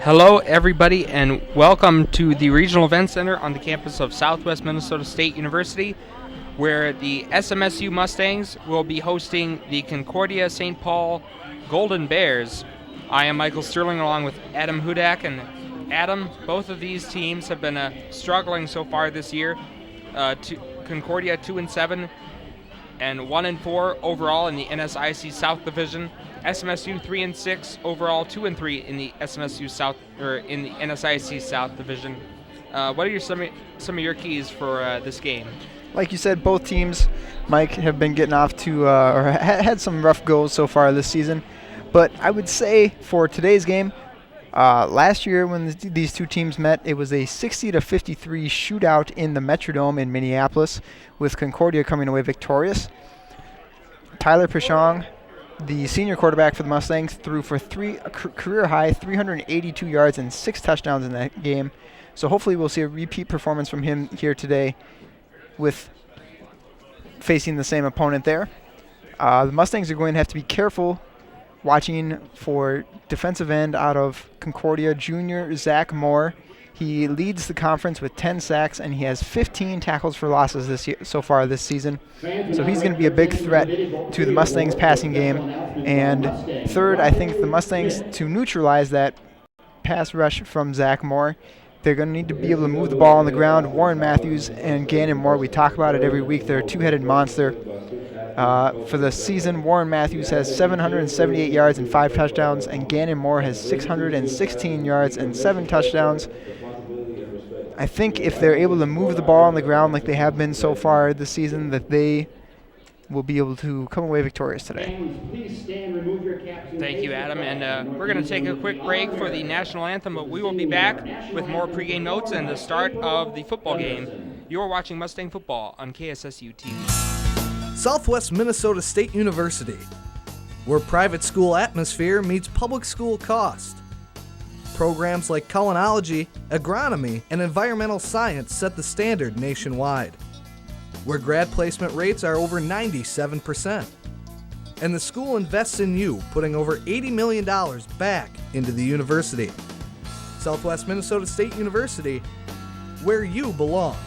Hello, everybody, and welcome to the Regional Event Center on the campus of Southwest Minnesota State University, where the SMSU Mustangs will be hosting the Concordia-St. Paul Golden Bears. I am Michael Sterling along with Adam Hudak, and Adam, both of these teams have been struggling so far this year. Concordia 2-7 and 1-4 overall in the NSIC South Division. SMSU 3-6 overall, 2-3 in the SMSU South in the NSIC South Division. What are some of your keys for this game? Like you said, both teams, Mike, have been getting off to or had some rough goals so far this season. But I would say for today's game, last year when these two teams met, it was a 60-53 shootout in the Metrodome in Minneapolis, with Concordia coming away victorious. Tyler Pichong, the senior quarterback for the Mustangs, threw for a career-high 382 yards and 6 touchdowns in that game. So hopefully we'll see a repeat performance from him here today with facing the same opponent there. The Mustangs are going to have to be careful watching for defensive end out of Concordia, junior Zach Moore. He leads the conference with 10 sacks, and he has 15 tackles for losses so far this season. So he's going to be a big threat to the Mustangs' passing game. And third, I think the Mustangs, to neutralize that pass rush from Zach Moore, they're going to need to be able to move the ball on the ground. Warren Matthews and Gannon Moore, we talk about it every week. They're a two-headed monster. For the season, Warren Matthews has 778 yards and 5 touchdowns, and Gannon Moore has 616 yards and 7 touchdowns. I think if they're able to move the ball on the ground like they have been so far this season, that they will be able to come away victorious today. Thank you, Adam. And we're going to take a quick break for the national anthem, but we will be back with more pregame notes and the start of the football game. You're watching Mustang Football on KSSU TV. Southwest Minnesota State University, where private school atmosphere meets public school cost. Programs like culinology, agronomy, and environmental science set the standard nationwide, where grad placement rates are over 97%. And the school invests in you, putting over $80 million back into the university. Southwest Minnesota State University, where you belong.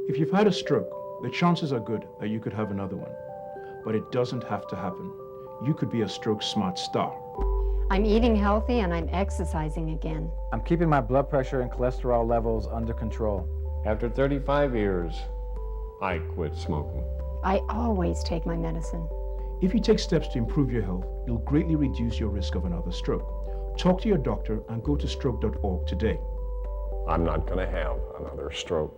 If you've had a stroke, the chances are good that you could have another one. But it doesn't have to happen. You could be a stroke smart star. I'm eating healthy and I'm exercising again. I'm keeping my blood pressure and cholesterol levels under control. After 35 years, I quit smoking. I always take my medicine. If you take steps to improve your health, you'll greatly reduce your risk of another stroke. Talk to your doctor and go to stroke.org today. I'm not going to have another stroke.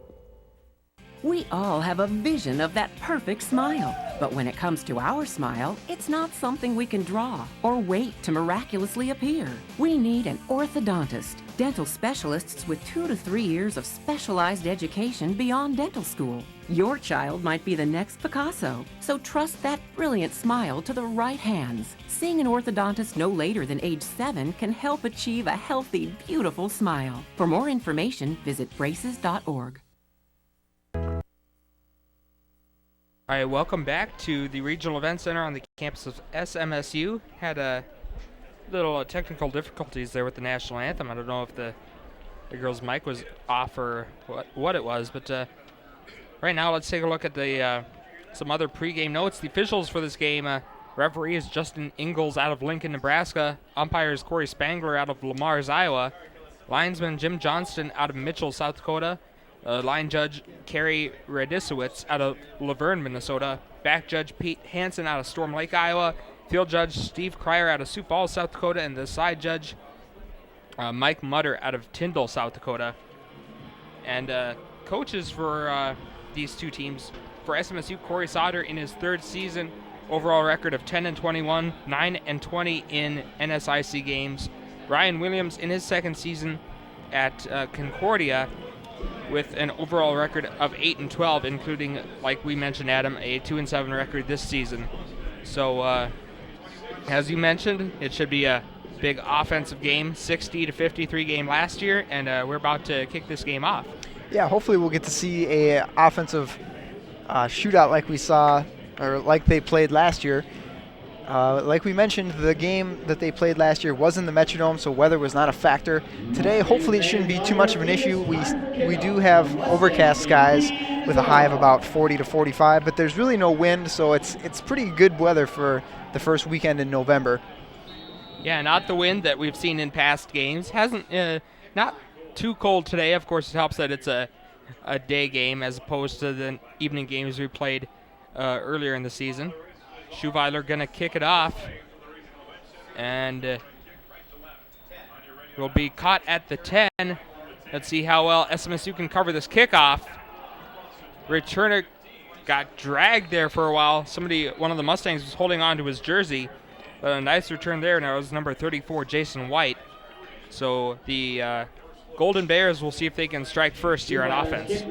We all have a vision of that perfect smile. But when it comes to our smile, it's not something we can draw or wait to miraculously appear. We need an orthodontist, dental specialists with 2 to 3 years of specialized education beyond dental school. Your child might be the next Picasso, so trust that brilliant smile to the right hands. Seeing an orthodontist no later than age 7 can help achieve a healthy, beautiful smile. For more information, visit braces.org. All right, welcome back to the Regional Event Center on the campus of SMSU. Had a little technical difficulties there with the national anthem. I don't know if the girls' mic was off or what it was, but right now let's take a look at the some other pregame notes. The officials for this game, referee is Justin Ingalls out of Lincoln, Nebraska. Umpire is Corey Spangler out of Lamars, Iowa. Linesman Jim Johnston out of Mitchell, South Dakota. Line judge Kerry Radisowitz out of Laverne, Minnesota. Back judge Pete Hansen out of Storm Lake, Iowa. Field judge Steve Cryer out of Sioux Falls, South Dakota. And the side judge Mike Mutter out of Tyndall, South Dakota. And coaches for these two teams. For SMSU, Corey Sauter in his 3rd season. Overall record of 10-21, 9-20 in NSIC games. Ryan Williams in his 2nd season at Concordia, with an overall record of 8-12, including, like we mentioned, Adam, a 2-7 record this season. So, as you mentioned, it should be a big offensive game, 60-53 game last year, and we're about to kick this game off. Yeah, hopefully we'll get to see a offensive shootout like we saw, or like they played last year. Like we mentioned, the game that they played last year was in the Metrodome, so weather was not a factor. Today, hopefully it shouldn't be too much of an issue. We do have overcast skies with a high of about 40 to 45, but there's really no wind, so it's pretty good weather for the first weekend in November. Yeah, not the wind that we've seen in past games. Hasn't not too cold today. Of course, it helps that it's a day game as opposed to the evening games we played earlier in the season. Schuweiler going to kick it off, and will be caught at the 10. Let's see how well SMSU can cover this kickoff. Returner got dragged there for a while. One of the Mustangs was holding on to his jersey. A nice return there. Now it was number 34, Jason White. So the Golden Bears will see if they can strike first here on offense.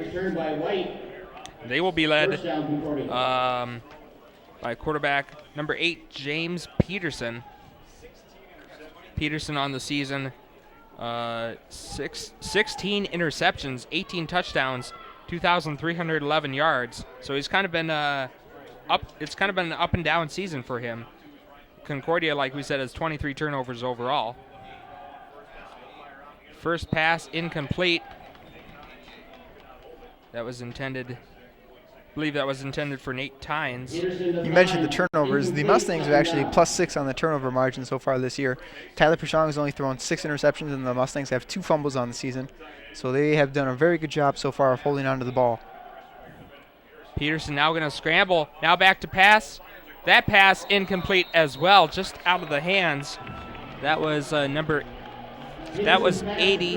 They will be led by quarterback number 8, James Peterson. Peterson on the season, 16 interceptions, 18 touchdowns, 2,311 yards. So he's kind of been It's kind of been an up and down season for him. Concordia, like we said, has 23 turnovers overall. First pass incomplete. That was intended. I believe that was intended for Nate Tynes. You mentioned the turnovers. The Mustangs are actually +6 on the turnover margin so far this year. Tyler Pashong has only thrown 6 interceptions, and the Mustangs have 2 fumbles on the season. So they have done a very good job so far of holding on to the ball. Peterson now going to scramble. Now back to pass. That pass incomplete as well, just out of the hands. That was 80,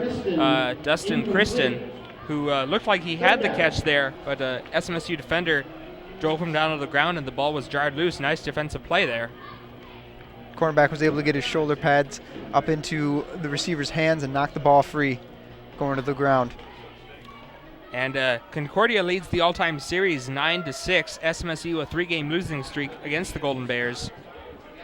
Dustin Kristen, who looked like he had the catch there, but SMSU defender drove him down to the ground and the ball was jarred loose. Nice defensive play there. Cornerback was able to get his shoulder pads up into the receiver's hands and knock the ball free going to the ground. And Concordia leads the all-time series 9-6. SMSU a 3-game losing streak against the Golden Bears.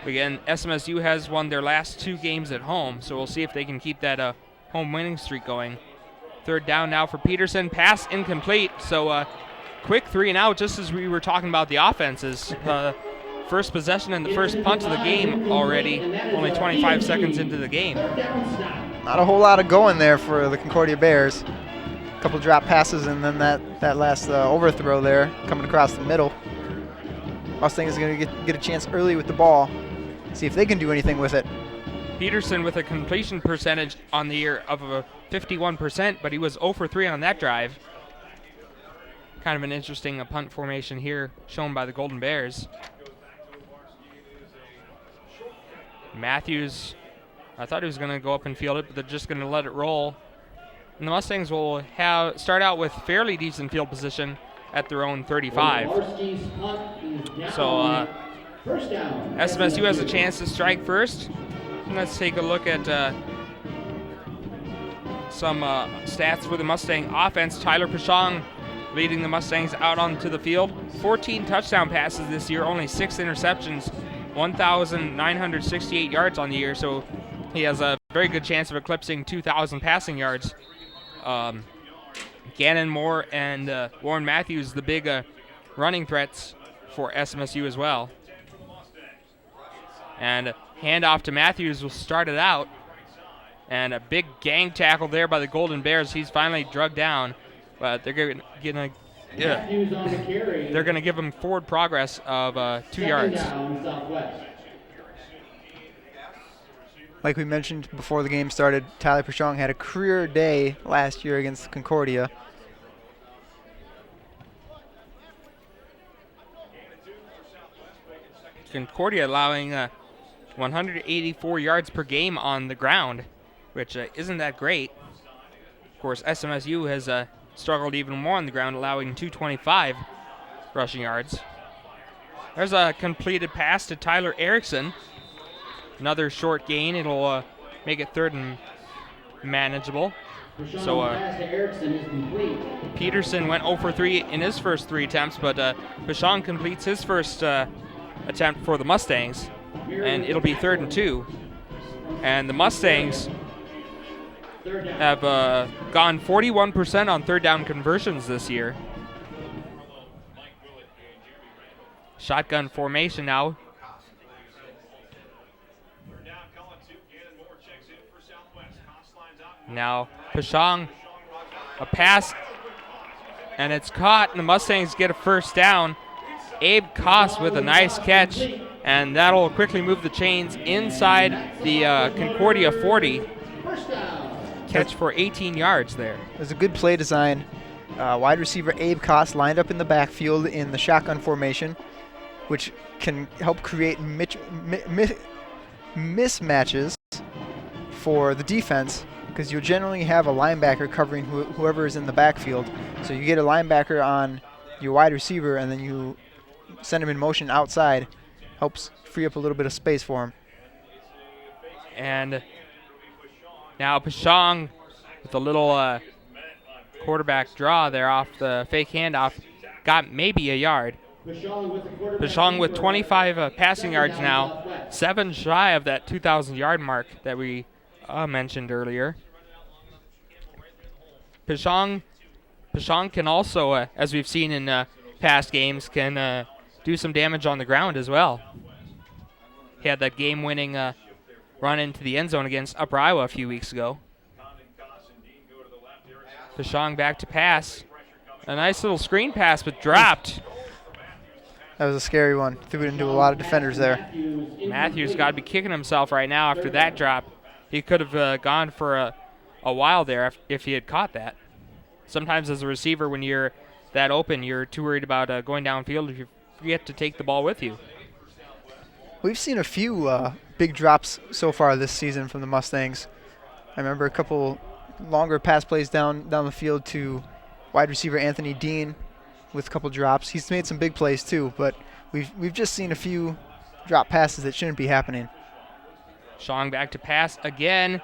Again, SMSU has won their last 2 games at home, so we'll see if they can keep that home winning streak going. Third down now for Peterson. Pass incomplete. So quick 3 and out, just as we were talking about the offenses. First possession and the first punt of the game already. Only 25 seconds into the game. Not a whole lot of going there for the Concordia Bears. A couple drop passes and then that last overthrow there coming across the middle. Mustangs is going to get a chance early with the ball. See if they can do anything with it. Peterson with a completion percentage on the year of 51%, but he was 0 for 3 on that drive. Kind of an interesting punt formation here shown by the Golden Bears. Matthews, I thought he was going to go up and field it, but they're just going to let it roll. And the Mustangs will start out with fairly decent field position at their own 35. So SMSU has a chance to strike first. And let's take a look at some stats for the Mustang offense. Tyler Pashong leading the Mustangs out onto the field. 14 touchdown passes this year, only 6 interceptions, 1,968 yards on the year. So he has a very good chance of eclipsing 2,000 passing yards. Gannon Moore and Warren Matthews, the big running threats for SMSU as well. And handoff to Matthews will start it out. And a big gang tackle there by the Golden Bears. He's finally drugged down, but they're going to give him forward progress of 2 yards. Like we mentioned before the game started, Tyler Pashong had a career day last year against Concordia. Concordia allowing 184 yards per game on the ground, which isn't that great. Of course, SMSU has struggled even more on the ground, allowing 225 rushing yards. There's a completed pass to Tyler Erickson. Another short gain. It'll make it third and manageable. So Peterson went 0 for 3 in his first 3 attempts, but Pashong completes his first attempt for the Mustangs, and it'll be 3rd and 2. And the Mustangs have gone 41% on 3rd down conversions this year. Shotgun formation now. Now Pashong, a pass, and it's caught, and the Mustangs get a first down. Abe Koss with a nice catch, and that'll quickly move the chains inside the Concordia 40. Catch for 18 yards there. It was a good play design. Wide receiver Abe Koss lined up in the backfield in the shotgun formation, which can help create mismatches for the defense, because you'll generally have a linebacker covering whoever is in the backfield. So you get a linebacker on your wide receiver, and then you send him in motion outside. Helps free up a little bit of space for him. And now Pashong with a little quarterback draw there off the fake handoff. Got maybe a yard. Pashong with 25 passing yards now. 7 shy of that 2,000-yard mark that we mentioned earlier. Pashong can also, as we've seen in past games, can do some damage on the ground as well. He had that game-winning run into the end zone against Upper Iowa a few weeks ago. Pashong back to pass. A nice little screen pass, but dropped. That was a scary one. Threw it into a lot of defenders there. Matthews got to be kicking himself right now after that drop. He could have gone for a while there if he had caught that. Sometimes as a receiver, when you're that open, you're too worried about going downfield if you forget to take the ball with you. We've seen a few big drops so far this season from the Mustangs. I remember a couple longer pass plays down the field to wide receiver Anthony Dean with a couple drops. He's made some big plays too, but we've just seen a few drop passes that shouldn't be happening. Shong back to pass again.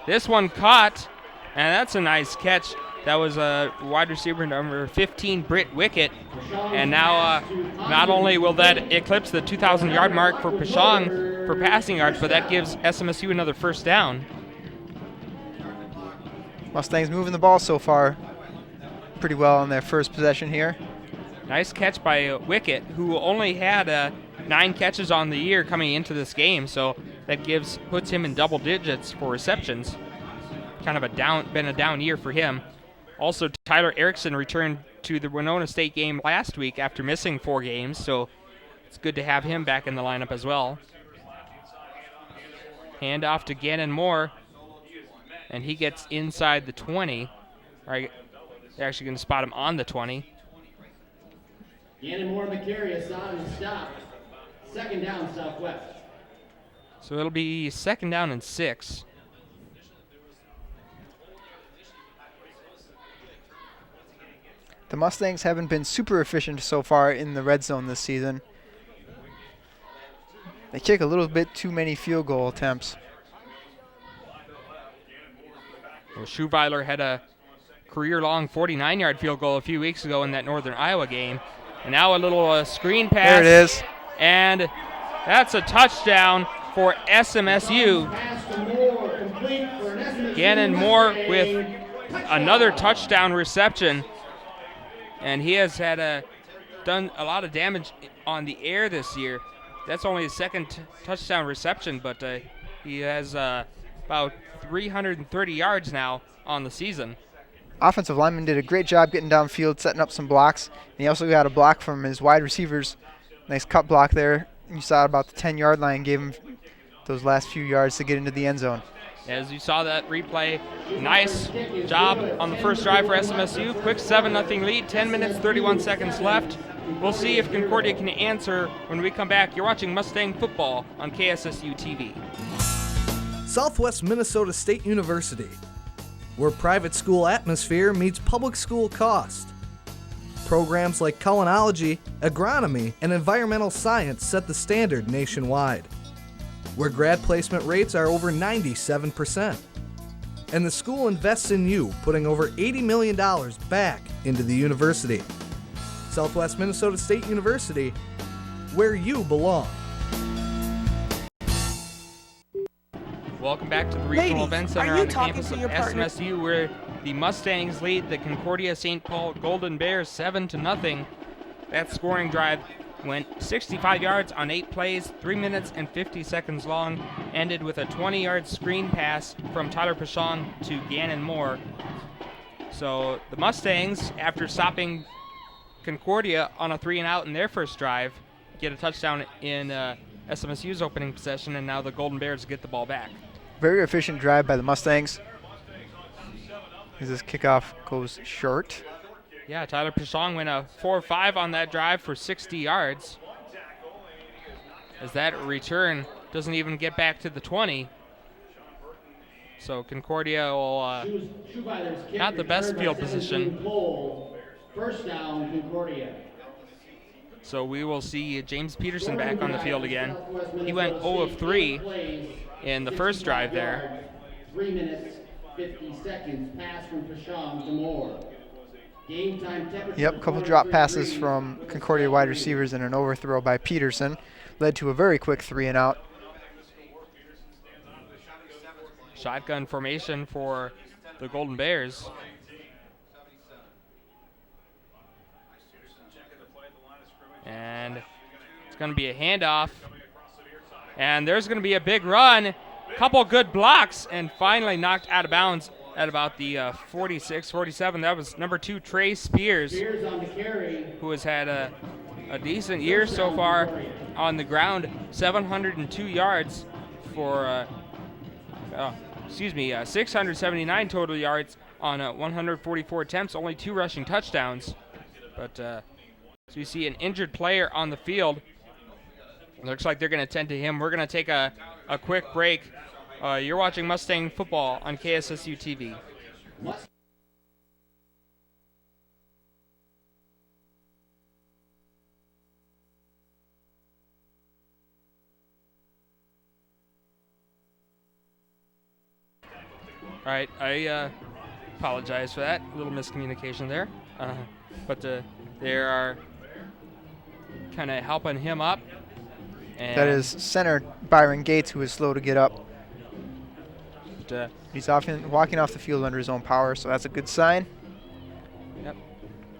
This one caught, and that's a nice catch. That was wide receiver number 15, Britt Wickett. And now not only will that eclipse the 2,000-yard mark for Pashong for passing yards, but that gives SMSU another first down. Mustangs moving the ball so far pretty well on their first possession here. Nice catch by Wickett, who only had 9 catches on the year coming into this game, so that puts him in double digits for receptions. Kind of been a down year for him. Also, Tyler Erickson returned to the Winona State game last week after missing 4 games, so it's good to have him back in the lineup as well. Hand off to Gannon Moore, and he gets inside the 20. They're actually going to spot him on the 20. Gannon Moore Macarius on and stop. 2nd down, Southwest. So it'll be 2nd down and 6. The Mustangs haven't been super efficient so far in the red zone this season. They kick a little bit too many field goal attempts. Well, Schuweiler had a career-long 49-yard field goal a few weeks ago in that Northern Iowa game. And now a little screen pass. There it is. And that's a touchdown for SMSU. Gannon Moore with another touchdown reception. And he has done a lot of damage on the air this year. That's only his 2nd touchdown reception, but he has about 330 yards now on the season. Offensive lineman did a great job getting downfield, setting up some blocks. And he also got a block from his wide receivers. Nice cut block there. You saw about the 10-yard line, gave him those last few yards to get into the end zone. As you saw that replay, nice job on the first drive for SMSU. Quick 7-0 lead, 10 minutes, 31 seconds left. We'll see if Concordia can answer when we come back. You're watching Mustang football on KSSU TV. Southwest Minnesota State University, where private school atmosphere meets public school cost. Programs like culinology, agronomy, and environmental science set the standard nationwide, where grad placement rates are over 97%. And the school invests in you, putting over $80 million back into the university. Southwest Minnesota State University, where you belong. Welcome back to the Regional Event Center on the campus of SMSU, where the Mustangs lead the Concordia-St. Paul Golden Bears 7-0. That scoring drive went 65 yards on 8 plays, 3 minutes and 50 seconds long, ended with a 20-yard screen pass from Tyler Pichon to Gannon Moore. So the Mustangs, after stopping Concordia on a 3-and-out in their first drive, get a touchdown in SMSU's opening possession, and now the Golden Bears get the ball back. Very efficient drive by the Mustangs. As this kickoff goes short. Yeah, Tyler Pichon went a 4-5 on that drive for 60 yards. As that return doesn't even get back to the 20. So Concordia will not the best field position. First down, Concordia. So we will see James Peterson back on the field again. He went 0 of 3 in the first drive there. 3 minutes, 50 seconds, pass from Pichon to Moore. Game time temperature. Yep, a couple drop passes from Concordia wide receivers and an overthrow by Peterson led to a very quick 3-and-out. Shotgun formation for the Golden Bears. And it's going to be a handoff. And there's going to be a big run. Couple good blocks, and finally knocked out of bounds at about the 46, 47. That was number 2, Trey Spears, who has had a decent year so far on the ground. 702 yards for, 679 total yards on 144 attempts, only 2 rushing touchdowns. But so you see an injured player on the field. Looks like they're going to tend to him. We're going to take a quick break. You're watching Mustang football on KSSU TV. All right, I apologize for that. A little miscommunication there. But they are kind of helping him up. And that is center Byron Gates, who is slow to get up. He's often walking off the field under his own power, so that's a good sign. Yep.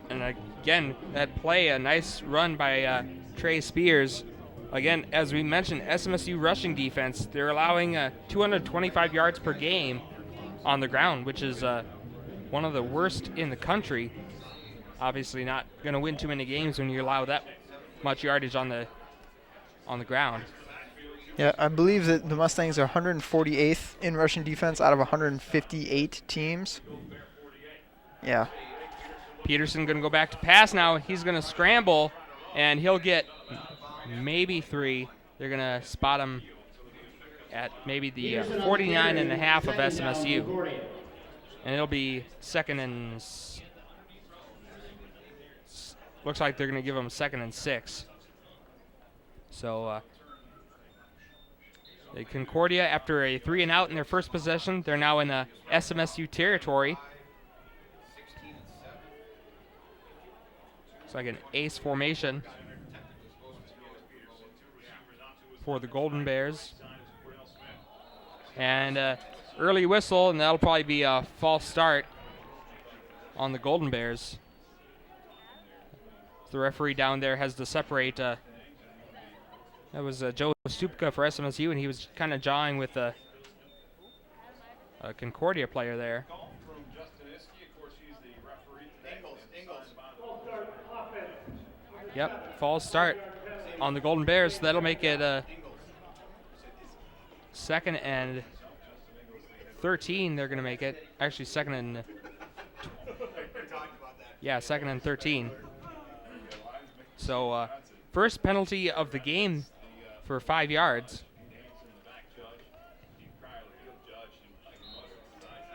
And again, that play, a nice run by Trey Spears. Again, as we mentioned, SMSU rushing defense, they're allowing 225 yards per game on the ground, which is one of the worst in the country. Obviously not going to win too many games when you allow that much yardage on the ground. Yeah, I believe that the Mustangs are 148th in rushing defense out of 158 teams. Yeah. Peterson going to go back to pass now. He's going to scramble, and he'll get maybe 3. They're going to spot him at maybe the 49.5 of SMSU. And it'll be second and... looks like they're going to give him 2nd and 6. So... Concordia, after a 3-and-out in their first possession, they're now in SMSU territory. It's like an ace formation for the Golden Bears. And early whistle, and that'll probably be a false start on the Golden Bears. The referee down there has to separate. That was Joe Stupka for SMSU, and he was kind of jawing with a Concordia player there. Yep, false start on the Golden Bears. So that'll make it 2nd and 13. They're going to make it. Actually, 2nd and... yeah, 2nd and 13. So first penalty of the game for 5 yards.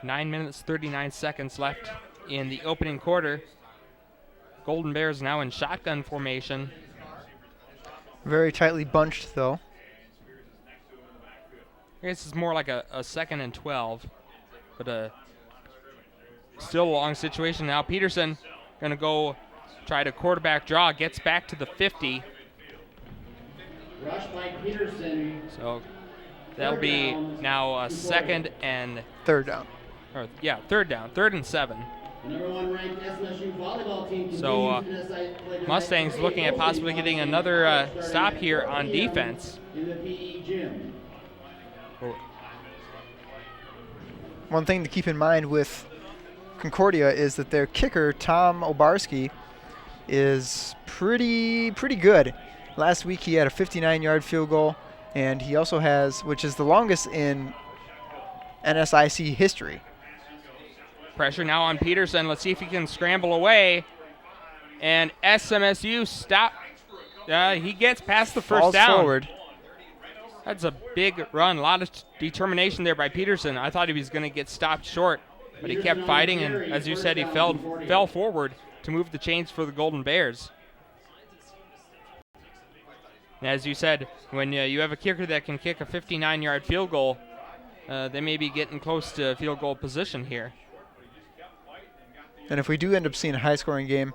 9 minutes, 39 seconds left in the opening quarter. Golden Bears now in shotgun formation. Very tightly bunched, though. I guess it's more like a 2nd and 12, but still a long situation. Now Peterson going to go try to quarterback draw, gets back to the 50. Rush by Peterson. So that'll be now 2nd and... Third down. Or, yeah, 3rd down. 3rd and 7. The number 1 ranked SMSU volleyball team So continues to play Mustangs looking at possibly getting another stop here on defense. in the PE gym. One thing to keep in mind with Concordia is that their kicker, Tom Obarski, is pretty good. Last week he had a 59-yard field goal, and he also has, which is the longest in NSIC history. Pressure now on Peterson. Let's see if he can scramble away. And SMSU stop. He gets past the first Falls down. forward. That's a big run. A lot of determination there by Peterson. I thought he was going to get stopped short, but he kept fighting, and as you said, he fell forward to move the chains for the Golden Bears. And as you said, when you have a kicker that can kick a 59-yard field goal, they may be getting close to field goal position here. And if we do end up seeing a high-scoring game,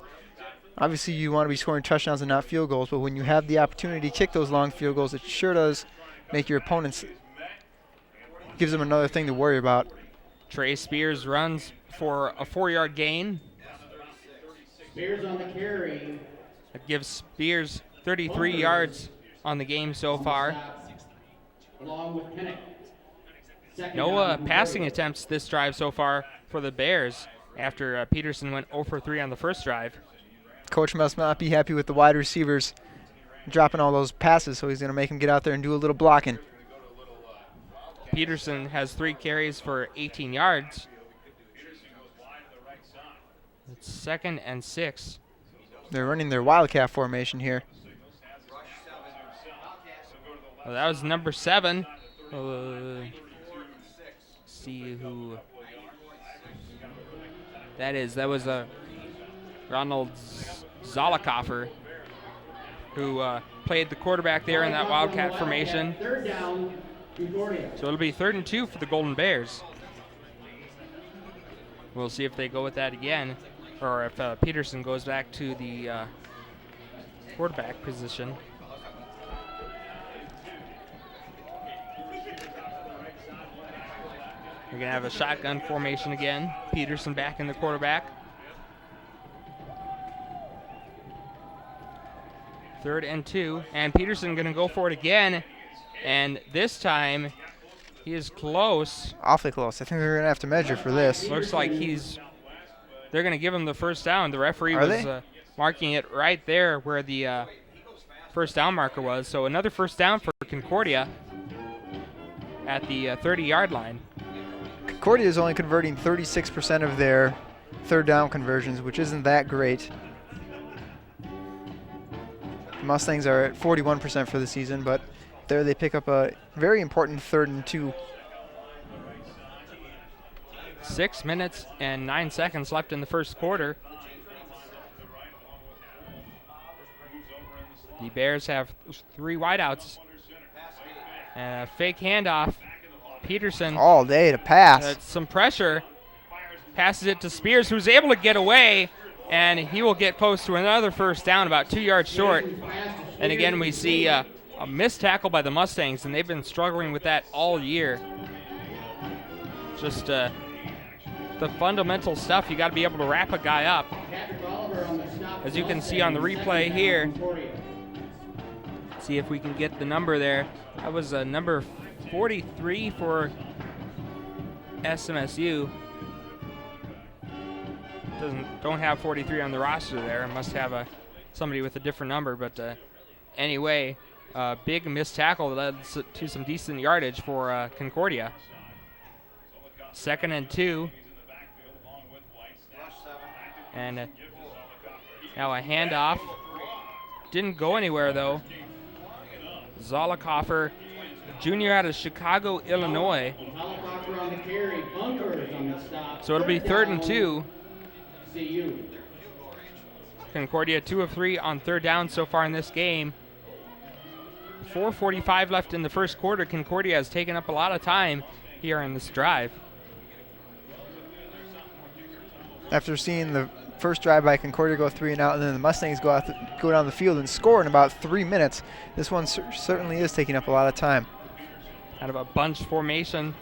obviously you want to be scoring touchdowns and not field goals, but when you have the opportunity to kick those long field goals, it sure does make your opponents, gives them another thing to worry about. Trey Spears runs for a 4-yard gain. Spears on the carry. That gives Spears 33 yards on the game so far. Along with Pennick. No passing attempts this drive so far for the Bears after Peterson went 0 for 3 on the first drive. Coach must not be happy with the wide receivers dropping all those passes, so he's going to make them get out there and do a little blocking. Peterson has 3 carries for 18 yards. It's 2nd and 6. They're running their Wildcat formation here. Well, that was number 7. See who that is. That was Ronald Zollikoffer, who played the quarterback there in that Wildcat formation. 3rd down, Concordia. So it'll be 3rd and 2 for the Golden Bears. We'll see if they go with that again, or if Peterson goes back to the quarterback position. We're going to have a shotgun formation again. Peterson back in the quarterback. 3rd and 2. And Peterson going to go for it again. And this time, he is close. Awfully close. I think they're going to have to measure for this. Looks like they're going to give him the first down. The referee was marking it right there where the first down marker was. So another first down for Concordia at the 30-yard line. Concordia is only converting 36% of their 3rd down conversions, which isn't that great. The Mustangs are at 41% for the season, but there they pick up a very important 3rd and 2. 6 minutes and 9 seconds left in the first quarter. The Bears have 3 wideouts. And a fake handoff. Peterson. All day to pass. Some pressure. Passes it to Spears, who's able to get away. And he will get close to another first down, about 2 yards short. And again, we see a missed tackle by the Mustangs, and they've been struggling with that all year. Just the fundamental stuff. You got to be able to wrap a guy up. As you can see on the replay here. See if we can get the number there. That was number 43 for SMSU. Don't have 43 on the roster there. Must have somebody with a different number. But anyway, big missed tackle led to some decent yardage for Concordia. 2nd and 2. And now a handoff. Didn't go anywhere though. Zollikoffer, junior out of Chicago, Illinois. So it'll be 3rd and 2. Concordia 2 of 3 on 3rd down so far in this game. 4:45 left in the first quarter. Concordia has taken up a lot of time here in this drive. After seeing the first drive by Concordia go 3 and out, and then the Mustangs go down the field and score in about 3 minutes, this one certainly is taking up a lot of time. Kind of a bunch formation.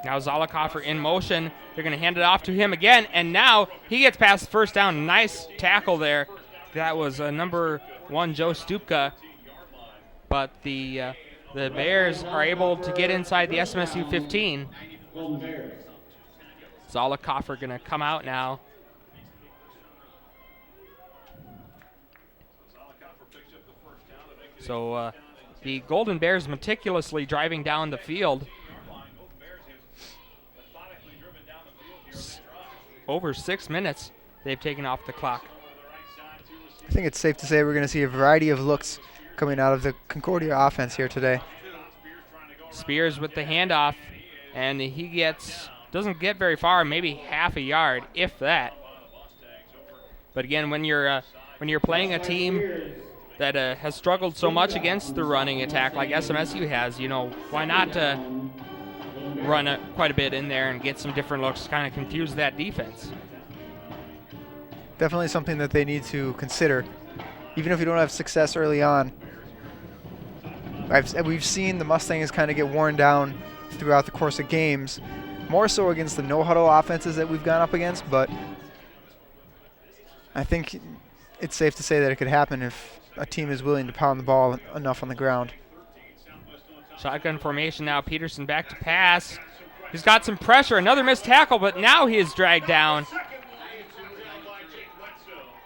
Now Zollicoffer in motion. They're going to hand it off to him again, and now he gets past the first down. Nice tackle there. That was number 1, Joe Stupka. But the Bears are able to get inside the SMSU 15. Zollicoffer going to come out now. So the Golden Bears meticulously driving down the field. Over 6 minutes they've taken off the clock. I think it's safe to say we're going to see a variety of looks coming out of the Concordia offense here today. Spears with the handoff, and he doesn't get very far, maybe half a yard, if that. But again, when you're playing a team that has struggled so much against the running attack like SMSU has, why not run quite a bit in there and get some different looks, kind of confuse that defense. Definitely something that they need to consider, even if you don't have success early on. We've seen the Mustangs kind of get worn down throughout the course of games, more so against the no-huddle offenses that we've gone up against, but I think it's safe to say that it could happen if a team is willing to pound the ball enough on the ground. Shotgun formation now. Peterson back to pass. He's got some pressure. Another missed tackle, but now he is dragged down.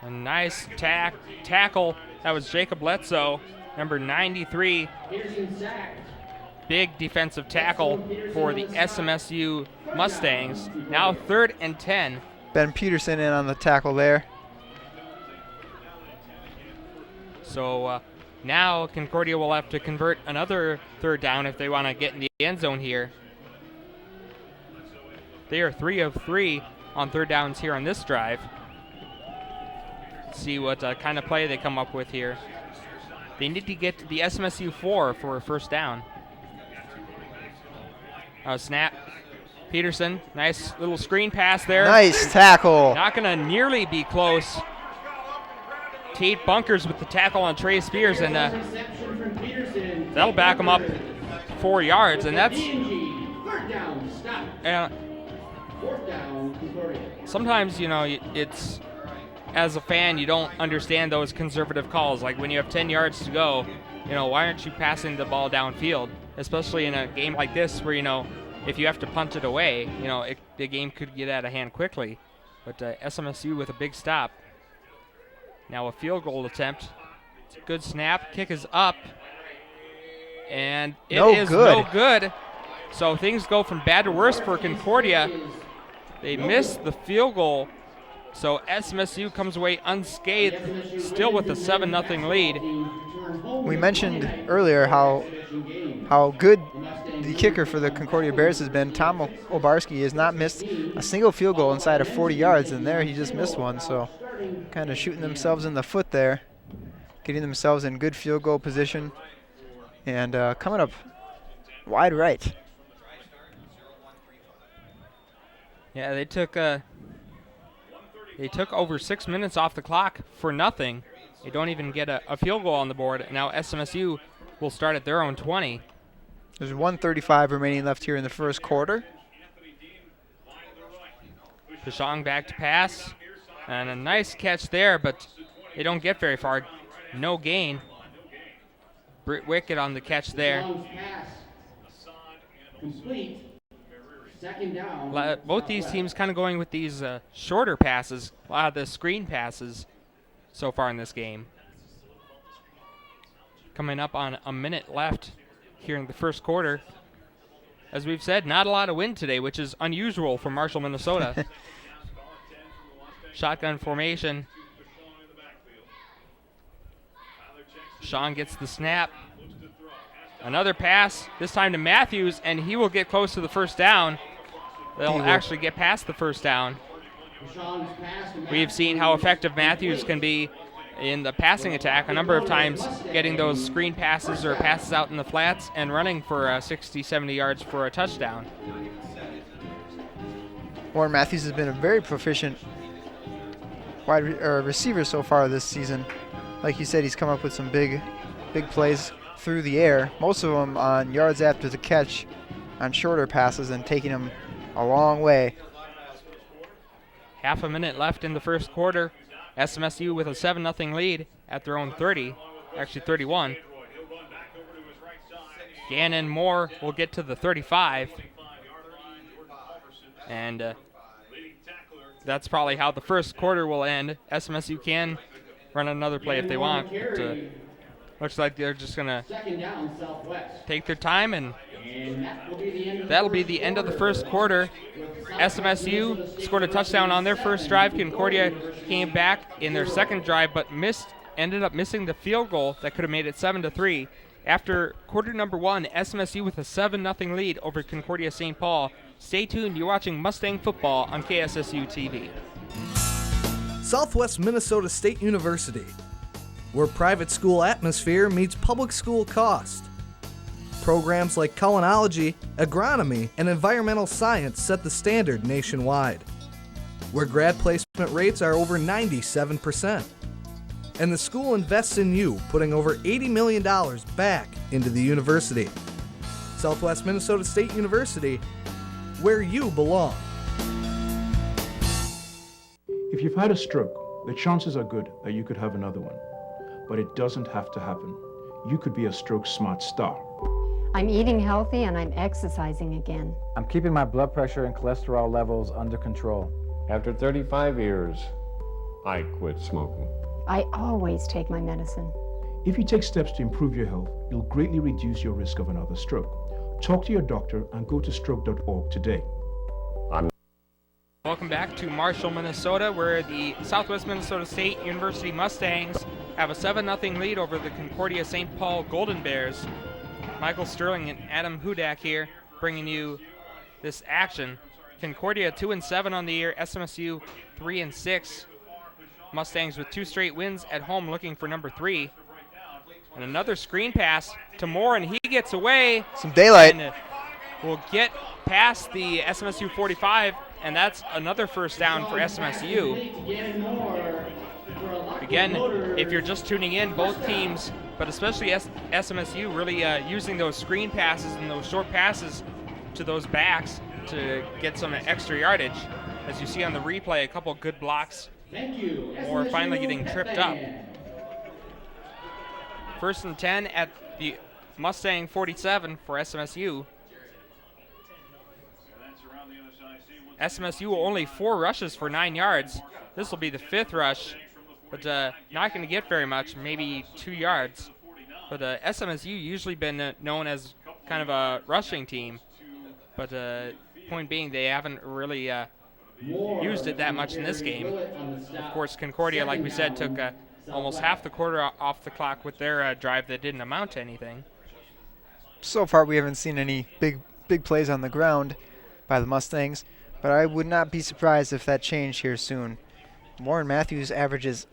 A nice tackle. That was Jacob Bledsoe, number 93. Big defensive tackle for the SMSU Mustangs. Now 3rd and 10. Ben Peterson in on the tackle there. So now Concordia will have to convert another 3rd down if they want to get in the end zone here. They are 3 of 3 on 3rd downs here on this drive. Let's see what kind of play they come up with here. They need to get to the SMSU 4 for a 1st down. Snap. Peterson, nice little screen pass there. Nice tackle. Not going to nearly be close. Tate bunkers with the tackle on Trey Spears, and that'll back him up 4 yards, and that's sometimes, it's, as a fan, you don't understand those conservative calls. Like when you have 10 yards to go, why aren't you passing the ball downfield? Especially in a game like this where, if you have to punt it away, the game could get out of hand quickly. But SMSU with a big stop. Now a field goal attempt. It's a good snap. Kick is up. And it is no good. So things go from bad to worse for Concordia. They missed the field goal. So SMSU comes away unscathed, still with a 7-0 lead. We mentioned earlier how good the kicker for the Concordia Bears has been. Tom Obarski has not missed a single field goal inside of 40 yards, and there he just missed one. So kind of shooting themselves in the foot there, getting themselves in good field goal position, and coming up wide right. Yeah, they took over 6 minutes off the clock for nothing. They don't even get a field goal on the board. And now SMSU will start at their own 20. There's 1:35 remaining left here in the first quarter. Pashong back to pass. And a nice catch there, but they don't get very far. No gain. Britt Wickett on the catch there. Complete. 2nd down. Both these teams kind of going with these shorter passes, a lot of the screen passes so far in this game. Coming up on a minute left here in the first quarter. As we've said, not a lot of wind today, which is unusual for Marshall, Minnesota. Shotgun formation. Sean gets the snap. Another pass, this time to Matthews, and he will get close to the 1st down. They'll actually get past the 1st down. We've seen how effective Matthews can be in the passing attack a number of times, getting those screen passes or passes out in the flats and running for 60, 70 yards for a touchdown. Warren Matthews has been a very proficient receiver so far this season. Like you said, he's come up with some big plays through the air, most of them on yards after the catch, on shorter passes and taking them a long way. Half a minute left in the first quarter. SMSU with a 7-0 lead at their own 30, actually 31. Gannon Moore will get to the 35. And that's probably how the first quarter will end. SMSU can run another play if they want. But, looks like they're just going to take their time, and that'll be the end of the first quarter. SMSU scored a touchdown on their first drive. Concordia came back in their second drive, but ended up missing the field goal that could have made it 7-3. After quarter number one, SMSU with a 7-0 lead over Concordia-St. Paul. Stay tuned. You're watching Mustang football on KSSU TV. Southwest Minnesota State University, where private school atmosphere meets public school cost. Programs like culinology, agronomy, and environmental science set the standard nationwide, where grad placement rates are over 97%. And the school invests in you, putting over $80 million back into the university. Southwest Minnesota State University, where you belong. If you've had a stroke, the chances are good that you could have another one. But it doesn't have to happen. You could be a stroke smart star. I'm eating healthy and I'm exercising again. I'm keeping my blood pressure and cholesterol levels under control. After 35 years, I quit smoking. I always take my medicine. If you take steps to improve your health, you'll greatly reduce your risk of another stroke. Talk to your doctor and go to stroke.org today. Welcome back to Marshall, Minnesota, where the Southwest Minnesota State University Mustangs have a 7-0 lead over the Concordia-St. Paul Golden Bears. Michael Sterling and Adam Hudak here bringing you this action. Concordia 2-7 on the year, SMSU 3-6. Mustangs with 2 straight wins at home looking for number 3. And another screen pass to Moore, and he gets away. Some daylight. And will get past the SMSU 45, and that's another first down for SMSU. Again, if you're just tuning in, both teams, but especially SMSU, really using those screen passes and those short passes to those backs to get some extra yardage. As you see on the replay, a couple good blocks. Moore finally getting tripped up. 1st and 10 at the Mustang 47 for SMSU. SMSU only 4 rushes for 9 yards. This will be the 5th rush, but not going to get very much, maybe 2 yards. But SMSU usually been known as kind of a rushing team, but point being they haven't really used it that much in this game. Of course, Concordia, like we said, took almost half the quarter off the clock with their drive that didn't amount to anything. So far, we haven't seen any big plays on the ground by the Mustangs, but I would not be surprised if that changed here soon. Warren Matthews averages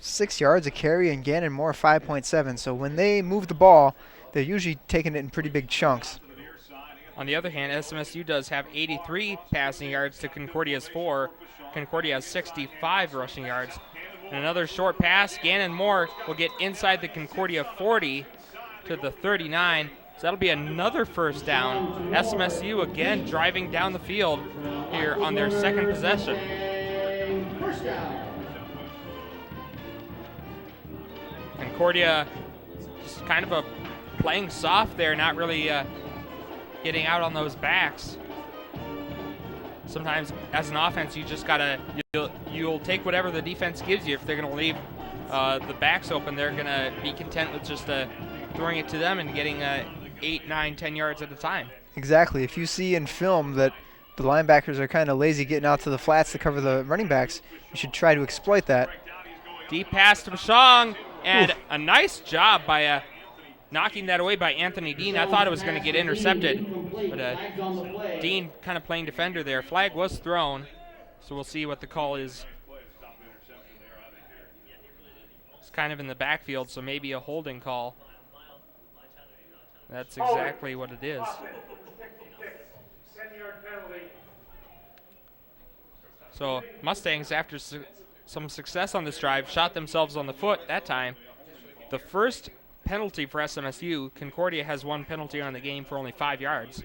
6 yards a carry, and Gannon Moore 5.7. So when they move the ball, they're usually taking it in pretty big chunks. On the other hand, SMSU does have 83 passing yards to Concordia's 4. Concordia has 65 rushing yards. And another short pass. Gannon Moore will get inside the Concordia 40 to the 39. So that'll be another first down. SMSU again driving down the field here on their second possession. First down. Concordia just kind of playing soft there, not really getting out on those backs. Sometimes as an offense, you just gotta, you'll take whatever the defense gives you. If they're gonna leave the backs open, they're gonna be content with just throwing it to them and getting 8, 9, 10 yards at a time. Exactly. If you see in film that the linebackers are kind of lazy getting out to the flats to cover the running backs, you should try to exploit that. Deep pass to Bashong, and a nice job by knocking that away by Anthony Dean. I thought it was going to get intercepted, but Dean kind of playing defender there. Flag was thrown, so we'll see what the call is. It's kind of in the backfield, so maybe a holding call. That's exactly what it is. So Mustangs, after some success on this drive, shot themselves on the foot that time. The first penalty for SMSU, Concordia has 1 penalty on the game for only 5 yards.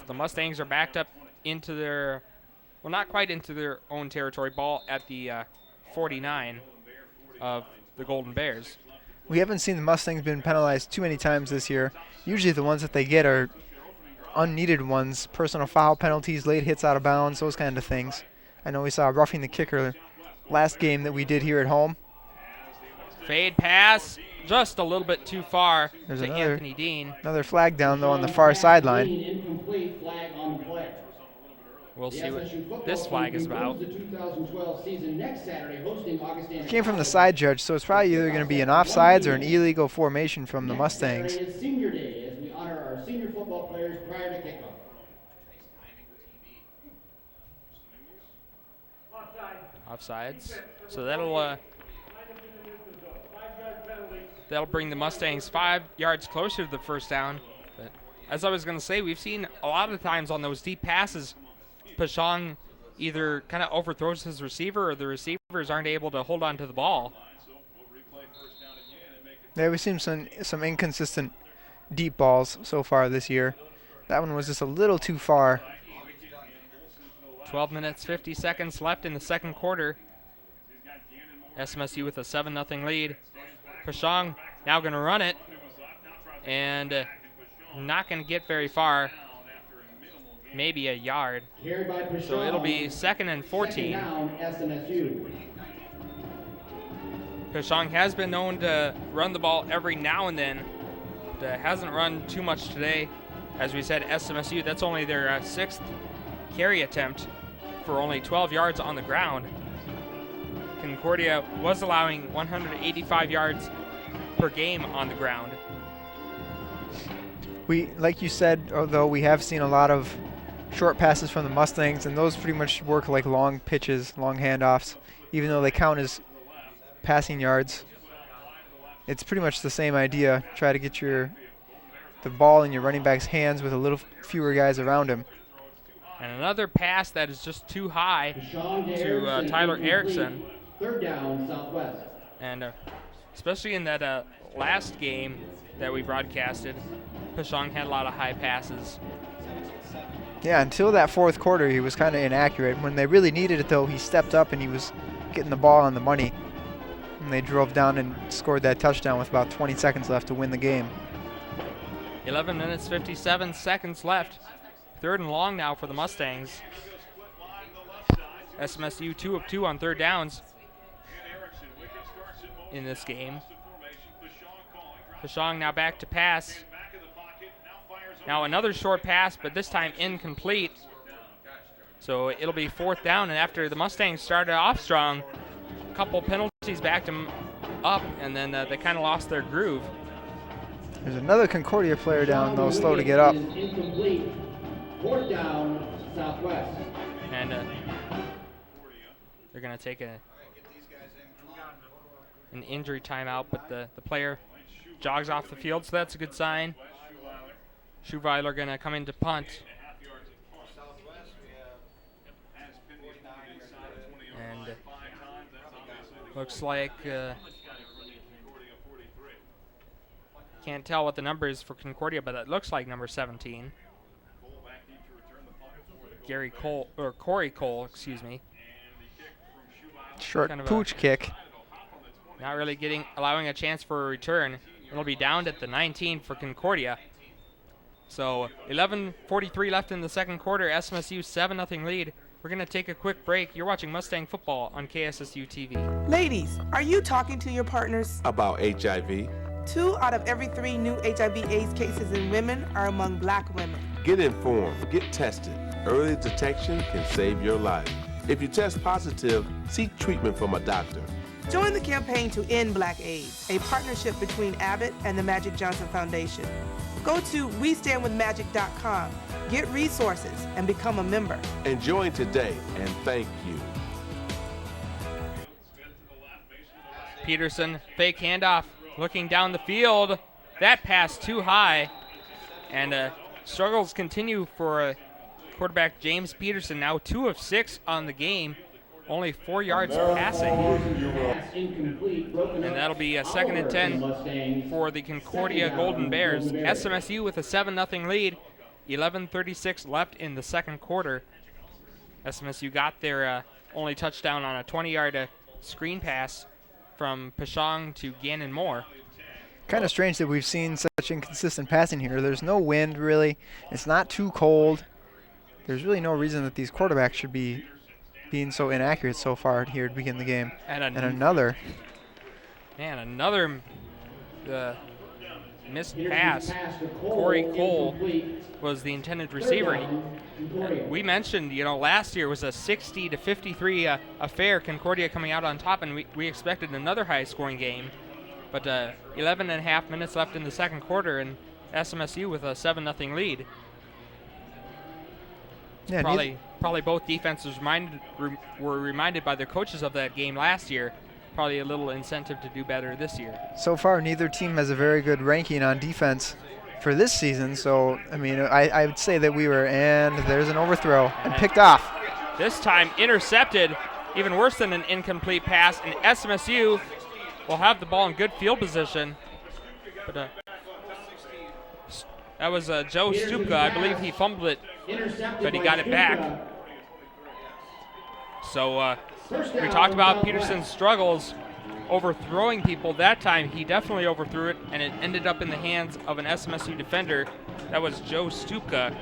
the Mustangs are backed up into their, well, not quite into their own territory. Ball at the 49 of the Golden Bears. We haven't seen the Mustangs been penalized too many times this year. Usually the ones that they get are unneeded ones, personal foul penalties, late hits out of bounds, those kind of things. I know we saw roughing the kicker last game that we did here at home. Fade pass, just a little bit too far There's to Anthony Dean. Another flag down, though, on the far sideline. Incomplete flag on the play. We'll see what this flag is about. The 2012 season next Saturday, hosting Augustana. It came from the side judge, so it's probably either going to be an offsides or an illegal formation from the Mustangs. Saturday is Senior Day as we honor our senior football players prior to kickoff. Offsides. So that'll bring the Mustangs 5 yards closer to the first down. But as I was going to say, we've seen a lot of times on those deep passes, Pashong either kind of overthrows his receiver or the receivers aren't able to hold on to the ball. Yeah, we've seen some inconsistent deep balls so far this year. That one was just a little too far. 12 minutes, 50 seconds left in the second quarter. SMSU with a 7-0 lead. Pashong now going to run it, and not going to get very far, maybe a yard. So it'll be 2nd and 14. Pashong has been known to run the ball every now and then, but hasn't run too much today. As we said, SMSU, that's only their 6th carry attempt for only 12 yards on the ground. Concordia was allowing 185 yards per game on the ground. We, like you said, although we have seen a lot of short passes from the Mustangs, and those pretty much work like long pitches, long handoffs, even though they count as passing yards. It's pretty much the same idea. Try to get the ball in your running back's hands with a little fewer guys around him. And another pass that is just too high to Tyler Erickson. 3rd down, Southwest. And especially in that last game that we broadcasted, Pashong had a lot of high passes. Yeah, until that fourth quarter, he was kind of inaccurate. When they really needed it, though, he stepped up and he was getting the ball on the money. And they drove down and scored that touchdown with about 20 seconds left to win the game. 11 minutes, 57 seconds left. 3rd and long now for the Mustangs. SMSU 2 of 2 on 3rd downs in this game. Pashong now back to pass. Now another short pass, but this time incomplete. So it'll be 4th down, and after the Mustangs started off strong, a couple penalties backed them up, and then they kind of lost their groove. There's another Concordia player down, though, slow to get up. Incomplete. 4th down, Southwest. And they're going to take an injury timeout, but the player jogs off the field, so that's a good sign. Schuweiler going to come in to punt. And looks like can't tell what the number is for Concordia, but it looks like number 17. Corey Cole, excuse me. Short pooch kick. Not really allowing a chance for a return. It'll be down at the 19 for Concordia. So 11:43 left in the second quarter. SMSU 7-0 lead. We're going to take a quick break. You're watching Mustang Football on KSSU TV. Ladies, are you talking to your partners about HIV? 2 out of every 3 new HIV/AIDS cases in women are among black women. Get informed, get tested. Early detection can save your life. If you test positive, seek treatment from a doctor. Join the campaign to end Black AIDS, a partnership between Abbott and the Magic Johnson Foundation. Go to WeStandWithMagic.com, get resources, and become a member. And join today, and thank you. Peterson, fake handoff, looking down the field. That pass too high. And struggles continue for quarterback James Peterson, now 2 of 6 on the game. Only 4 yards passing. And that'll be a 2nd and 10 for the Concordia Golden Bears. SMSU with a 7-0 lead. 11:36 left in the second quarter. SMSU got their only touchdown on a 20-yard screen pass from Pashong to Gannon Moore. Kind of strange that we've seen such inconsistent passing here. There's no wind, really. It's not too cold. There's really no reason that these quarterbacks should be being so inaccurate so far here to begin the game. And another. Man, another missed pass. Corey Cole was the intended receiver. We mentioned, last year was a 60-53 affair, Concordia coming out on top, and we expected another high-scoring game. But 11 and a half minutes left in the second quarter, and SMSU with a 7-0 lead. Yeah, probably both defenses were reminded by their coaches of that game last year. Probably a little incentive to do better this year. So far, neither team has a very good ranking on defense for this season. So, I mean, I would say that and there's an overthrow and picked off. This time intercepted, even worse than an incomplete pass, and SMSU will have the ball in good field position. But that was Joe Stupka. I believe he fumbled it, but he got it back. So we talked about Peterson's struggles overthrowing people. That time he definitely overthrew it, and it ended up in the hands of an SMSU defender. That was Joe Stupka,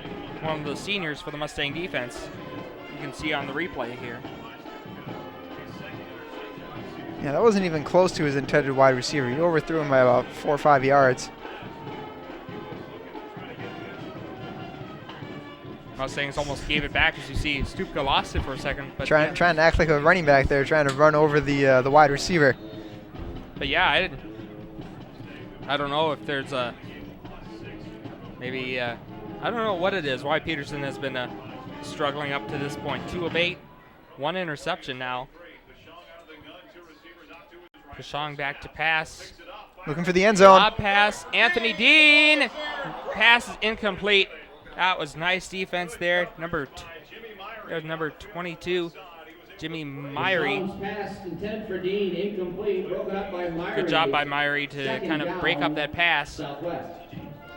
one of the seniors for the Mustang defense. You can see on the replay here. Yeah, that wasn't even close to his intended wide receiver. He overthrew him by about 4 or 5 yards. Mustangs almost gave it back. As you see, Stupka lost it for a second. But trying to act like a running back there, trying to run over the wide receiver. But yeah, I don't know if there's maybe I don't know what it is. Why Peterson has been struggling up to this point. 2 of 8, 1 interception now. Pashong back to pass. Looking for the end zone. Lob pass. Anthony Dean. Pass is incomplete. That was nice defense there. Number 22, Jimmy Myrie. Pass intended for Dean, incomplete, broken up by Myrie. Good job by Myrie to kind of break up that pass. Southwest.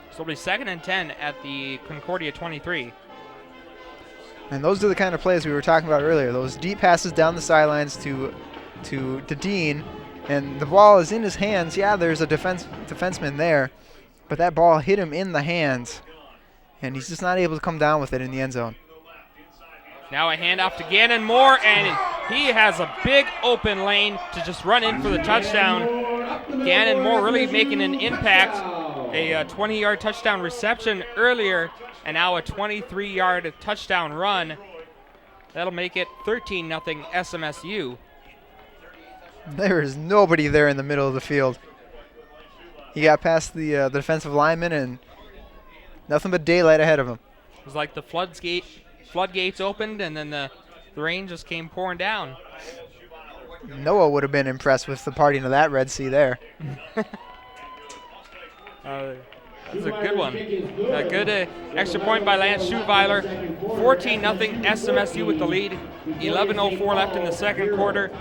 So it'll be 2nd and 10 at the Concordia 23. And those are the kind of plays we were talking about earlier. Those deep passes down the sidelines to Dean, and the ball is in his hands. Yeah, there's a defenseman there, but that ball hit him in the hands, and he's just not able to come down with it in the end zone. Now a handoff to Gannon Moore, and he has a big open lane to just run in for the touchdown. Gannon Moore really making an impact. A 20-yard touchdown reception earlier, and now a 23-yard touchdown run. That'll make it 13-0 SMSU. There is nobody there in the middle of the field. He got past the defensive lineman, and nothing but daylight ahead of him. It was like the floodgates opened, and then the rain just came pouring down. Noah would have been impressed with the parting of that Red Sea there. That's a good one. A good extra point by Lance Schuweiler. 14-0 SMSU with the lead. 11:04 left in the second quarter.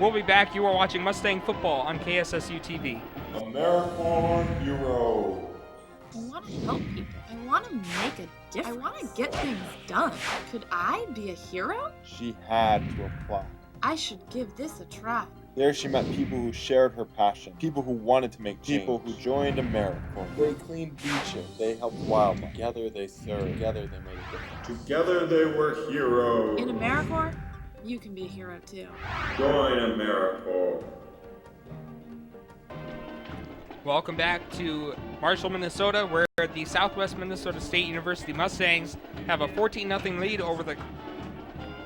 We'll be back. You are watching Mustang football on KSSU TV. AmeriCorps Hero. I want to help people. I want to make a difference. I want to get things done. Could I be a hero? She had to apply. I should give this a try. There she met people who shared her passion, people who wanted to make change, people who joined AmeriCorps. They cleaned beaches, they helped wildlife. Together they served, together they made a difference. Together they were heroes. In AmeriCorps, you can be a hero too. Join AmeriCorps. Welcome back to Marshall, Minnesota, where the Southwest Minnesota State University Mustangs have a 14-0 lead over the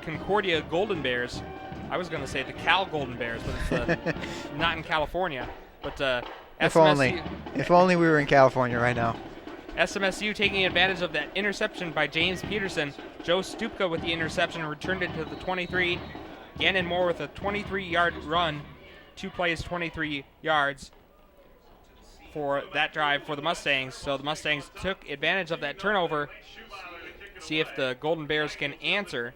Concordia Golden Bears. I was going to say the Cal Golden Bears, but it's not in California. But if only we were in California right now. SMSU taking advantage of that interception by James Peterson. Joe Stupka with the interception returned it to the 23. Gannon Moore with a 23-yard run. 2 plays, 23 yards for that drive for the Mustangs. So the Mustangs took advantage of that turnover. See if the Golden Bears can answer.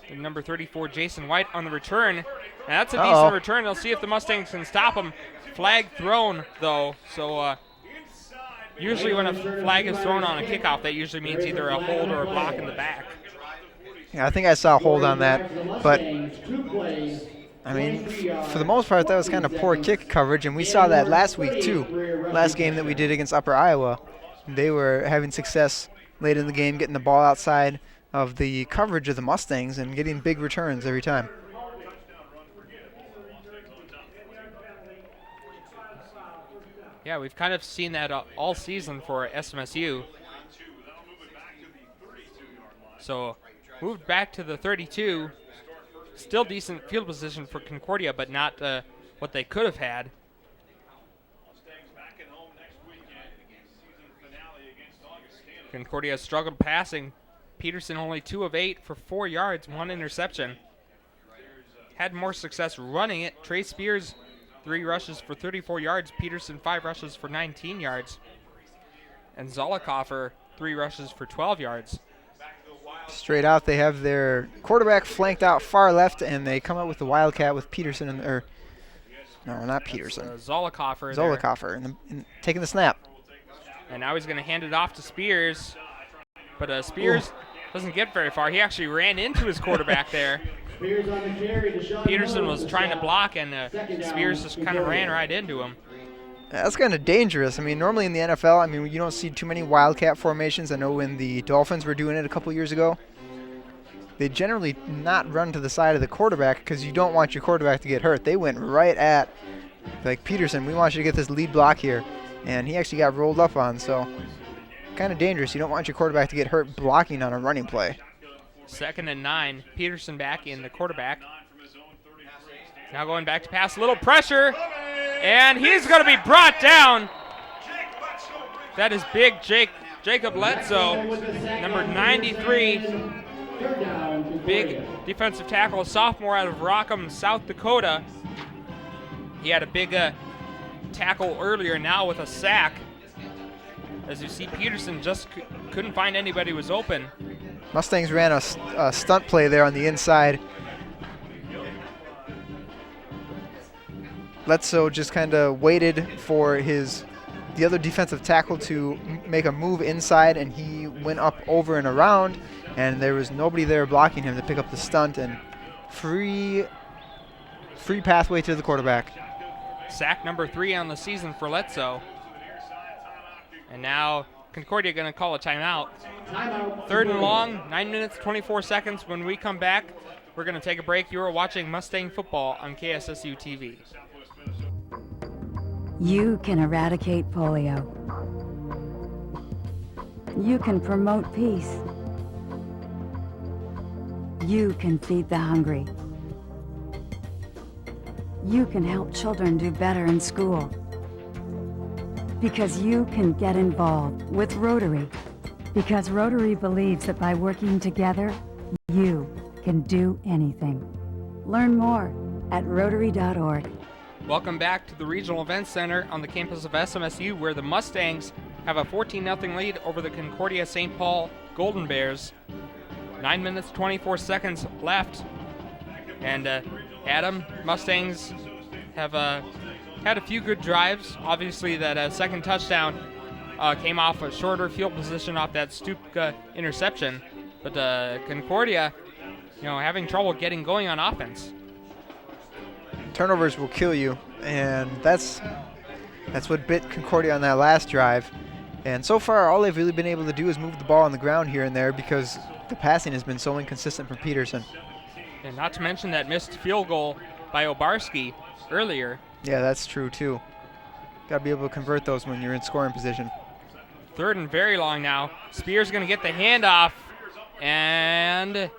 And number 34, Jason White on the return. Now that's a decent return. They'll see if the Mustangs can stop him. Flag thrown, though. So Usually when a flag is thrown on a kickoff, that usually means either a hold or a block in the back. Yeah, I think I saw a hold on that, but I mean, for the most part, that was kind of poor kick coverage, and we saw that last week too. Last game that we did against Upper Iowa, they were having success late in the game, getting the ball outside of the coverage of the Mustangs and getting big returns every time. Yeah, we've kind of seen that all season for SMSU. So moved back to the 32. Still decent field position for Concordia, but not what they could have had. Concordia struggled passing. Peterson only 2 of 8 for 4 yards, 1 interception. Had more success running it. Trey Spears, 3 rushes for 34 yards. Peterson, 5 rushes for 19 yards. And Zollicoffer, 3 rushes for 12 yards. Straight out, they have their quarterback flanked out far left, and they come out with the Wildcat with Peterson, no, not Peterson. Zollicoffer taking the snap. And now he's going to hand it off to Spears. But Spears doesn't get very far. He actually ran into his quarterback there. Peterson was trying to block, and Spears just kind of ran right into him. That's kind of dangerous. I mean, normally in the NFL, I mean, you don't see too many Wildcat formations. I know when the Dolphins were doing it a couple years ago, they generally not run to the side of the quarterback because you don't want your quarterback to get hurt. They went right at, like, Peterson, we want you to get this lead block here. And he actually got rolled up on, so kind of dangerous. You don't want your quarterback to get hurt blocking on a running play. 2nd and 9. Peterson back in the quarterback. Now going back to pass, a little pressure, and he's going to be brought down. That is big Jacob Letzo, number 93. Big defensive tackle, a sophomore out of Rockham, South Dakota. He had a big tackle earlier, now with a sack. As you see, Peterson just couldn't find anybody who was open. Mustangs ran a stunt play there on the inside. Letzo just kind of waited for the other defensive tackle to make a move inside, and he went up over and around, and there was nobody there blocking him to pick up the stunt, and free pathway to the quarterback. Sack number 3 on the season for Letzo. And now Concordia going to call a timeout. 3rd and long, 9 minutes, 24 seconds. When we come back, we're going to take a break. You are watching Mustang football on KSSU TV. You can eradicate polio. You can promote peace. You can feed the hungry. You can help children do better in school. Because you can get involved with Rotary. Because Rotary believes that by working together, you can do anything. Learn more at Rotary.org. Welcome back to the Regional Events Center on the campus of SMSU, where the Mustangs have a 14-0 lead over the Concordia-St. Paul Golden Bears. 9 minutes, 24 seconds left. And Adam, Mustangs have had a few good drives. Obviously, that second touchdown came off a shorter field position off that Stupka interception. But Concordia, having trouble getting going on offense. Turnovers will kill you, and that's what bit Concordia on that last drive. And so far, all they've really been able to do is move the ball on the ground here and there because the passing has been so inconsistent from Peterson. And not to mention that missed field goal by Obarski earlier. Yeah, that's true too. Got to be able to convert those when you're in scoring position. 3rd and very long now. Spears going to get the handoff and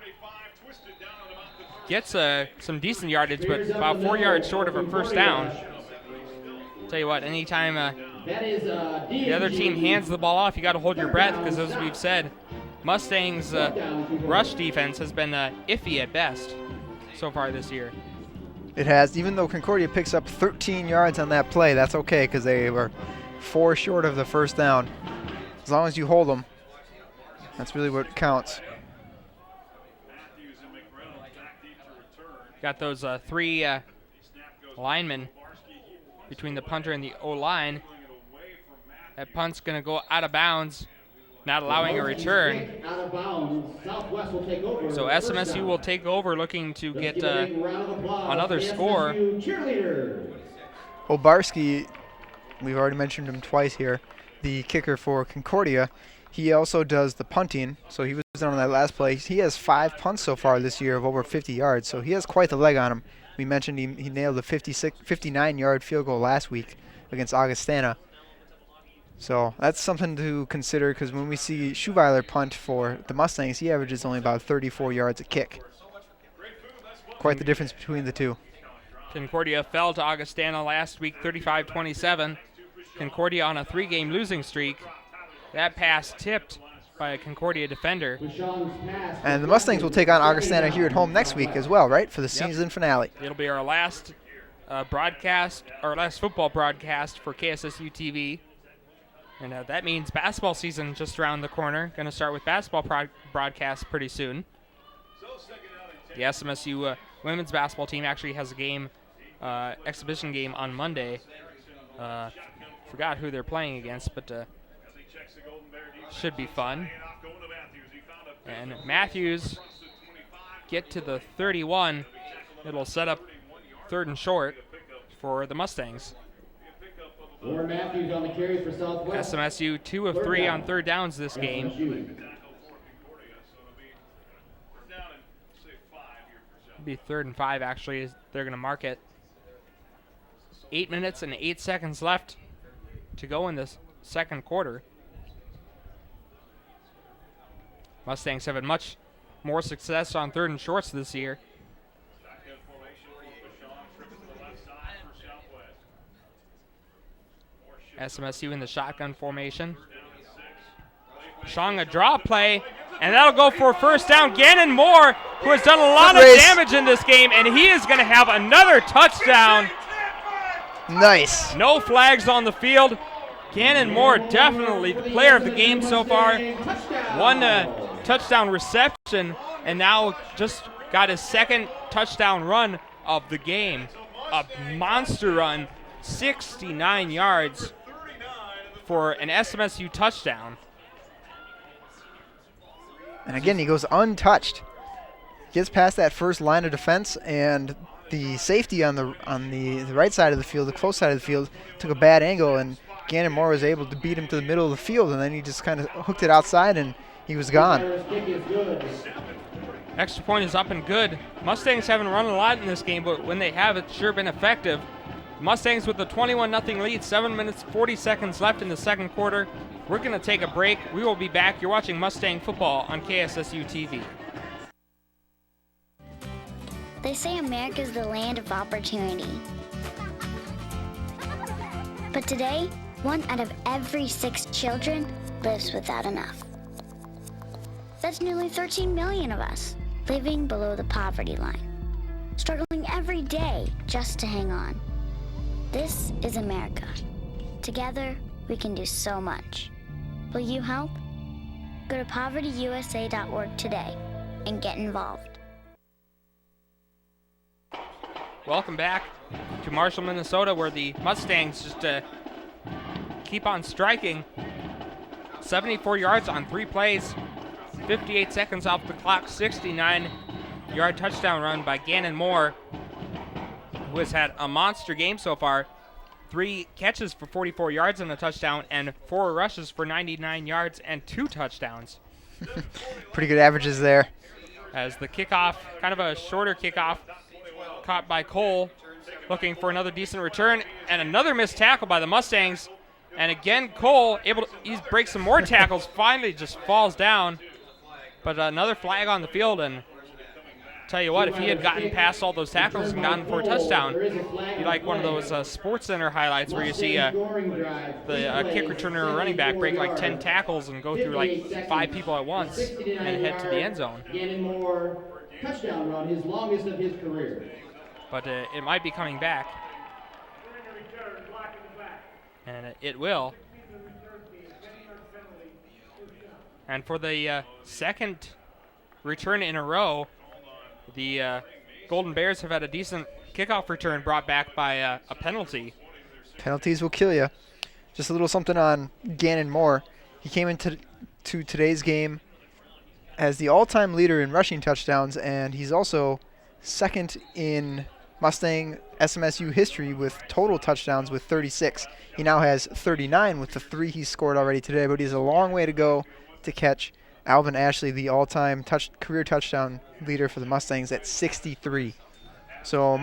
gets some decent yardage, but about 4 yards short of a first down. Tell you what, anytime the other team hands the ball off, you got to hold your breath because, as we've said, Mustangs' rush defense has been iffy at best so far this year. It has. Even though Concordia picks up 13 yards on that play, that's okay because they were 4 short of the first down. As long as you hold them, that's really what counts. Got those 3 linemen between the punter and the O-line. That punt's going to go out of bounds, not allowing a return. Out of bounds. Southwest will take over. So SMSU will take over, looking to get another score. Obarski, we've already mentioned him twice here, the kicker for Concordia. He also does the punting, so he was on that last play. He has 5 punts so far this year of over 50 yards, so he has quite the leg on him. We mentioned he nailed a 59-yard field goal last week against Augustana. So that's something to consider, because when we see Schuweiler punt for the Mustangs, he averages only about 34 yards a kick. Quite the difference between the two. Concordia fell to Augustana last week, 35-27. Concordia on a 3-game losing streak. That pass tipped by a Concordia defender. And the Mustangs will take on Augustana here at home next week as well, right, for the season finale. It'll be our last football broadcast for KSSU TV. And that means basketball season just around the corner. Going to start with basketball broadcasts pretty soon. The SMSU women's basketball team actually has a game, exhibition game on Monday. Forgot who they're playing against, but should be fun. And Matthews get to the 31. It'll set up 3rd and short for the Mustangs. Warren Matthews on the carry for Southwest. SMSU 2 of 3 on 3rd downs this game. It'll be 3rd and 5 actually. They're going to mark it. 8 minutes and 8 seconds left to go in this second quarter. Mustangs have had much more success on 3rd and shorts this year. SMSU in the shotgun formation. Shong a draw play, and that'll go for a first down. Gannon Moore, who has done a lot of damage in this game, and he is going to have another touchdown. Nice. No flags on the field. Gannon Moore, definitely the player of the game so far. One touchdown reception, and now just got his 2nd touchdown run of the game. A monster run, 69 yards for an SMSU touchdown. And again, he goes untouched. Gets past that first line of defense, and the safety on the right side of the field, the close side of the field, took a bad angle, and Gannon Moore was able to beat him to the middle of the field, and then he just kind of hooked it outside, and he was gone. Extra point is up and good. Mustangs haven't run a lot in this game, but when they have, it's sure been effective. Mustangs with a 21-0 lead, 7 minutes, 40 seconds left in the second quarter. We're going to take a break. We will be back. You're watching Mustang football on KSSU TV. They say America is the land of opportunity. But today, 1 out of every 6 children lives without enough. That's nearly 13 million of us living below the poverty line, struggling every day just to hang on. This is America. Together, we can do so much. Will you help? Go to povertyusa.org today and get involved. Welcome back to Marshall, Minnesota, where the Mustangs just keep on striking. 74 yards on 3 plays, 58 seconds off the clock, 69-yard touchdown run by Gannon Moore, who has had a monster game so far. 3 catches for 44 yards and a touchdown, and 4 rushes for 99 yards and 2 touchdowns. Pretty good averages there. As the kickoff, kind of a shorter kickoff, caught by Cole, looking for another decent return, and another missed tackle by the Mustangs. And again, Cole he breaks some more tackles, finally just falls down. But another flag on the field, and tell you what, if he had gotten past all those tackles and gotten for a touchdown, it'd be like one of those Sports Center highlights where you see the kick returner or running back break like 10 tackles and go through like 5 people at once and head to the end zone. Gannon Moore, touchdown run, his longest of his career. But it might be coming back. And it will. And for the second return in a row, the Golden Bears have had a decent kickoff return brought back by a penalty. Penalties will kill you. just a little something on Gannon Moore. He came into today's game as the all-time leader in rushing touchdowns, and he's also second in Mustang SMSU history with total touchdowns with 36. He now has 39 with the 3 he's scored already today, but he has a long way to go to catch Alvin Ashley, the all-time career touchdown leader for the Mustangs at 63. So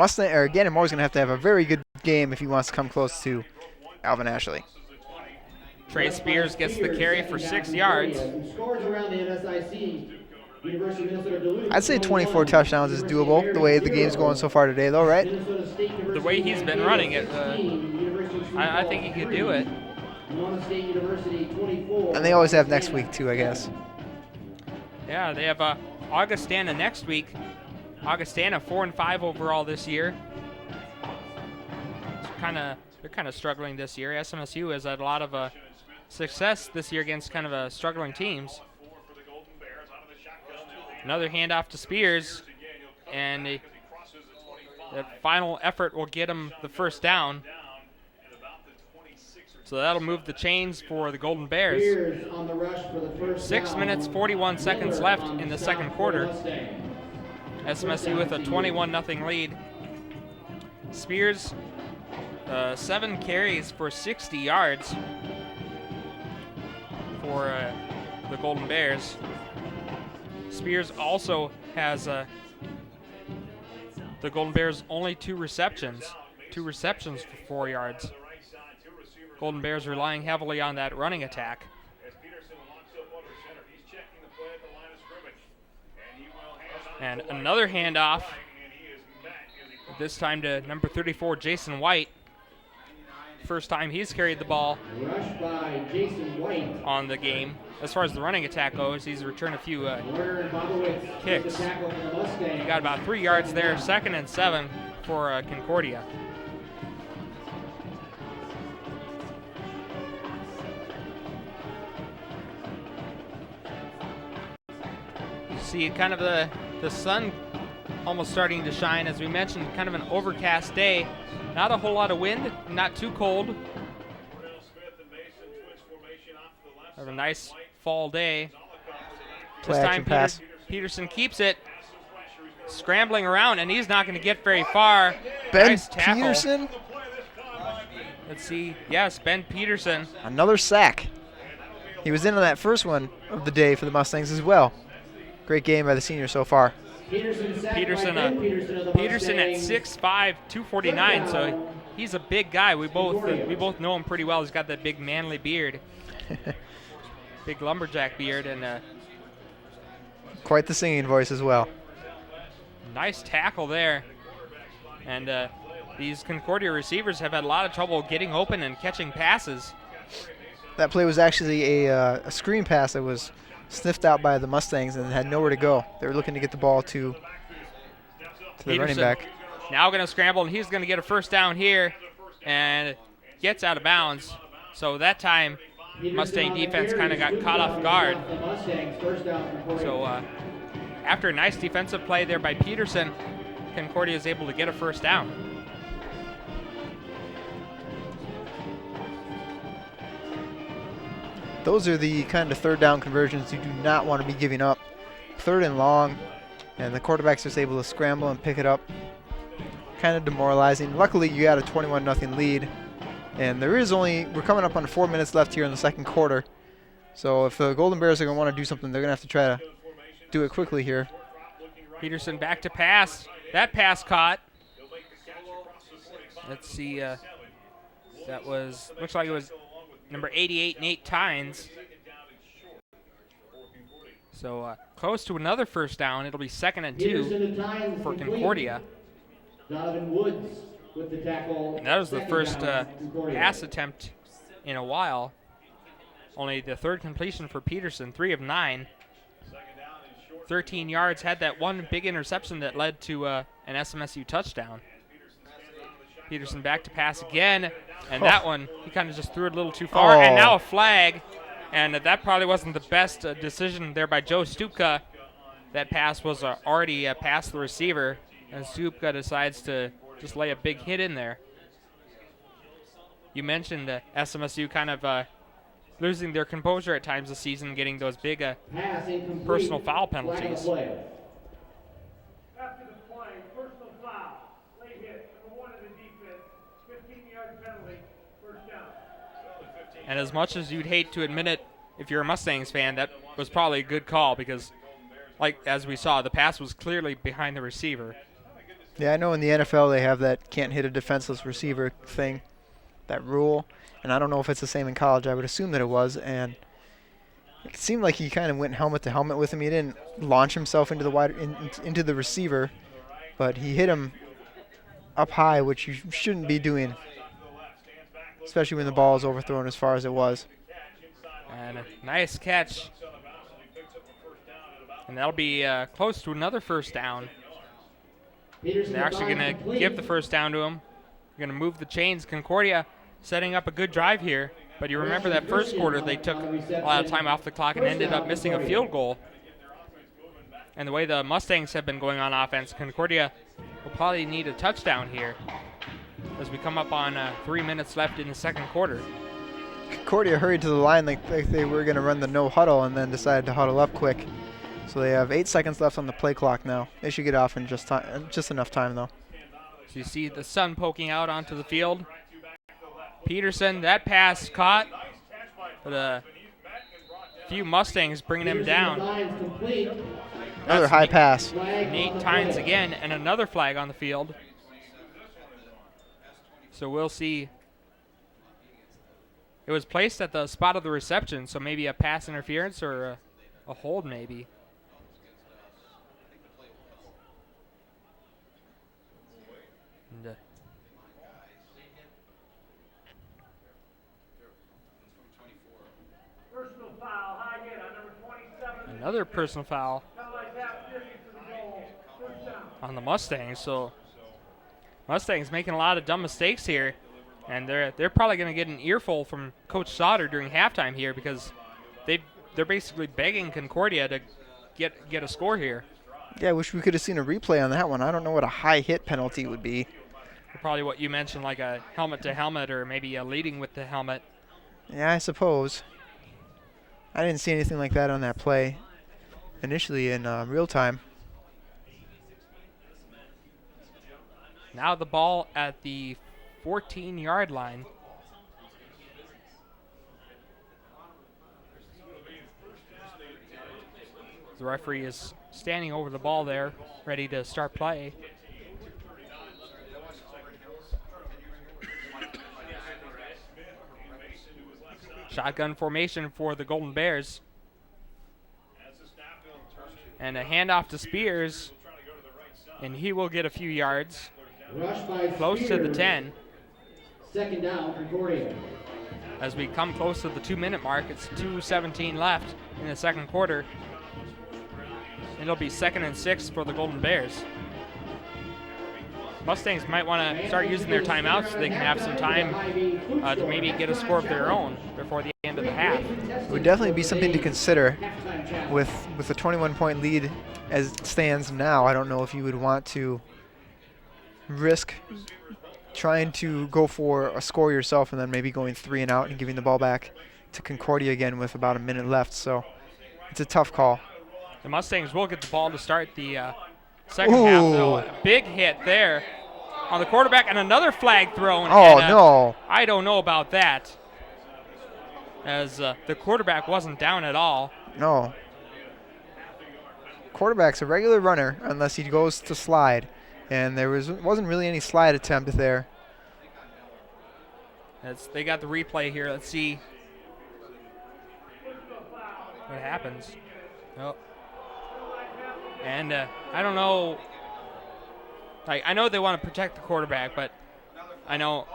Gannon Moore's going to have a very good game if he wants to come close to Alvin Ashley. Trey Spears gets the carry for 6 yards. I'd say 24 touchdowns is doable the way the game's going so far today, though, right? The way he's been running it, I think he could do it. And they always have next week, too, I guess. Yeah, they have Augustana next week. Augustana 4-5 overall this year. They're kind of struggling this year. SMSU has had a lot of success this year against kind of struggling teams. Another handoff to Spears, and the final effort will get him the first down. So that'll move the chains for the Golden Bears. 6 minutes, 41 seconds left in the second quarter. SMSU with a 21-0 lead. Spears, 7 carries for 60 yards for the Golden Bears. Spears also has the Golden Bears only 2 receptions for 4 yards. Golden Bears relying heavily on that running attack. And another handoff, this time to number 34, Jason White. First time he's carried the ball on the game. As far as the running attack goes, he's returned a few kicks. He got about 3 yards there, 2nd and 7 for Concordia. You see kind of the sun almost starting to shine. As we mentioned, kind of an overcast day. Not a whole lot of wind, not too cold. Have a nice fall day. This time Peterson keeps it, scrambling around, and he's not going to get very far. Nice tackle. Peterson? Let's see. Yes, Ben Peterson. Another sack. He was in on that first one of the day for the Mustangs as well. Great game by the senior so far. Peterson at 6'5", 249, so he's a big guy. We both know him pretty well. He's got that big manly beard. Big lumberjack beard, and quite the singing voice as well. Nice tackle there. And these Concordia receivers have had a lot of trouble getting open and catching passes. That play was actually a screen pass that was sniffed out by the Mustangs and had nowhere to go. They were looking to get the ball to the running back. Now going to scramble, and he's going to get a first down here and gets out of bounds. So that time, Mustang defense kind of got caught off guard. So after a nice defensive play there by Peterson, Concordia is able to get a first down. Those are the kind of third down conversions you do not want to be giving up. 3rd and long, and the quarterback's just able to scramble and pick it up. Kind of demoralizing. Luckily, you got a 21-0 lead. And we're coming up on 4 minutes left here in the second quarter. So if the Golden Bears are going to want to do something, they're going to have to try to do it quickly here. Peterson back to pass. That pass caught. Let's see. Looks like it was number 88, Nate Tynes. So close to another first down. It'll be 2nd and 2 for Concordia. Donovan Woods with the tackle. And that was the first pass attempt in a while. Only the 3rd completion for Peterson, 3 of 9. 13 yards, had that one big interception that led to an SMSU touchdown. Peterson back to pass again, and that one, he kind of just threw it a little too far, and now a flag. And that probably wasn't the best decision there by Joe Stupka. That pass was already past the receiver, and Stupka decides to just lay a big hit in there. You mentioned SMSU kind of losing their composure at times this season, getting those big personal foul penalties. After the play, personal foul, late hit, number 1 in the defense, 15-yard penalty, first down. And as much as you'd hate to admit it, if you're a Mustangs fan, that was probably a good call because, like as we saw, the pass was clearly behind the receiver. Yeah, I know in the NFL they have that can't hit a defenseless receiver thing, that rule, and I don't know if it's the same in college. I would assume that it was, and it seemed like he kind of went helmet to helmet with him. He didn't launch himself into the into the receiver, but he hit him up high, which you shouldn't be doing, especially when the ball is overthrown as far as it was. And a nice catch. And that'll be close to another first down. They're actually going to give the first down to him. They're going to move the chains. Concordia setting up a good drive here. But you remember that first quarter they took a lot of time off the clock and ended up missing a field goal. And the way the Mustangs have been going on offense, Concordia will probably need a touchdown here as we come up on 3 minutes left in the second quarter. Concordia hurried to the line like they were going to run the no huddle and then decided to huddle up quick. So they have 8 seconds left on the play clock now. They should get off in just enough time, though. So you see the sun poking out onto the field. Peterson, that pass caught. But a few Mustangs bringing him down. Another high pass. Nate Tynes again, and another flag on the field. So we'll see. It was placed at the spot of the reception, so maybe a pass interference or a hold maybe. And, Personal foul, high hit on number 27. another personal foul Penalized half distance to the goal, first down. on the Mustangs. So Mustangs making a lot of dumb mistakes here, and they're probably going to get an earful from Coach Sauter during halftime here because they're basically begging Concordia to get a score here. Yeah, I wish we could have seen a replay on that one. I don't know what a high hit penalty would be. Probably what you mentioned, like a helmet to helmet or maybe a leading with the helmet. Yeah, I suppose. I didn't see anything like that on that play initially in real time. Now the ball at the 14-yard line. The referee is standing over the ball there, ready to start play. Shotgun formation for the Golden Bears. And a handoff to Spears, and he will get a few yards. Close to the 10. Second down, Concordia. As we come close to the 2-minute mark, it's 2:17 left in the second quarter. It'll be 2nd and 6 for the Golden Bears. Mustangs might want to start using their timeouts so they can have some time to maybe get a score of their own before the end of the half. It would definitely be something to consider with a 21-point lead as it stands now. I don't know if you would want to risk trying to go for a score yourself and then maybe going 3 and out and giving the ball back to Concordia again with about a minute left. So it's a tough call. The Mustangs will get the ball to start the second half, though. A big hit there on the quarterback and another flag thrown. Oh, and, no. I don't know about that, as the quarterback wasn't down at all. No. Quarterback's a regular runner unless he goes to slide, and there wasn't really any slide attempt there. They got the replay here. Let's see what happens. Oh. And I don't know. I know they want to protect the quarterback, but I know.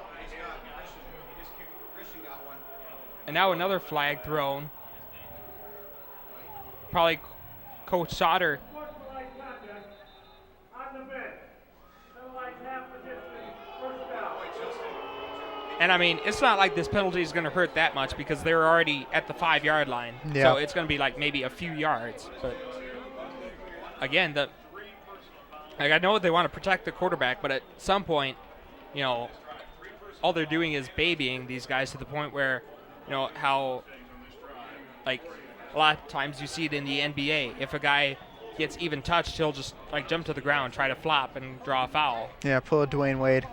And now another flag thrown. Probably Coach Sauter. And I mean, it's not like this penalty is going to hurt that much because they're already at the 5-yard line. Yeah. So it's going to be like maybe a few yards. But again, I know they want to protect the quarterback, but at some point, all they're doing is babying these guys to the point where, how, like, a lot of times you see it in the NBA. If a guy gets even touched, he'll just, like, jump to the ground, try to flop, and draw a foul. Yeah, pull a Dwayne Wade.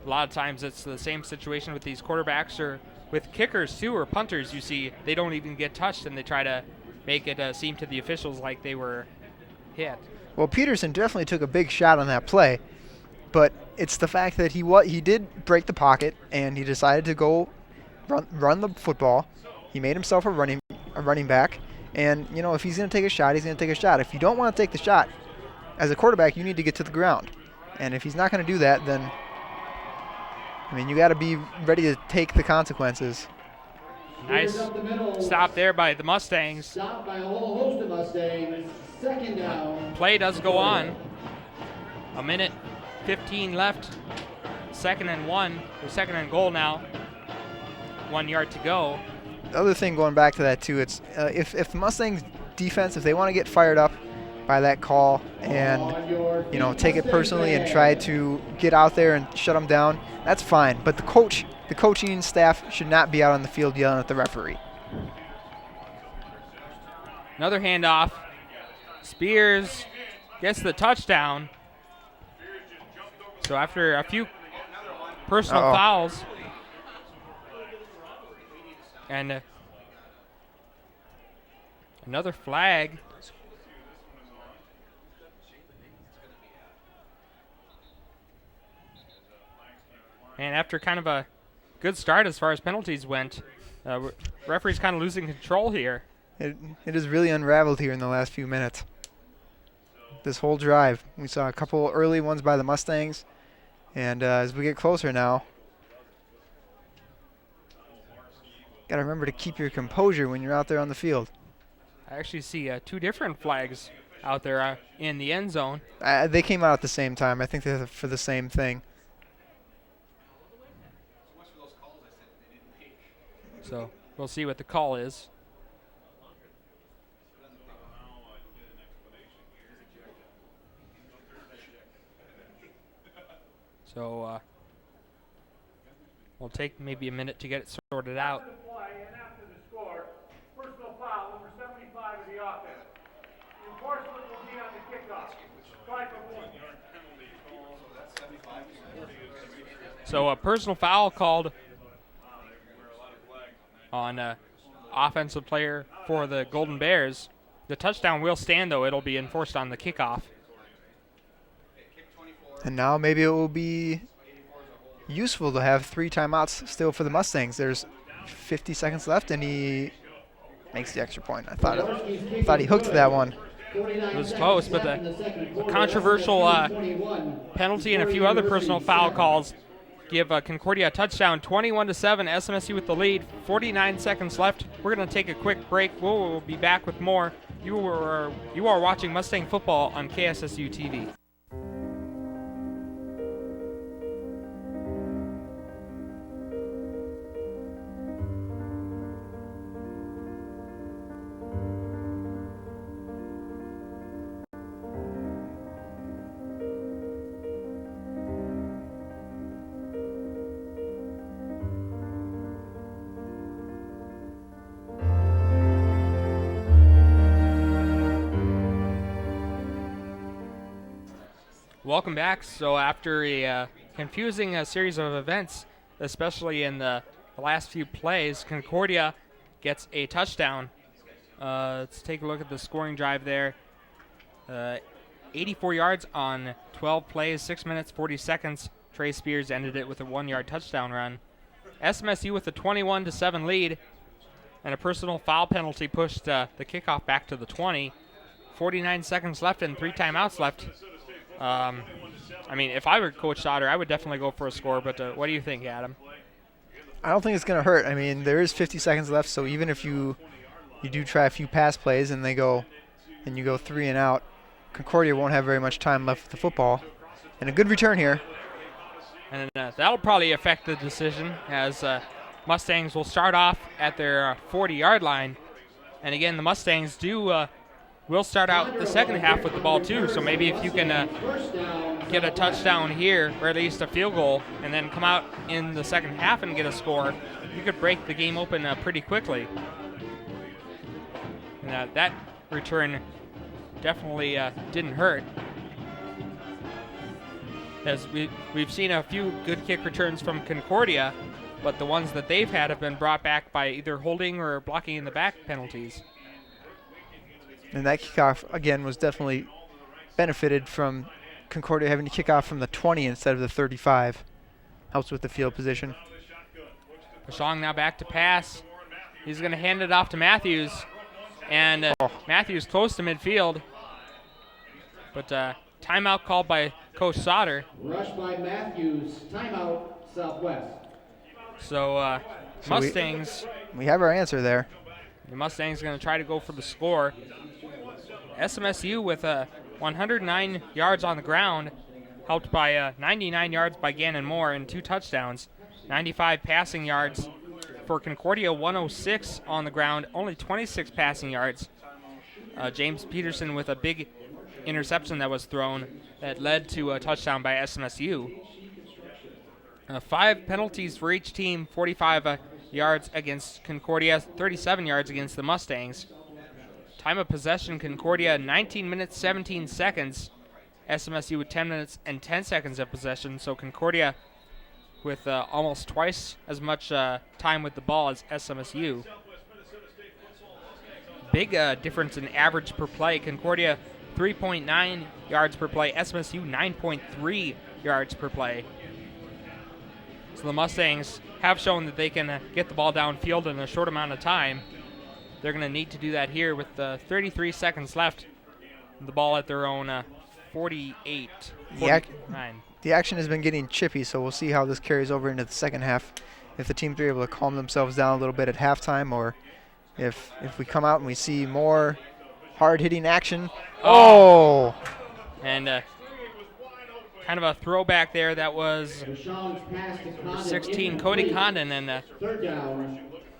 A lot of times it's the same situation with these quarterbacks or with kickers, too, or punters. You see they don't even get touched, and they try to make it seem to the officials like they were hit. Well, Peterson definitely took a big shot on that play, but it's the fact that he did break the pocket, and he decided to go run the football. He made himself a running back, and if he's going to take a shot, he's going to take a shot. If you don't want to take the shot, as a quarterback, you need to get to the ground, and if he's not going to do that, then you got to be ready to take the consequences. Nice stop there by the Mustangs. Stop by a whole host of Mustangs. Second down. Play does go on. A minute 15 left. Second and goal now. 1 yard to go. The other thing going back to that too, it's if the Mustangs defense, if they want to get fired up by that call and take it personally and try to get out there and shut them down, that's fine. But the coaching staff should not be out on the field yelling at the referee. Another handoff. Spears gets the touchdown. So after a few personal fouls and another flag. And after kind of a good start as far as penalties went, referee's kind of losing control here. It has really unraveled here in the last few minutes. This whole drive, we saw a couple early ones by the Mustangs, and as we get closer now, got to remember to keep your composure when you're out there on the field. I actually see 2 different flags out there in the end zone. They came out at the same time. I think they're for the same thing. So we'll see what the call is. So we'll take maybe a minute to get it sorted out. And after the score, personal foul, number 75 of the offense. The enforcement will be on the kickoff. 5 for 1. So a personal foul called on offensive player for the Golden Bears. The touchdown will stand, though. It'll be enforced on the kickoff. And now maybe it will be useful to have 3 timeouts still for the Mustangs. There's 50 seconds left, and he makes the extra point. I thought he hooked that one. It was close, but the controversial penalty and a few other personal foul calls give Concordia a touchdown, 21-7. SMSU with the lead. 49 seconds left. We're going to take a quick break. We'll be back with more. You are watching Mustang football on KSSU TV. Welcome back. So after a confusing series of events, especially in the last few plays, Concordia gets a touchdown. Let's take a look at the scoring drive there. 84 yards on 12 plays, 6 minutes, 40 seconds. Trey Spears ended it with a 1-yard touchdown run. SMSU with a 21-7 lead, and a personal foul penalty pushed the kickoff back to the 20. 49 seconds left and 3 timeouts left. If I were Coach Sauter, I would definitely go for a score, but what do you think, Adam? I don't think it's going to hurt. There is 50 seconds left, so even if you do try a few pass plays and you go 3 and out, Concordia won't have very much time left with the football. And a good return here. And that'll probably affect the decision, as Mustangs will start off at their 40-yard line. And again, the Mustangs do will start out the second half with the ball too. So maybe if you can get a touchdown here, or at least a field goal, and then come out in the second half and get a score, you could break the game open pretty quickly. And that return definitely didn't hurt, as we've seen a few good kick returns from Concordia, but the ones that they've had have been brought back by either holding or blocking in the back penalties. And that kickoff, again, was definitely benefited from Concordia having to kick off from the 20 instead of the 35. Helps with the field position. Pashong now back to pass. He's going to hand it off to Matthews. And Matthews close to midfield. But timeout called by Coach Sauter. Rush by Matthews. Timeout, Southwest. So Mustangs. We have our answer there. The Mustangs going to try to go for the score. SMSU with 109 yards on the ground, helped by 99 yards by Gannon Moore and 2 touchdowns. 95 passing yards for Concordia, 106 on the ground, only 26 passing yards. James Peterson with a big interception that was thrown that led to a touchdown by SMSU. 5 penalties for each team, 45 yards against Concordia, 37 yards against the Mustangs. Time of possession, Concordia 19 minutes 17 seconds. SMSU with 10 minutes and 10 seconds of possession. So Concordia with almost twice as much time with the ball as SMSU. Big difference in average per play. Concordia 3.9 yards per play. SMSU 9.3 yards per play. So the Mustangs have shown that they can get the ball downfield in a short amount of time. They're going to need to do that here with 33 seconds left. The ball at their own 48, 49. The action has been getting chippy, so we'll see how this carries over into the second half. If the teams are able to calm themselves down a little bit at halftime, or if we come out and we see more hard-hitting action. Oh! And kind of a throwback there. That was 16, Cody Condon. And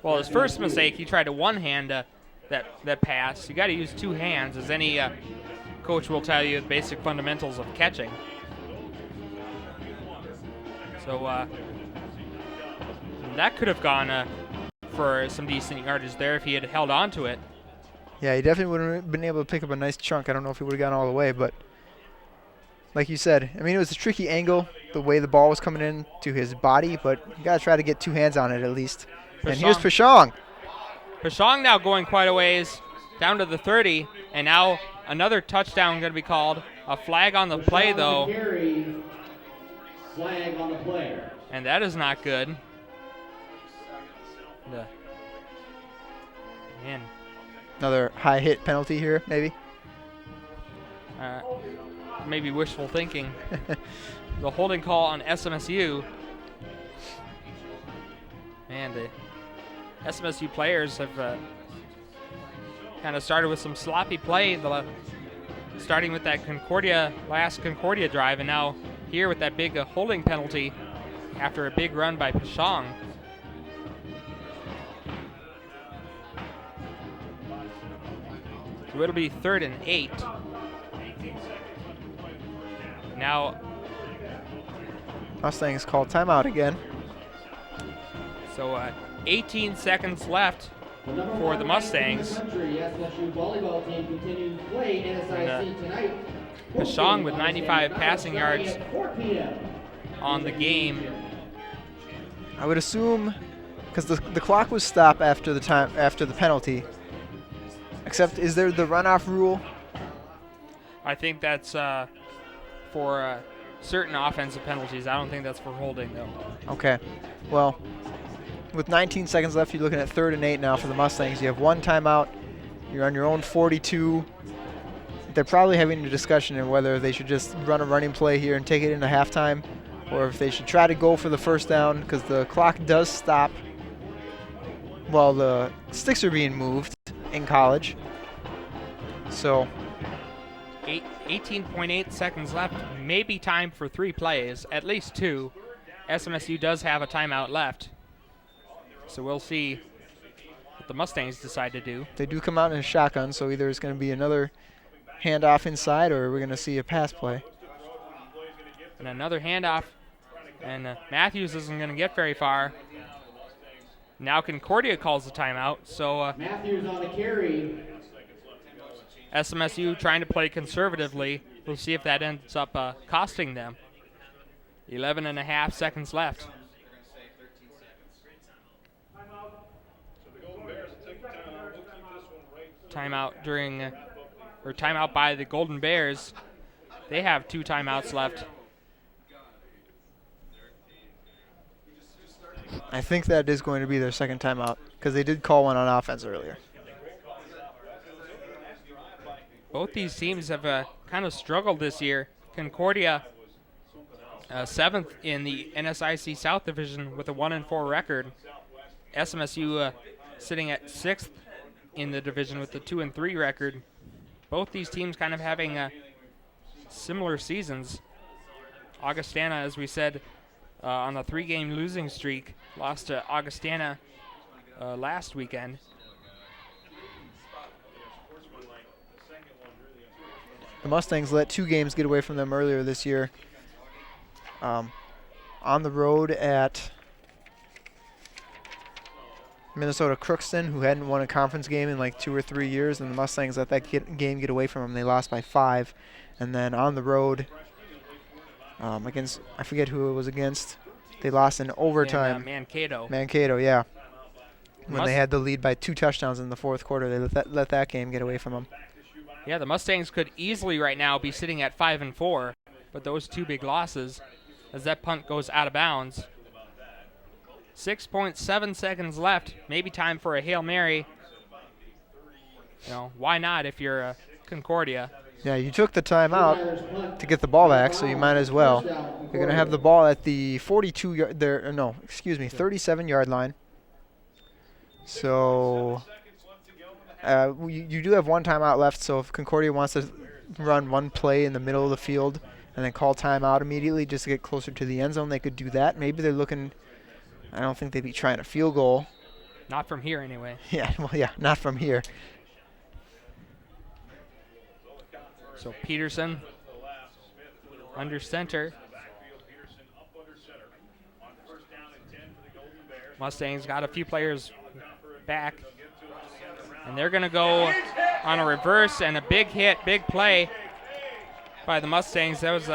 well, his first mistake, he tried to one-hand that pass. You got to use 2 hands, as any coach will tell you the basic fundamentals of catching. So that could have gone for some decent yardage there if he had held on to it. Yeah, he definitely would have been able to pick up a nice chunk. I don't know if he would have gone all the way, but like you said, I mean, it was a tricky angle, the way the ball was coming in to his body, but you got to try to get 2 hands on it at least. And here's Pashong. Pashong now going quite a ways down to the 30, and now another touchdown going to be called. A flag on the play, though. Flag on the play. And that is not good. Man. Another high hit penalty here, maybe? Maybe wishful thinking. The holding call on SMSU. Man, the SMSU players have kind of started with some sloppy play, starting with that last Concordia drive, and now here with that big holding penalty after a big run by Pashong. So it'll be 3rd and 8. Now Mustangs call timeout again. So 18 seconds left for the Mustangs. Pashong with 95 passing yards on the game. I would assume, because the clock was stopped after the penalty. Except, is there the runoff rule? I think that's for certain offensive penalties. I don't think that's for holding, though. Okay. Well, with 19 seconds left, you're looking at 3rd and 8 now for the Mustangs. You have 1 timeout. You're on your own 42. They're probably having a discussion on whether they should just run a running play here and take it into halftime, or if they should try to go for the first down, because the clock does stop while the sticks are being moved in college. So 18.8 seconds left. Maybe time for 3 plays, at least 2. SMSU does have a timeout left. So we'll see what the Mustangs decide to do. They do come out in a shotgun, so either it's going to be another handoff inside or we're going to see a pass play. And another handoff, and Matthews isn't going to get very far. Now Concordia calls the timeout, so Matthews on the carry. SMSU trying to play conservatively. We'll see if that ends up costing them. 11.5 seconds left. Timeout by the Golden Bears. They have 2 timeouts left. I think that is going to be their second timeout because they did call one on offense earlier. Both these teams have kind of struggled this year. Concordia, 7th in the NSIC South Division with a 1-4 record. SMSU sitting at 6th in the division with a 2-3 record. Both these teams kind of having similar seasons. Augustana, as we said, on a 3-game losing streak, lost to Augustana last weekend. The Mustangs let 2 games get away from them earlier this year. On the road at Minnesota Crookston, who hadn't won a conference game in like 2 or 3 years, and the Mustangs let that game get away from them. They lost by 5. And then on the road against, I forget who it was against, they lost in overtime. Mankato. Mankato, yeah. When they had the lead by 2 touchdowns in the fourth quarter, they let that game get away from them. Yeah, the Mustangs could easily right now be sitting at 5-4, but those 2 big losses, as that punt goes out of bounds. 6.7 seconds left. Maybe time for a Hail Mary. You know, why not if you're Concordia? Yeah, you took the timeout to get the ball back, so you might as well. You're going to have the ball at the 37-yard line. So you do have 1 timeout left, so if Concordia wants to run 1 play in the middle of the field and then call timeout immediately just to get closer to the end zone, they could do that. Maybe they're looking, I don't think they'd be trying a field goal. Not from here anyway. Yeah, well, yeah, not from here. So Peterson under center. Mustangs got a few players back. And they're going to go on a reverse and a big hit, big play by the Mustangs. That was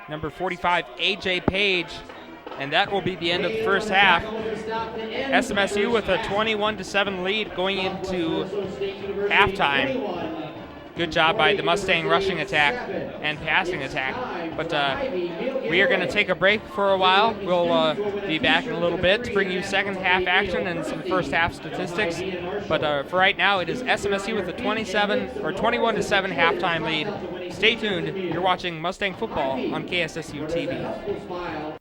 number 45, A.J. Page. And that will be the end of the first half. SMSU with a 21-7 lead going into halftime. Good job by the Mustang rushing attack and passing attack. But we are going to take a break for a while. We'll be back in a little bit to bring you second half action and some first half statistics. But for right now, it is SMSU with a 21-7 halftime lead. Stay tuned. You're watching Mustang football on KSSU TV.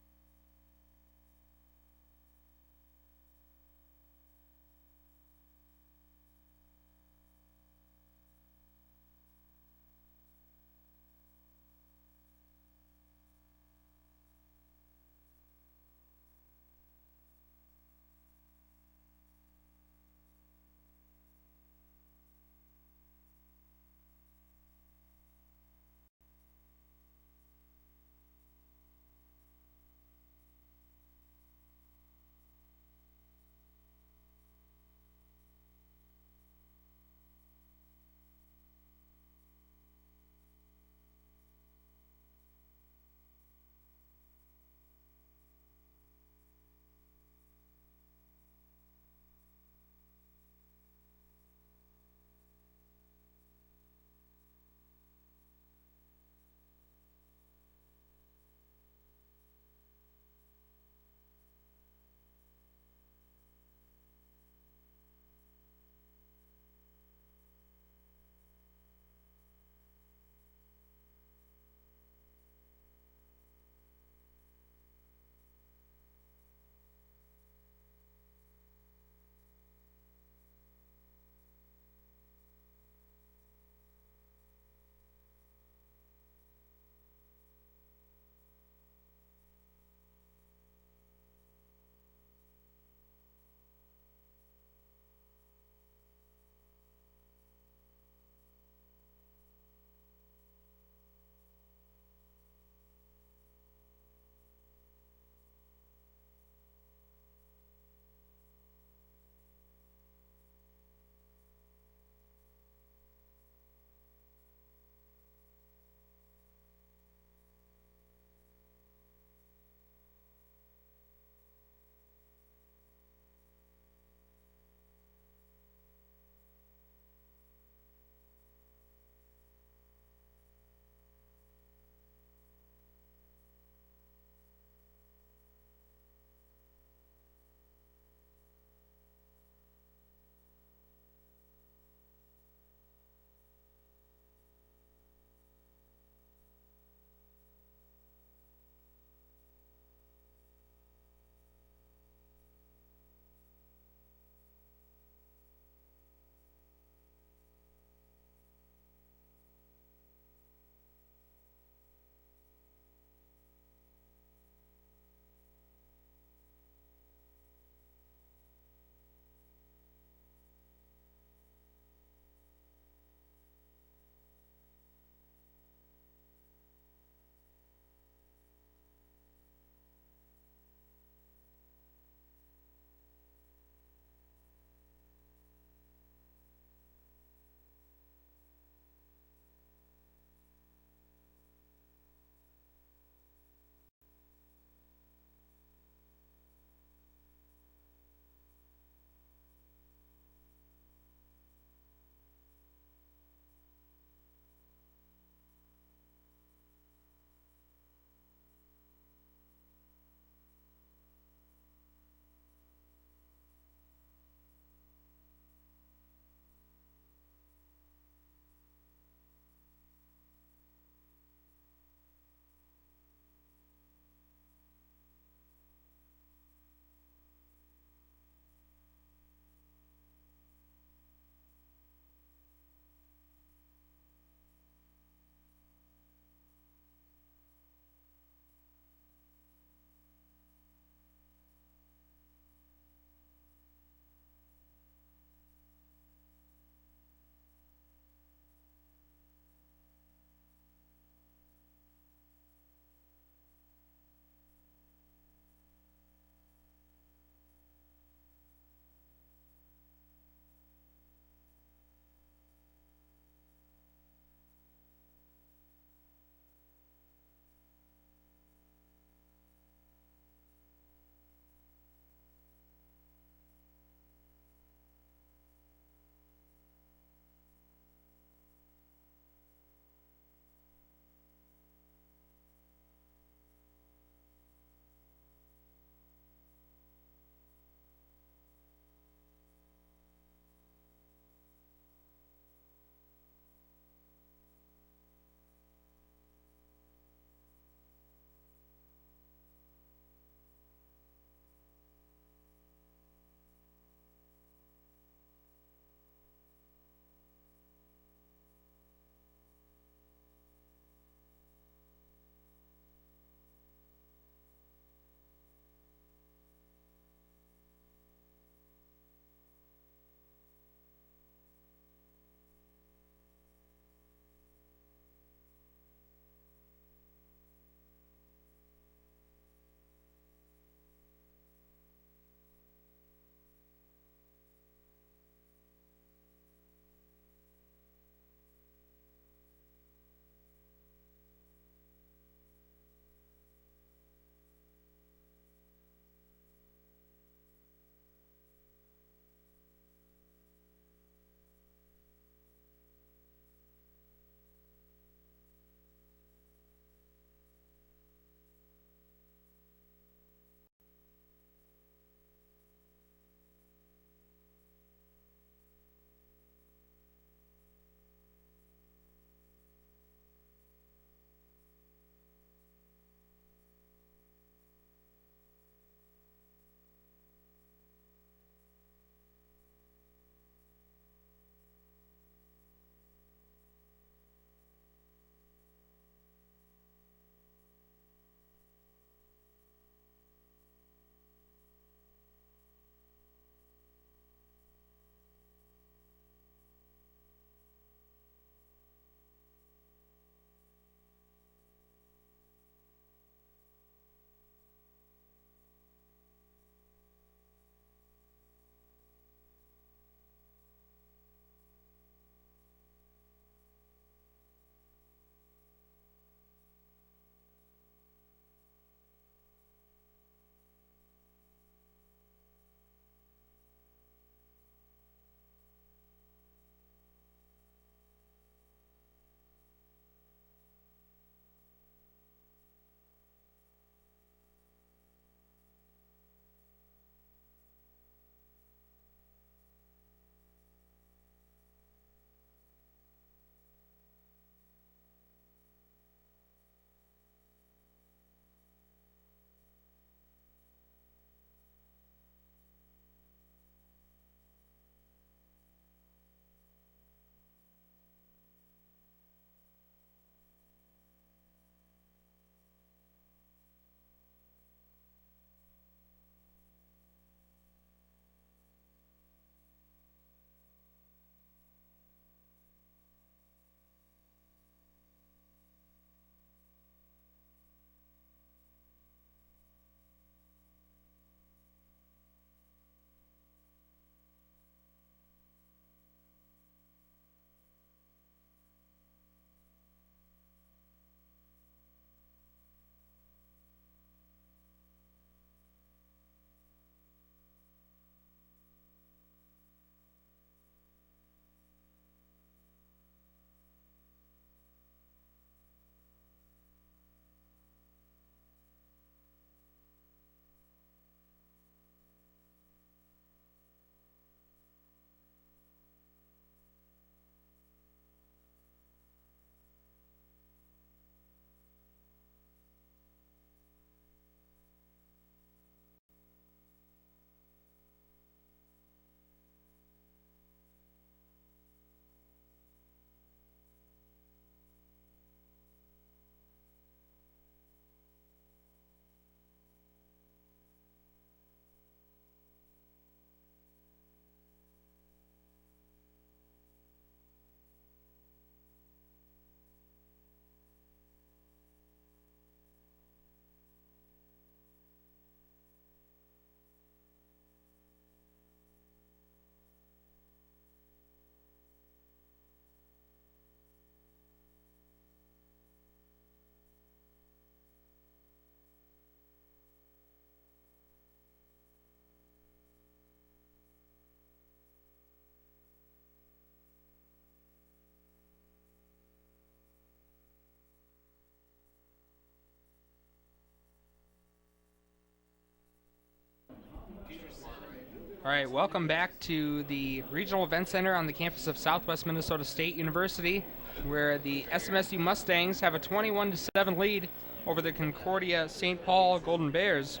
All right, welcome back to the Regional Event Center on the campus of Southwest Minnesota State University, where the SMSU Mustangs have a 21-7 lead over the Concordia-St. Paul Golden Bears.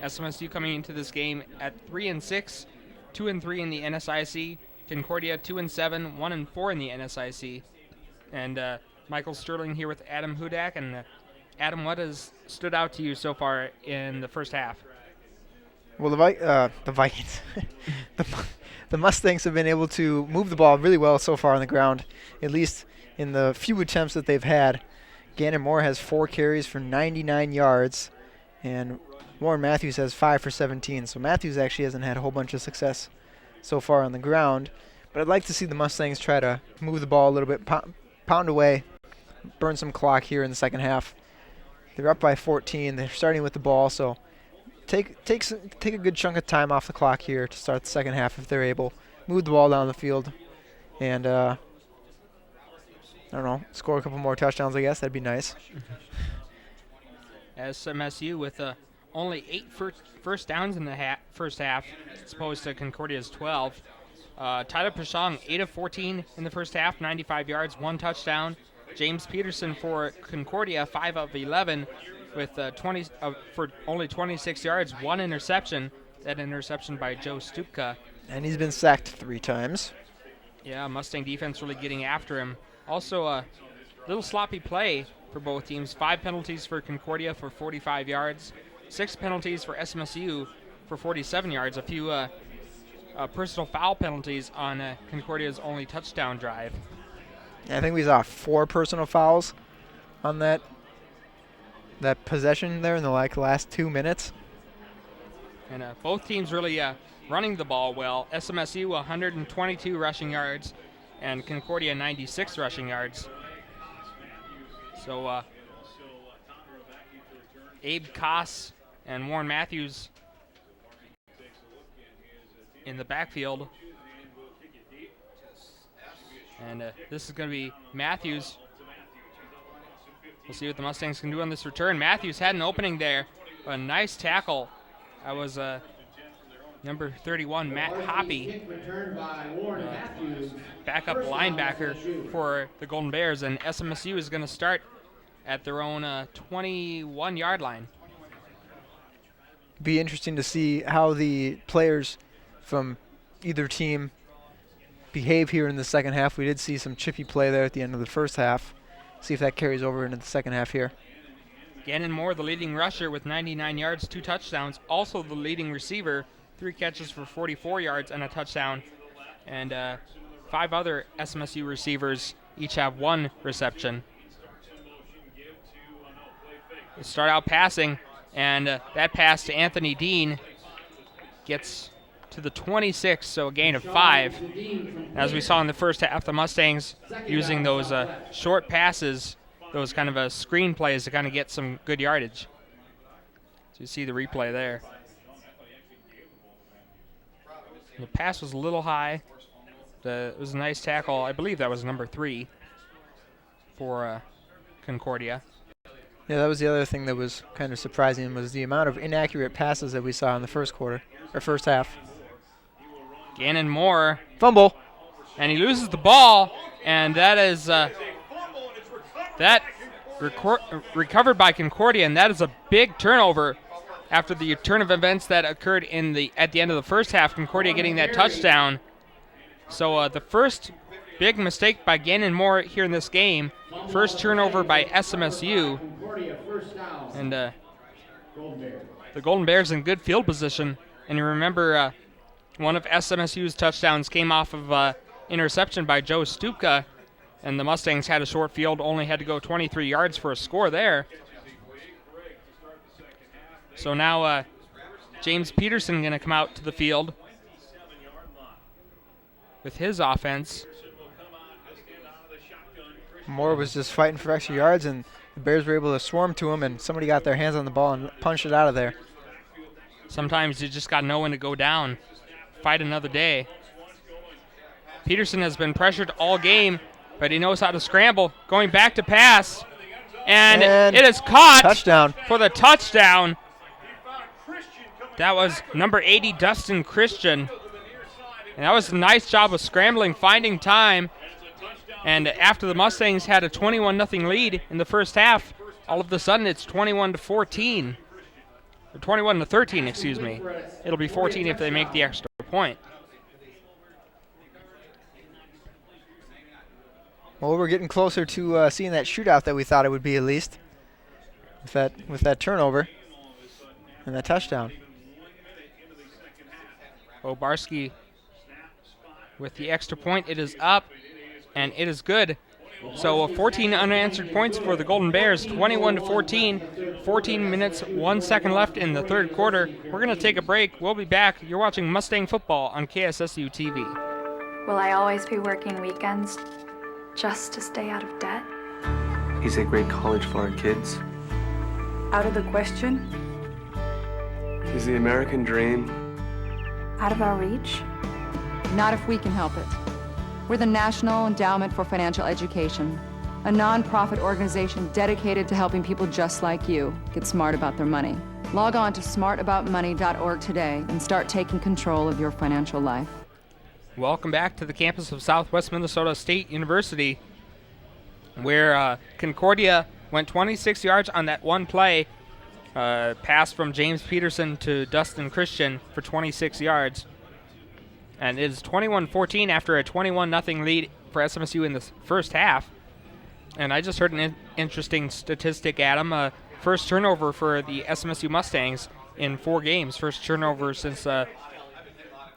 SMSU coming into this game at 3-6, 2-3 in the NSIC. Concordia 2-7, 1-4 in the NSIC. And Michael Sterling here with Adam Hudak. And Adam, what has stood out to you so far in the first half? Well, the Vikings, the Mustangs have been able to move the ball really well so far on the ground, at least in the few attempts that they've had. Gannon Moore has 4 carries for 99 yards, and Warren Matthews has 5 for 17. So Matthews actually hasn't had a whole bunch of success so far on the ground. But I'd like to see the Mustangs try to move the ball a little bit, pound away, burn some clock here in the second half. They're up by 14. They're starting with the ball, so take a good chunk of time off the clock here to start the second half if they're able. Move the ball down the field and, I don't know, score a couple more touchdowns, I guess. That'd be nice. SMSU with only 8 first downs in the first half, as opposed to Concordia's 12. Tyler Pashong, 8 of 14 in the first half, 95 yards, 1 touchdown. James Peterson for Concordia, 5 of 11 with for only 26 yards, 1 interception. That interception by Joe Stupka. And he's been sacked 3 times. Yeah, Mustang defense really getting after him. Also a little sloppy play for both teams. 5 penalties for Concordia for 45 yards. 6 penalties for SMSU for 47 yards. A few personal foul penalties on Concordia's only touchdown drive. Yeah, I think we saw 4 personal fouls on that possession there in the last 2 minutes. And both teams really running the ball well. SMSU 122 rushing yards and Concordia 96 rushing yards. So Abe Koss and Warren Matthews in the backfield. And this is going to be Matthews. We'll see what the Mustangs can do on this return. Matthews had an opening there. A nice tackle. That was number 31, Matt Hoppy, backup linebacker for the Golden Bears. And SMSU is going to start at their own 21-yard line. Be interesting to see how the players from either team behave here in the second half. We did see some chippy play there at the end of the first half. See if that carries over into the second half here. Gannon Moore, the leading rusher with 99 yards, 2 touchdowns. Also the leading receiver, 3 catches for 44 yards and a touchdown. And 5 other SMSU receivers each have 1 reception. They start out passing, and that pass to Anthony Dean gets to the 26, so a gain of 5. As we saw in the first half, the Mustangs using those short passes, those kind of screen plays to kind of get some good yardage. So you see the replay there. The pass was a little high. It was a nice tackle. I believe that was number 3 for Concordia. Yeah, that was the other thing that was kind of surprising, was the amount of inaccurate passes that we saw in the first half. Gannon Moore. Fumble. And he loses the ball, and that is recovered by Concordia, and that is a big turnover after the turn of events that occurred at the end of the first half. Concordia getting that touchdown. So the first big mistake by Gannon Moore here in this game. First turnover by SMSU. And the Golden Bears in good field position. And you remember one of SMSU's touchdowns came off of interception by Joe Stupka, and the Mustangs had a short field, only had to go 23 yards for a score there. So now James Peterson going to come out to the field with his offense. Moore was just fighting for extra yards, and the Bears were able to swarm to him, and somebody got their hands on the ball and punched it out of there. Sometimes you just got to know when to go down. Fight another day. Peterson has been pressured all game, but he knows how to scramble. Going back to pass, and it is caught touchdown for the touchdown. That was number 80, Dustin Christian. And that was a nice job of scrambling, finding time. And after the Mustangs had a 21-0 lead in the first half, all of a sudden it's 21-14. Or 21-13, excuse me. It'll be 14 if they make the extra point. Well, we're getting closer to seeing that shootout that we thought it would be, at least, with that turnover and that touchdown. Obarski with the extra point. It is up, and it is good. So 14 unanswered points for the Golden Bears, 21-14. 14 minutes, 1 second left in the third quarter. We're going to take a break. We'll be back. You're watching Mustang Football on KSSU TV. Will I always be working weekends just to stay out of debt? Is a great college for our kids? Out of the question? Is the American dream Out of our reach? Not if we can help it. We're the National Endowment for Financial Education, a non-profit organization dedicated to helping people just like you get smart about their money. Log on to smartaboutmoney.org today and start taking control of your financial life. Welcome back to the campus of Southwest Minnesota State University, where Concordia went 26 yards on that one play, pass from James Peterson to Dustin Christian for 26 yards. And it is 21-14 after a 21-0 lead for SMSU in the first half. And I just heard an interesting statistic, Adam. First turnover for the SMSU Mustangs in 4 games. First turnover since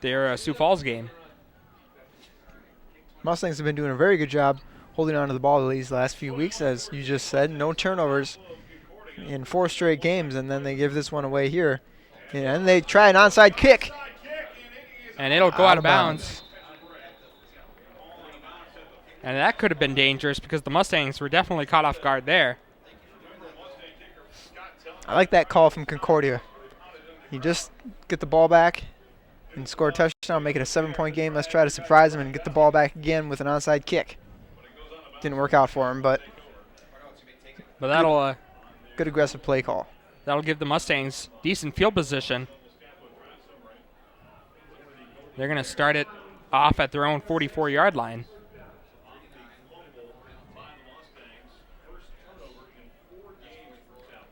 their Sioux Falls game. Mustangs have been doing a very good job holding on to the ball these last few weeks, as you just said. No turnovers in 4 straight games, and then they give this one away here. And they try an onside kick. And it'll go out of bounds. And that could have been dangerous because the Mustangs were definitely caught off guard there. I like that call from Concordia. You just get the ball back and score a touchdown, make it a 7-point game. Let's try to surprise them and get the ball back again with an onside kick. Didn't work out for him, but that'll good aggressive play call. That'll give the Mustangs decent field position. They're going to start it off at their own 44-yard line.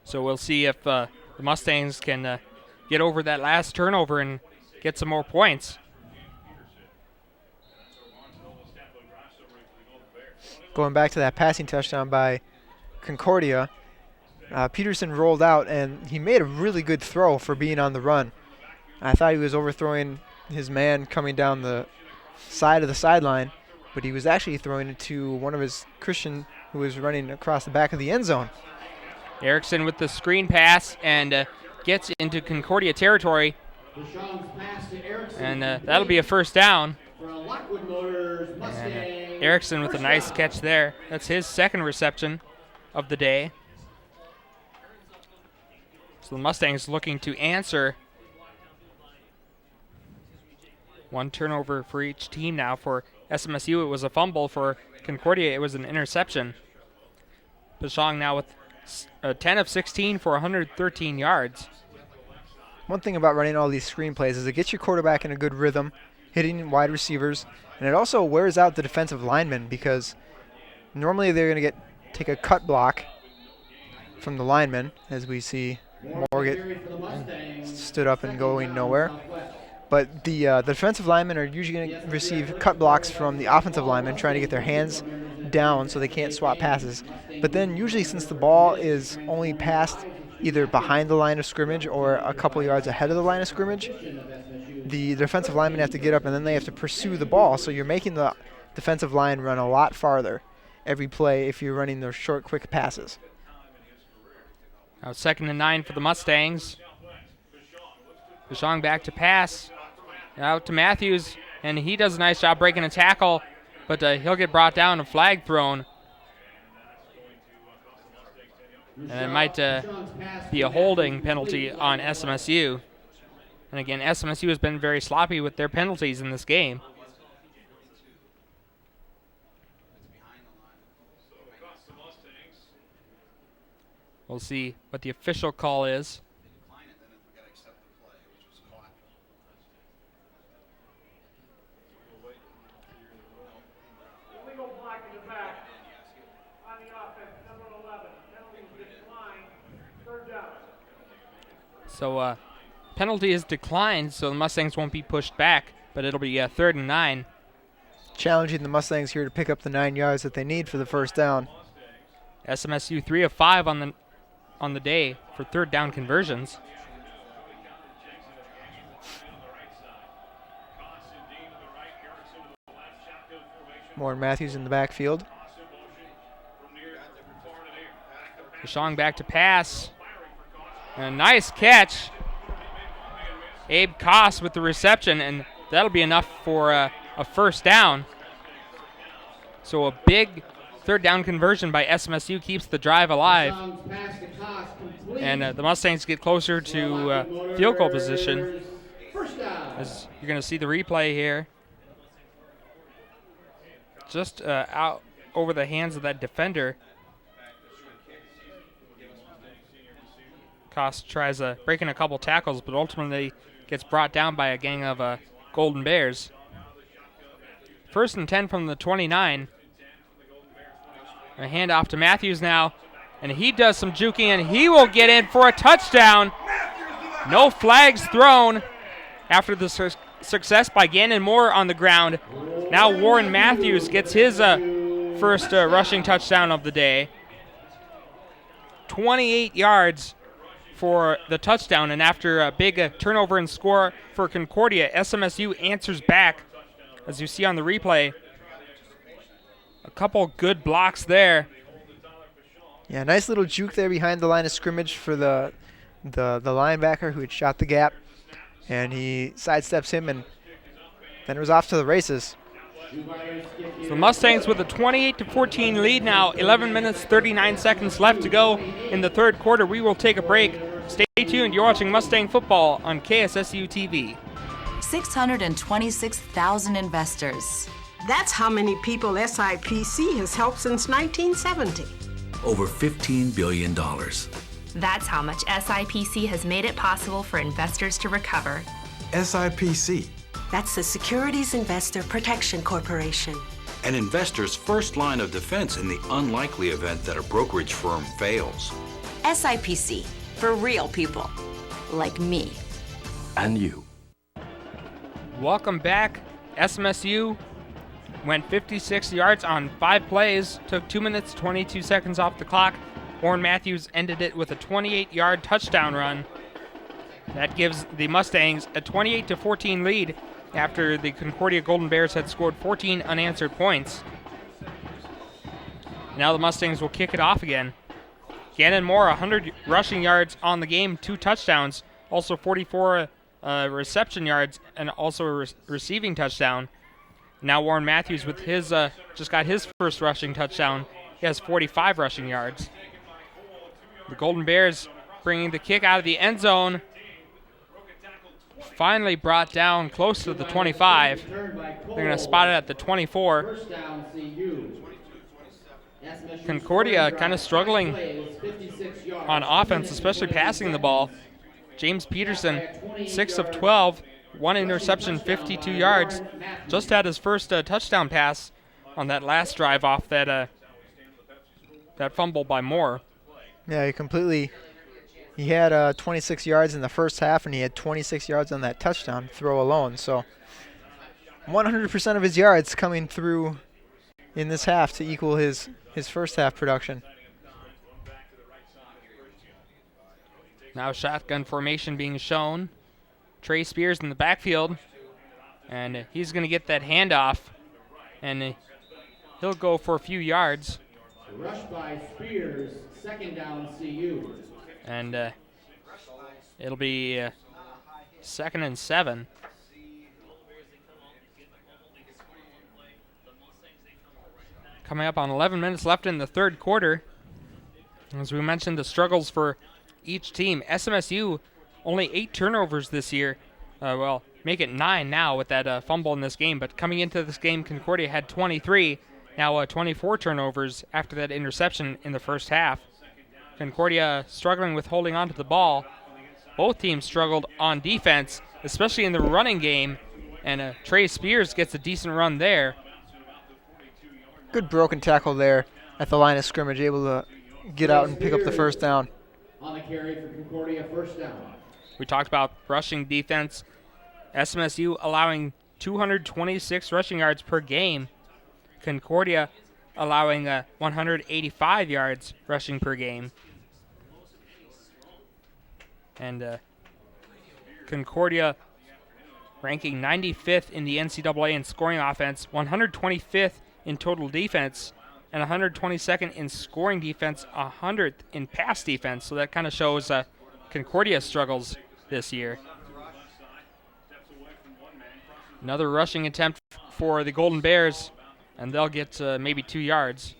So we'll see if the Mustangs can get over that last turnover and get some more points. Going back to that passing touchdown by Concordia, Peterson rolled out, and he made a really good throw for being on the run. I thought he was overthrowing his man coming down the side of the sideline, but he was actually throwing it to one of his Christian who was running across the back of the end zone. Erickson with the screen pass and gets into Concordia territory. And that'll be a first down. And Erickson with a nice catch there. That's his second reception of the day. So the Mustangs looking to answer. 1 turnover for each team now. For SMSU, it was a fumble. For Concordia, it was an interception. Pashong now with 10 of 16 for 113 yards. One thing about running all these screen plays is it gets your quarterback in a good rhythm, hitting wide receivers, and it also wears out the defensive linemen, because normally they're going to take a cut block from the linemen, as we see Moore get stood up and going nowhere. But the defensive linemen are usually going to receive cut blocks from the offensive linemen, trying to get their hands down so they can't swap passes. But then usually, since the ball is only passed either behind the line of scrimmage or a couple yards ahead of the line of scrimmage, the defensive linemen have to get up and then they have to pursue the ball. So you're making the defensive line run a lot farther every play if you're running those short, quick passes. Now 2nd and 9 for the Mustangs. Pashong back to pass. Out to Matthews, and he does a nice job breaking a tackle, but he'll get brought down, a flag thrown. And it might be a holding penalty on SMSU. And again, SMSU has been very sloppy with their penalties in this game. We'll see what the official call is. So penalty is declined, so the Mustangs won't be pushed back, but it'll be 3rd and 9. Challenging the Mustangs here to pick up the 9 yards that they need for the first down. SMSU 3 of 5 on the day for 3rd down conversions. Moore and Matthews in the backfield. Pashong back to pass. And a nice catch. Abe Koss with the reception, and that'll be enough for a first down. So a big 3rd down conversion by SMSU keeps the drive alive. And the Mustangs get closer to field goal position. As you're going to see the replay here. Just out over the hands of that defender. Koss tries breaking a couple tackles, but ultimately gets brought down by a gang of Golden Bears. 1st and 10 from the 29. A handoff to Matthews now, and he does some juking, and he will get in for a touchdown. No flags thrown after the success by Gannon Moore on the ground. Now Warren Matthews gets his first rushing touchdown of the day. 28 yards for the touchdown, and after a big turnover and score for Concordia, SMSU answers back, as you see on the replay. A couple good blocks there. Yeah, nice little juke there behind the line of scrimmage for the linebacker who had shot the gap, and he sidesteps him, and then it was off to the races. So the Mustangs with a 28-14 lead now. 11 minutes, 39 seconds left to go in the 3rd quarter. We will take a break. Stay tuned. You're watching Mustang football on KSSU TV. 626,000 investors. That's how many people SIPC has helped since 1970. Over $15 billion. That's how much SIPC has made it possible for investors to recover. SIPC. That's the Securities Investor Protection Corporation. An investor's first line of defense in the unlikely event that a brokerage firm fails. SIPC, for real people, like me. And you. Welcome back. SMSU went 56 yards on 5 plays, took 2 minutes, 22 seconds off the clock. Warren Matthews ended it with a 28-yard touchdown run. That gives the Mustangs a 28-14 lead after the Concordia Golden Bears had scored 14 unanswered points. Now the Mustangs will kick it off again. Gannon Moore, 100 rushing yards on the game, 2 touchdowns, also 44 reception yards, and also a receiving touchdown. Now Warren Matthews with his just got his first rushing touchdown. He has 45 rushing yards. The Golden Bears bringing the kick out of the end zone. Finally brought down close to the 25. They're going to spot it at the 24. Concordia kind of struggling on offense, especially passing the ball. James Peterson, 6 of 12, 1 interception, 52 yards. Just had his first touchdown pass on that last drive off that fumble by Moore. Yeah, he had 26 yards in the first half, and he had 26 yards on that touchdown throw alone. So 100% of his yards coming through in this half to equal his first half production. Now shotgun formation being shown. Trey Spears in the backfield, and he's going to get that handoff, and he'll go for a few yards. Rush by Spears, 2nd down CU. And it'll be 2nd and 7. Coming up on 11 minutes left in the 3rd quarter. As we mentioned, the struggles for each team. SMSU, only 8 turnovers this year. Make it 9 now with that fumble in this game. But coming into this game, Concordia had 23. Now 24 turnovers after that interception in the first half. Concordia struggling with holding on to the ball. Both teams struggled on defense, especially in the running game. And Trey Spears gets a decent run there. Good broken tackle there at the line of scrimmage, able to get out and pick up the first down. On the carry for Concordia, 1st down. We talked about rushing defense. SMSU allowing 226 rushing yards per game. Concordia allowing 185 yards rushing per game. And Concordia ranking 95th in the NCAA in scoring offense, 125th in total defense, and 122nd in scoring defense, 100th in pass defense. So that kind of shows Concordia struggles this year. Another rushing attempt for the Golden Bears, and they'll get maybe 2 yards.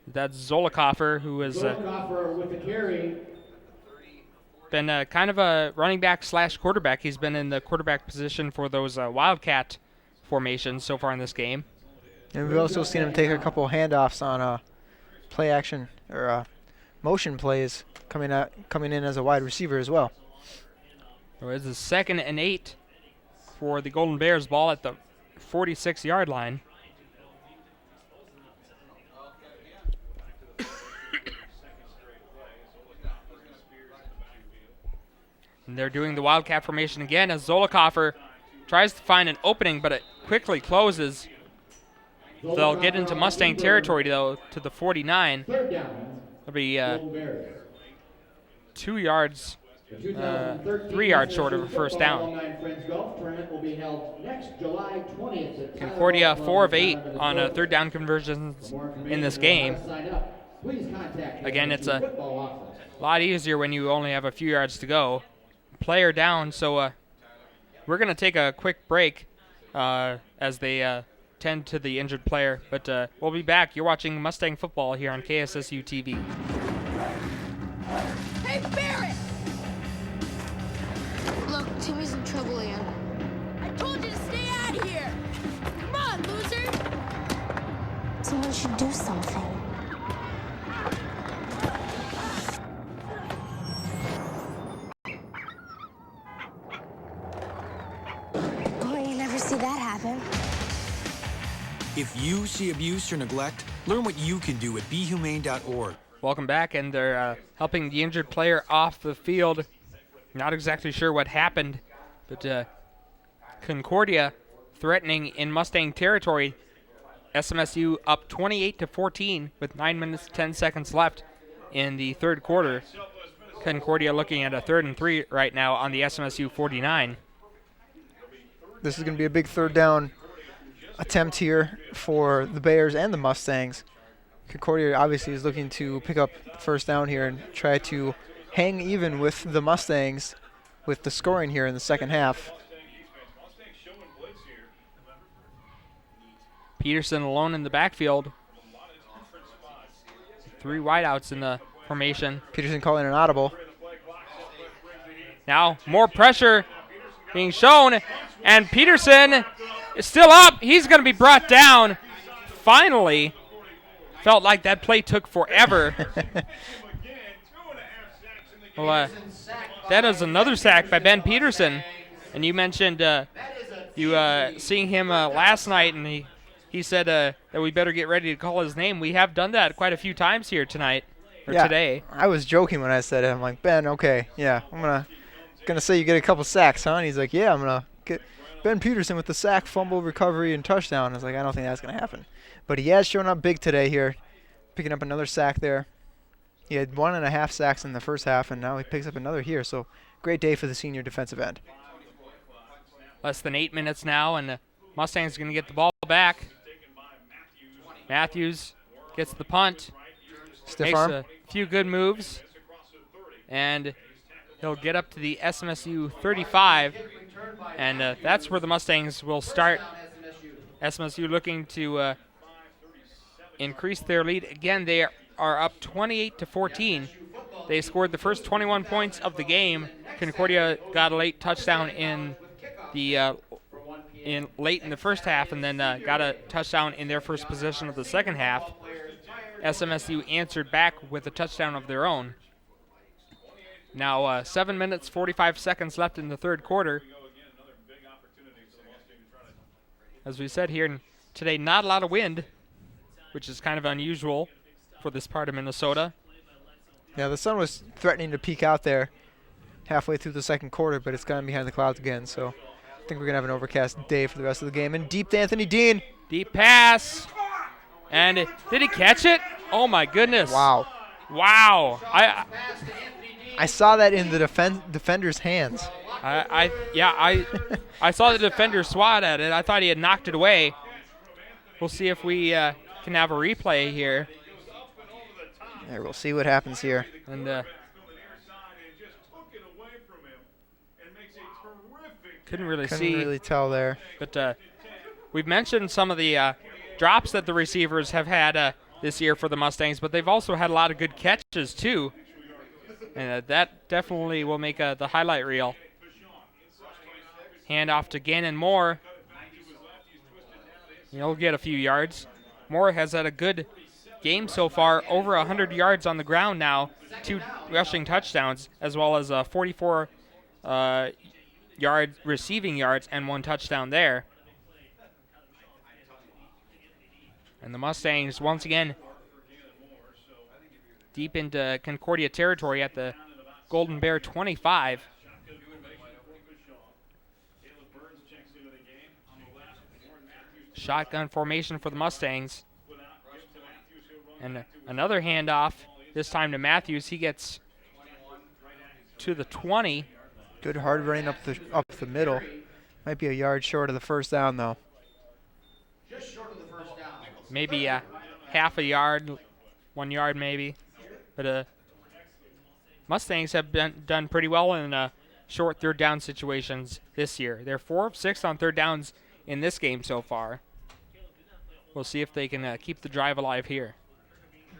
That's Zolikoffer, who has Zolikoffer with the carry. been kind of a running back / quarterback. He's been in the quarterback position for those Wildcat formations so far in this game. And we've also seen him take a couple handoffs on play action or motion plays coming in as a wide receiver as well. So it's a 2nd and 8 for the Golden Bears. Ball at the 46-yard line. And they're doing the Wildcat formation again as Zolikoffer tries to find an opening, but it quickly closes. They'll get into Mustang territory, though, to the 49. It'll be 2 yards, 3 yards short of a first down. Concordia 4 of 8 on 3rd down conversions in this game. Again, it's a lot easier when you only have a few yards to go. Player down, so we're going to take a quick break as they tend to the injured player. But we'll be back. You're watching Mustang football here on KSSU TV. Hey, Barrett! Look, Timmy's in trouble again. I told you to stay out of here! Come on, loser! Someone should do something. Oh, you never see that happen. If you see abuse or neglect, learn what you can do at BeHumane.org. Welcome back, and they're helping the injured player off the field. Not exactly sure what happened, but Concordia threatening in Mustang territory. SMSU up 28-14 with 9 minutes 10 seconds left in the third quarter. Concordia looking at a 3rd and 3 right now on the SMSU 49. This is going to be a big 3rd down attempt here for the Bears and the Mustangs. Concordia obviously is looking to pick up the first down here and try to hang even with the Mustangs with the scoring here in the second half. Peterson alone in the backfield. 3 wideouts in the formation. Peterson calling an audible. Now more pressure being shown, and Peterson is still up. He's going to be brought down. Finally. Felt like that play took forever. Well, that is another sack by Ben Peterson. And you mentioned seeing him last night, and he said that we better get ready to call his name. We have done that quite a few times here tonight, or today. I was joking when I said it. I'm like, Ben, okay, yeah, I'm gonna say you get a couple sacks, huh? And he's like, yeah, I'm gonna get Ben Peterson with the sack, fumble, recovery, and touchdown. I was like, I don't think that's gonna happen. But he has shown up big today here, picking up another sack there. He had 1.5 sacks in the first half, and now he picks up another here. So great day for the senior defensive end. Less than 8 minutes now, and the Mustangs are going to get the ball back. Matthews gets the punt. Stiff arm. Makes a few good moves. And he'll get up to the SMSU 35. And that's where the Mustangs will start. SMSU looking to increase their lead. Again, they are up 28-14. They scored the first 21 points of the game. Concordia got a late touchdown in the late in the first half, and then got a touchdown in their first possession of the second half. SMSU answered back with a touchdown of their own. Now 7 minutes 45 seconds left in the third quarter. As we said here today, not a lot of wind, which is kind of unusual for this part of Minnesota. Yeah, the sun was threatening to peek out there halfway through the second quarter, but it's gone behind the clouds again. So I think we're going to have an overcast day for the rest of the game. And deep to Anthony Dean. Deep pass. And did he catch it? Oh, my goodness. Wow. Wow. I saw that in the defender's hands. I saw the defender swat at it. I thought he had knocked it away. We'll see if we can have a replay here. Yeah, we'll see what happens here. And couldn't really tell there. But we've mentioned some of the drops that the receivers have had this year for the Mustangs, but they've also had a lot of good catches too. And that definitely will make the highlight reel. Hand off to Gannon Moore. He'll get a few yards. Moore has had a good game so far, over 100 yards on the ground now, 2 rushing touchdowns, as well as 44 receiving yards and 1 touchdown there. And the Mustangs, once again, deep into Concordia territory at the Golden Bear 25. Shotgun formation for the Mustangs. And another handoff, this time to Matthews. He gets to the 20. Good hard running up the middle. Might be a yard short of the first down, though. Maybe half a yard, 1 yard maybe. But Mustangs have done pretty well in short third down situations this year. They're 4 of 6 on third downs in this game so far. We'll see if they can keep the drive alive here.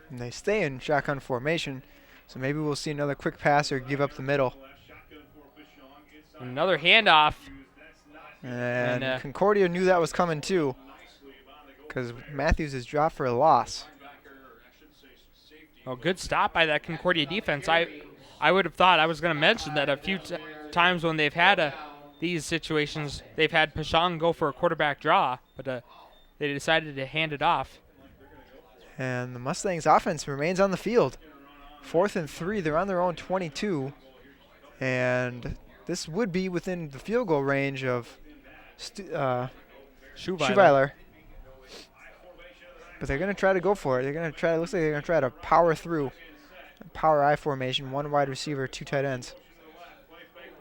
And they stay in shotgun formation, so maybe we'll see another quick pass or give up the middle. Another handoff. And Concordia knew that was coming too, because Matthews is dropped for a loss. Oh, good stop by that Concordia defense. I would have thought, I was going to mention that a few times when they've had these situations, they've had Pashang go for a quarterback draw, but they decided to hand it off. And the Mustangs offense remains on the field. 4th and 3, they're on their own 22. And this would be within the field goal range of Schuweiler. But they're going to try to go for it. They're going to try. Looks like they're going to try to power through. Power I formation, 1 wide receiver, 2 tight ends.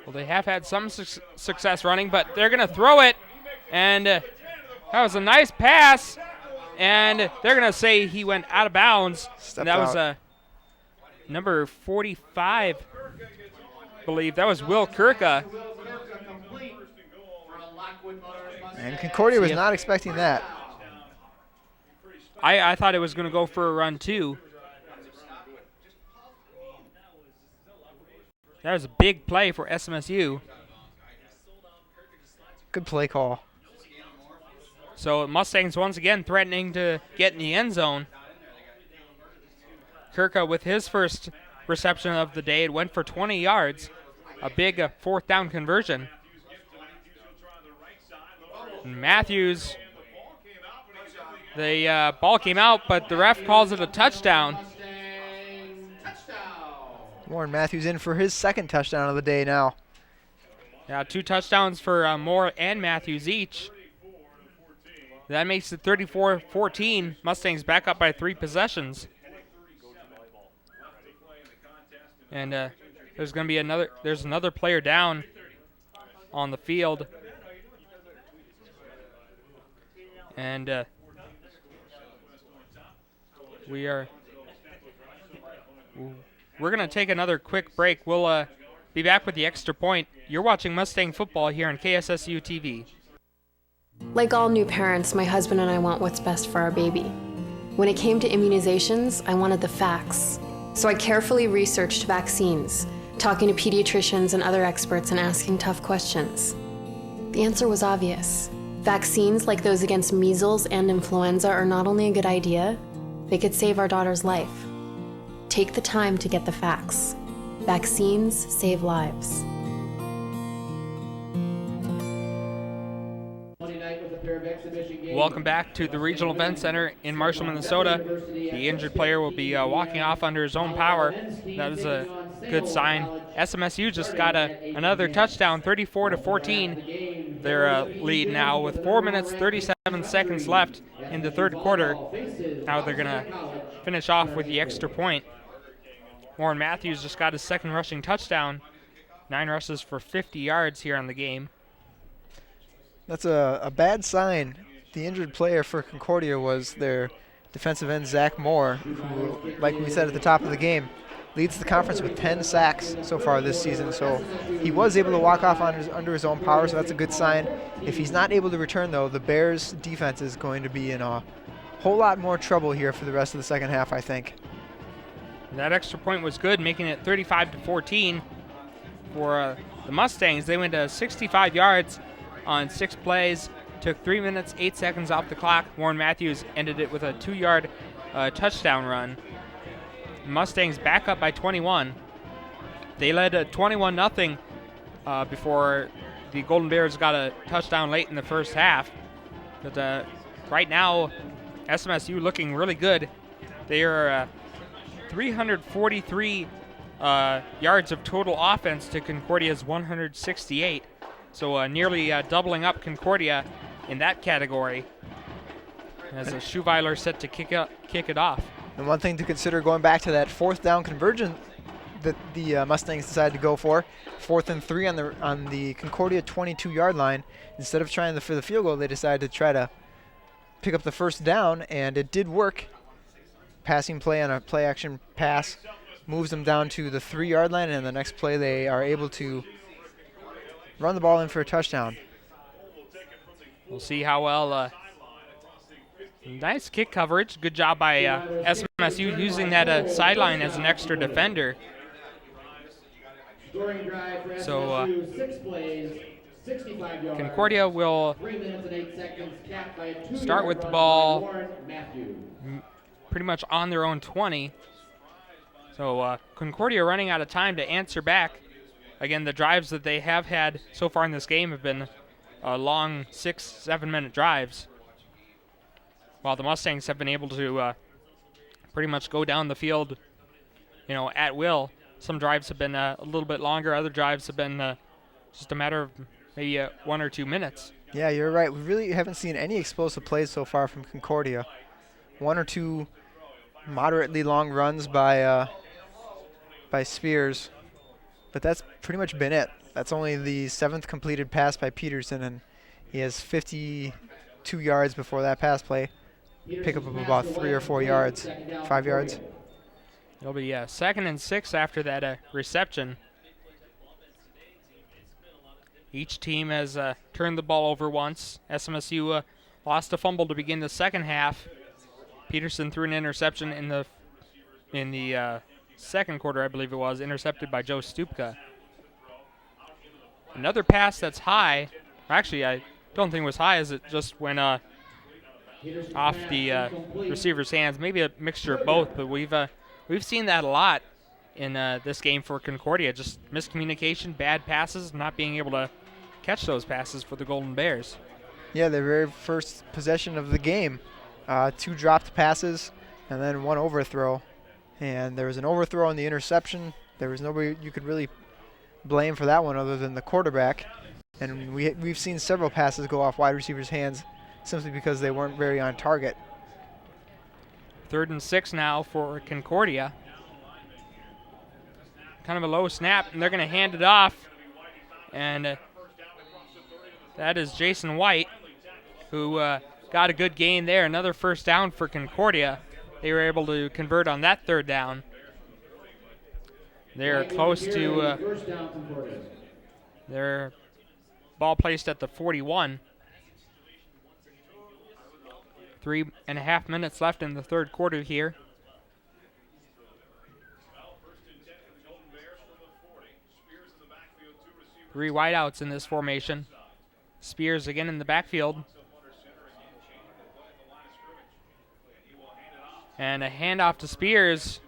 Well, they have had some success running, but they're going to throw it. And that was a nice pass. And they're going to say he went out of bounds. And that was number 45, I believe. That was Will Kirka. And Concordia was not expecting that. I thought it was going to go for a run, too. That was a big play for SMSU. Good play call. So Mustangs once again threatening to get in the end zone. Kirka with his first reception of the day. It went for 20 yards. A big 4th down conversion. And Matthews, the ball came out, but the ref calls it a touchdown. Warren Matthews in for his 2nd touchdown of the day now. Yeah, 2 touchdowns for Moore and Matthews each. That makes it 34-14. Mustangs back up by 3 possessions. And there's going to be another player down on the field. And we're going to take another quick break. We'll be back with the extra point. You're watching Mustang football here on KSSU TV. Like all new parents, my husband and I want what's best for our baby. When it came to immunizations, I wanted the facts. So I carefully researched vaccines, talking to pediatricians and other experts and asking tough questions. The answer was obvious. Vaccines like those against measles and influenza are not only a good idea, they could save our daughter's life. Take the time to get the facts. Vaccines save lives. Welcome back to the Regional Event Center in Marshall, Minnesota. The injured player will be walking off under his own power. That is good sign. SMSU just got another touchdown, 34-14. Their lead now with 4 minutes 37 seconds left in the third quarter. Now they're gonna finish off with the extra point. Warren Matthews just got his second rushing touchdown. 9 rushes for 50 yards here on the game. That's a bad sign. The injured player for Concordia was their defensive end, Zach Moore, who, like we said at the top of the game, leads the conference with 10 sacks so far this season. So he was able to walk off under his own power, so that's a good sign. If he's not able to return, though, the Bears' defense is going to be in a whole lot more trouble here for the rest of the second half, I think. That extra point was good, making it 35-14 for the Mustangs. They went to 65 yards on 6 plays, took 3 minutes, 8 seconds off the clock. Warren Matthews ended it with a 2-yard touchdown run. Mustangs back up by 21. They led 21-0 before the Golden Bears got a touchdown late in the first half. But right now, SMSU looking really good. They are 343 yards of total offense to Concordia's 168. So nearly doubling up Concordia in that category. As Schuweiler set to kick it off. And one thing to consider going back to that 4th down conversion that the Mustangs decided to go for, 4th and 3 on the Concordia 22-yard line. Instead of trying for the field goal, they decided to try to pick up the 1st down, and it did work. Passing play on a play-action pass moves them down to the 3-yard line, and the next play they are able to run the ball in for a touchdown. We'll see how well. Nice kick coverage. Good job by SMSU using that sideline as an extra defender. So Concordia will start with the ball pretty much on their own 20. So Concordia running out of time to answer back. Again, the drives that they have had so far in this game have been long 6-7 minute drives, while the Mustangs have been able to pretty much go down the field, at will. Some drives have been a little bit longer. Other drives have been just a matter of maybe 1 or 2 minutes. Yeah, you're right. We really haven't seen any explosive plays so far from Concordia. 1 or 2 moderately long runs by Spears, but that's pretty much been it. That's only the 7th completed pass by Peterson, and he has 52 yards before that pass play. Pick up about 3 or 4 yards, 5 yards. It'll be 2nd and 6 after that reception. Each team has turned the ball over once. SMSU lost a fumble to begin the second half. Peterson threw an interception in the second quarter, I believe it was, intercepted by Joe Stupka. Another pass that's high. Actually, I don't think it was high, as it just went off the receiver's hands. Maybe a mixture of both, but we've seen that a lot in this game for Concordia. Just miscommunication, bad passes, not being able to catch those passes for the Golden Bears. Yeah, their very first possession of the game. 2 dropped passes and then 1 overthrow. And there was an overthrow on the interception. There was nobody you could really blame for that one other than the quarterback. And we've seen several passes go off wide receivers' hands simply because they weren't very on target. 3rd and 6 now for Concordia. Kind of a low snap, and they're going to hand it off. And that is Jason White, who got a good gain there. Another 1st down for Concordia. They were able to convert on that 3rd down. They're close to their ball placed at the 41. 3.5 minutes left in the 3rd quarter here. Three wideouts in this formation. Spears again in the backfield. And a handoff to Spears.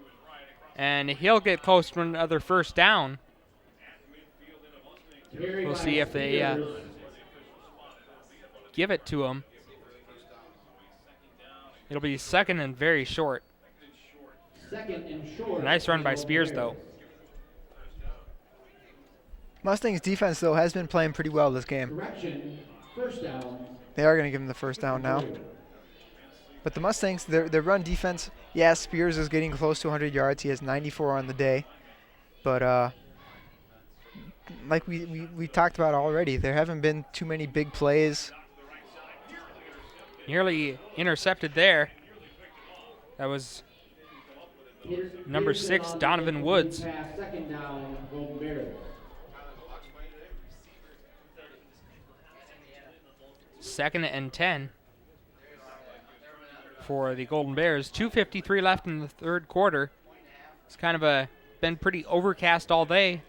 And he'll get close to another 1st down. We'll see if they give it to him. It'll be 2nd and very short. Second and short. Nice run by Spears, though. Mustangs defense, though, has been playing pretty well this game. Correction, first down. They are going to give him the first down now. But the Mustangs, their run defense, yeah, Spears is getting close to 100 yards. He has 94 on the day. But like we talked about already, there haven't been too many big plays. Nearly intercepted there. That was number 6, Donovan Woods. Second down, Golden Bears. Second and 10 for the Golden Bears. 2:53 left in the third quarter. It's kind of been pretty overcast all day.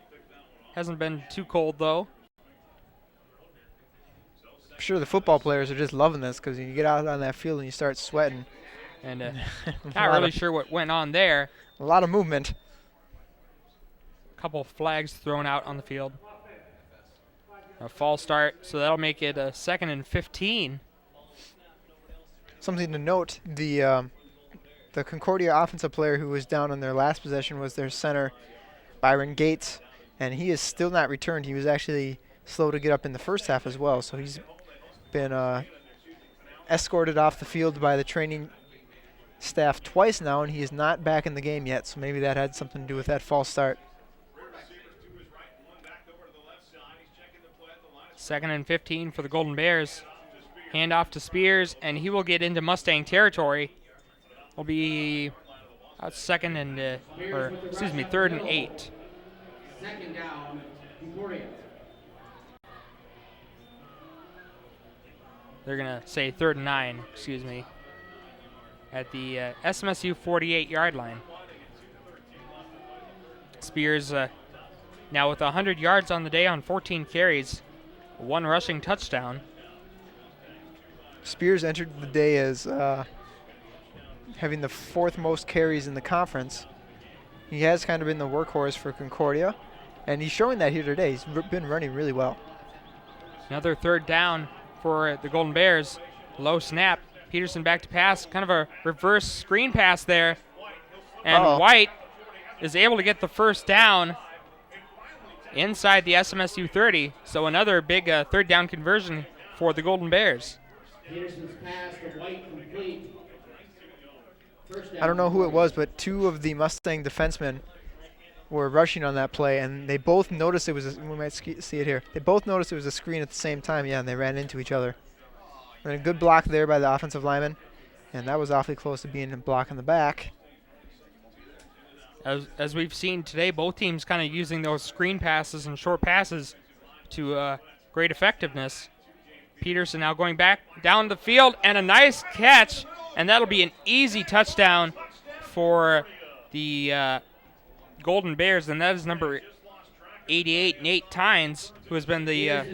Hasn't been too cold though. I'm sure the football players are just loving this because you get out on that field and you start sweating. And not really sure what went on there. A lot of movement. A couple flags thrown out on the field. A false start, so that'll make it a 2nd and 15. Something to note, the Concordia offensive player who was down on their last possession was their center, Byron Gates, and he is still not returned. He was actually slow to get up in the first half as well, so he's been escorted off the field by the training staff twice now, and he is not back in the game yet, so maybe that had something to do with that false start. 2nd and 15 for the Golden Bears. Hand off to Spears, and he will get into Mustang territory. Will be 3rd and 8. Second down, Concordia. They're going to say 3rd and 9, excuse me, at the SMSU 48-yard line. Spears now with 100 yards on the day on 14 carries, 1 rushing touchdown. Spears entered the day as having the 4th most carries in the conference. He has kind of been the workhorse for Concordia, and he's showing that here today. He's been running really well. Another 3rd down for the Golden Bears. Low snap. Peterson back to pass. Kind of a reverse screen pass there. And White is able to get the first down inside the SMSU 30. So another big 3rd down conversion for the Golden Bears. Peterson's pass to White complete. I don't know who it was, but 2 of the Mustang defensemen were rushing on that play, and they both noticed it was we might see it here. They both noticed it was a screen at the same time, yeah, and they ran into each other. And a good block there by the offensive lineman, and that was awfully close to being a block in the back. As we've seen today, both teams kind of using those screen passes and short passes to great effectiveness. Peterson now going back down the field, and a nice catch, and that'll be an easy touchdown for the Golden Bears, and that is number 88, Nate Tynes, who has been the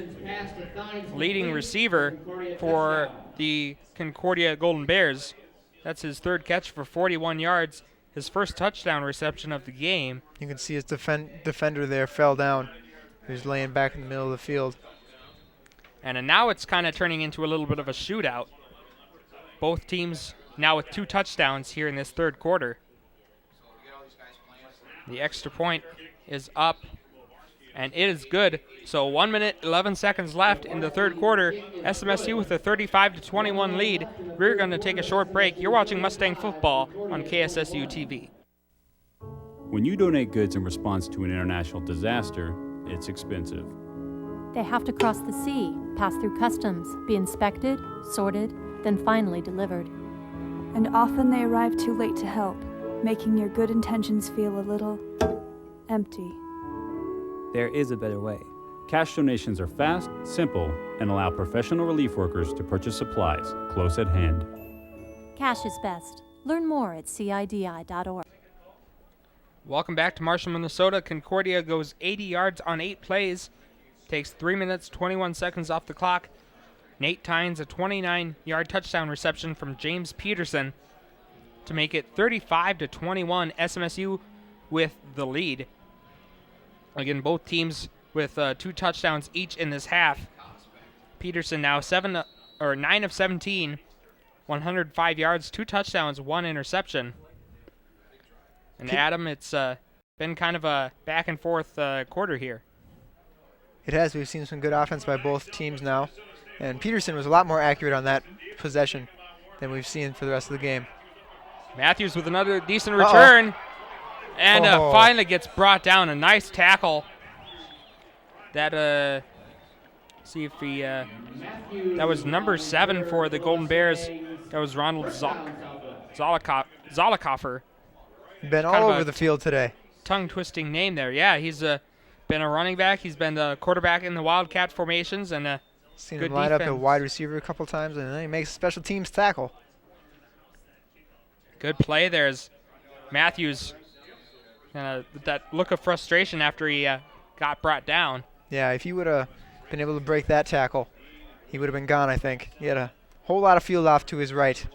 leading receiver for the Concordia Golden Bears. That's his 3rd catch for 41 yards, his first touchdown reception of the game. You can see his defender there fell down. He was laying back in the middle of the field. And now it's kind of turning into a little bit of a shootout. Both teams now with 2 touchdowns here in this 3rd quarter. The extra point is up, and it is good. So 1 minute, 11 seconds left in the 3rd quarter. SMSU with a 35-21 lead. We're going to take a short break. You're watching Mustang football on KSSU TV. When you donate goods in response to an international disaster, it's expensive. They have to cross the sea, pass through customs, be inspected, sorted, then finally delivered. And often they arrive too late to help, making your good intentions feel a little empty. There is a better way. Cash donations are fast, simple, and allow professional relief workers to purchase supplies close at hand. Cash is best. Learn more at CIDI.org. Welcome back to Marshall, Minnesota. Concordia goes 80 yards on 8 plays. Takes 3 minutes, 21 seconds off the clock. Nate Tynes, a 29-yard touchdown reception from James Peterson to make it 35-21. SMSU with the lead. Again, both teams with 2 touchdowns each in this half. Peterson now 9 of 17, 105 yards, 2 touchdowns, 1 interception. And Adam, it's been kind of a back and forth quarter here. It has. We've seen some good offense by both teams now. And Peterson was a lot more accurate on that possession than we've seen for the rest of the game. Matthews with another decent return. And finally gets brought down. A nice tackle. That, see if he, that was number 7 for the Golden Bears. That was Ronald Zollikoffer. Been all over the field today. Tongue-twisting name there. Yeah, he's been a running back. He's been the quarterback in the Wildcat formations. And seen good him line up defense. a wide receiver a couple times, and then he makes a special teams tackle. Good play there as Matthews, with that look of frustration after he got brought down. Yeah, if he would have been able to break that tackle, he would have been gone, I think. He had a whole lot of field off to his right.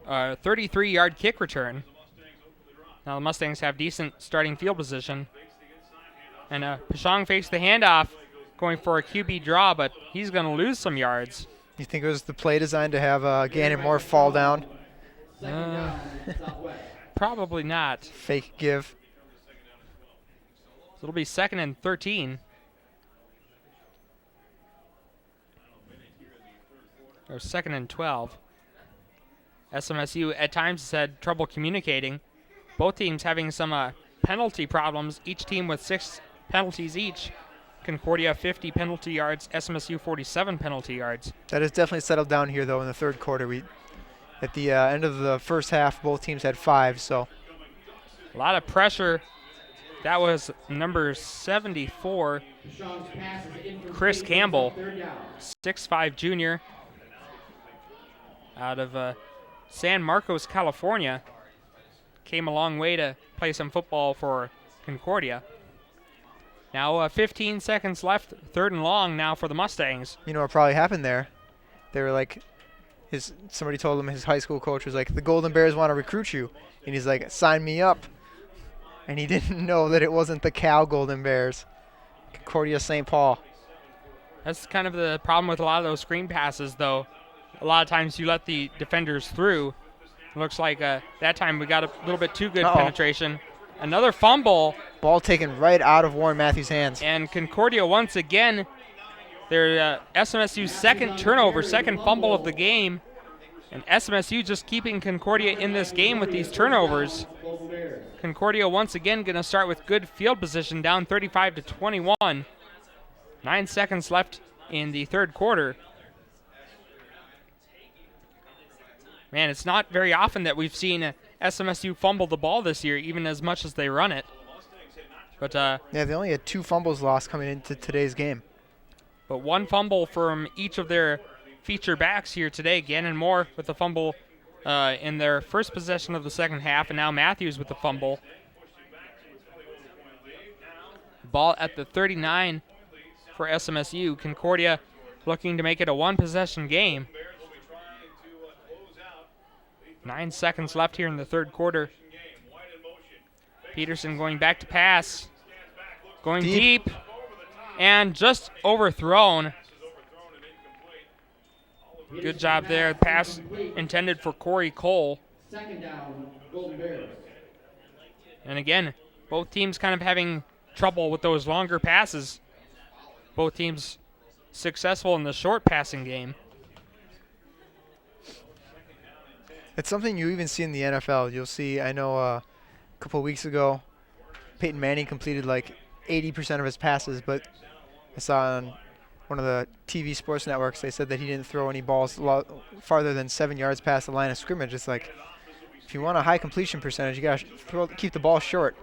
33-yard kick return. Now the Mustangs have decent starting field position. And Pashong fakes the handoff, going for a QB draw, but he's going to lose some yards. You think it was the play designed to have Gannon Moore fall down? Probably not. Fake give. So it'll be 2nd and 13. Or 2nd and 12. SMSU at times has had trouble communicating. Both teams having some penalty problems. Each team with 6 penalties each. Concordia 50 penalty yards, SMSU 47 penalty yards. That has definitely settled down here, though, in the third quarter. At the end of the first half, both teams had 5, so. A lot of pressure. That was number 74, Chris Campbell, 6'5" junior, out of San Marcos, California. Came a long way to play some football for Concordia. Now 15 seconds left, 3rd and long now for the Mustangs. You know what probably happened there? They were like, somebody told him, his high school coach was like, the Golden Bears want to recruit you. And he's like, sign me up. And he didn't know that it wasn't the Cal Golden Bears. Concordia-St. Paul. That's kind of the problem with a lot of those screen passes, though. A lot of times you let the defenders through. It looks like that time we got a little bit too good penetration. Another fumble. Ball taken right out of Warren Matthews' hands. And Concordia once again, their SMSU's 2nd turnover, 2nd fumble of the game. And SMSU just keeping Concordia in this game with these turnovers. Concordia once again going to start with good field position, down 35-21. 9 seconds left in the 3rd quarter. Man, it's not very often that we've seen SMSU fumble the ball this year, even as much as they run it. But yeah, they only had 2 fumbles lost coming into today's game. But 1 fumble from each of their feature backs here today. Gannon Moore with a fumble in their first possession of the second half, and now Matthews with the fumble. Ball at the 39 for SMSU. Concordia looking to make it a 1-possession game. 9 seconds left here in the 3rd quarter. Peterson going back to pass. Going deep. And just overthrown. Good job there. Pass intended for Corey Cole. 2nd down, Golden Bears. And again, both teams kind of having trouble with those longer passes. Both teams successful in the short passing game. It's something you even see in the NFL. You'll see, I know a couple of weeks ago, Peyton Manning completed like 80% of his passes, but I saw on one of the TV sports networks, they said that he didn't throw any balls farther than 7 yards past the line of scrimmage. It's like, if you want a high completion percentage, you got to keep the ball short.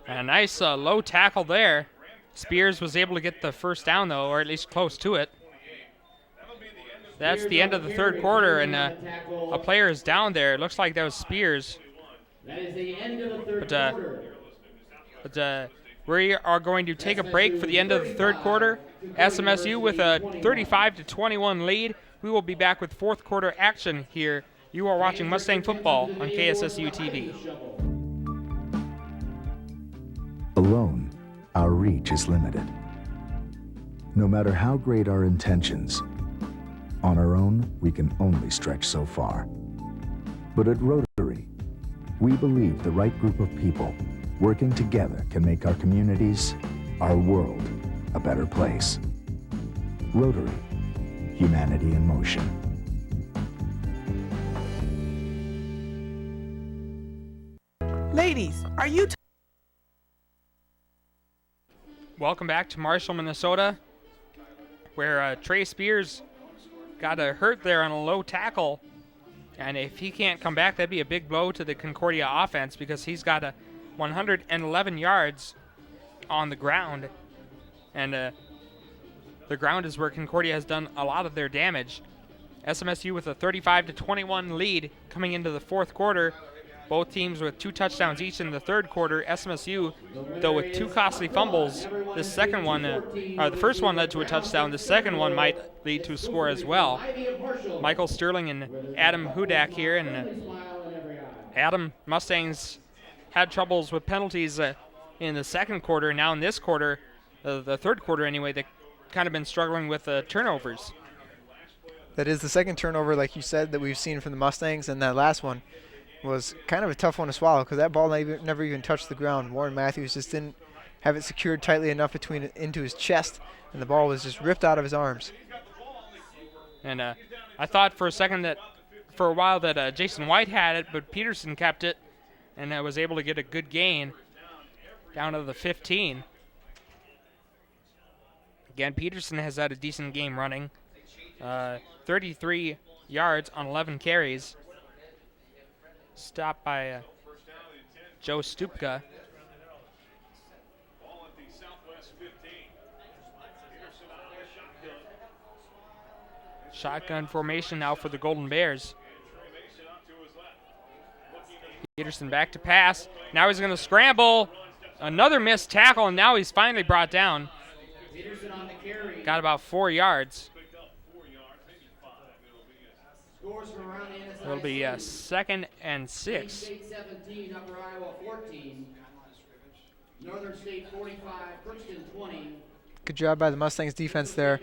And a nice low tackle there. Spears was able to get the first down, though, or at least close to it. That's the end of the 3rd quarter, and a player is down there. It looks like that was Spears. That is the end of the 3rd quarter. But we are going to take a break for the end of the 3rd quarter. SMSU with a 35-21 lead. We will be back with 4th quarter action here. You are watching Mustang football on KSSU TV. Alone, our reach is limited. No matter how great our intentions, on our own, we can only stretch so far. But at Rotary, we believe the right group of people working together can make our communities our world a better place. Rotary, humanity in motion. Ladies, are you Welcome back to Marshall, Minnesota, where Trey Spears got hurt there on a low tackle. And if he can't come back, that'd be a big blow to the Concordia offense because he's got 111 yards on the ground. And the ground is where Concordia has done a lot of their damage. SMSU with a 35-21 lead coming into the fourth quarter. Both teams with 2 touchdowns each in the third quarter. SMSU, though, with 2 costly fumbles. The second one, the first one led to a touchdown. The second one might lead to a score as well. Michael Sterling and Adam Hudak here, and Adam Mustangs had troubles with penalties in the second quarter. Now in this quarter, the third quarter anyway, they've kind of been struggling with turnovers. That is the second turnover, like you said, that we've seen from the Mustangs, and that last one was kind of a tough one to swallow because that ball never even touched the ground. Warren Matthews just didn't have it secured tightly enough into his chest, and the ball was just ripped out of his arms. And I thought for a while that Jason White had it, but Peterson kept it and was able to get a good gain down to the 15. Again, Peterson has had a decent game running. 33 yards on 11 carries. Stopped by Joe Stupka. Shotgun formation now for the Golden Bears. Peterson back to pass. Now he's going to scramble. Another missed tackle, and now he's finally brought down. Got about 4 yards. It'll be 2nd and 6. State 17, Upper Iowa 14. Northern State 45, Brookston 20. Good job by the Mustangs defense there,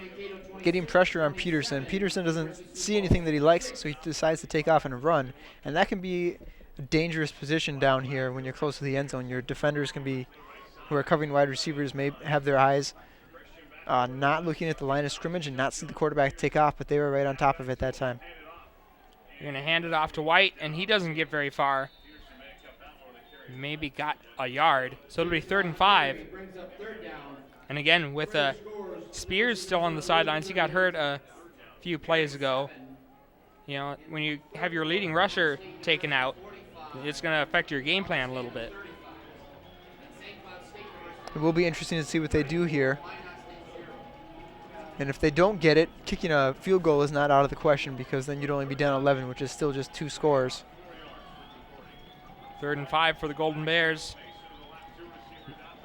getting pressure on Peterson. Peterson doesn't see anything that he likes, so he decides to take off and run. And that can be a dangerous position down here when you're close to the end zone. Your defenders who are covering wide receivers, may have their eyes not looking at the line of scrimmage and not see the quarterback take off, but they were right on top of it that time. You're going to hand it off to White, and he doesn't get very far. Maybe got a yard. So it'll be 3rd and 5. And again, with Spears still on the sidelines, he got hurt a few plays ago. You know, when you have your leading rusher taken out, it's going to affect your game plan a little bit. It will be interesting to see what they do here. And if they don't get it, kicking a field goal is not out of the question because then you'd only be down 11, which is still just 2 scores. 3rd and 5 for the Golden Bears.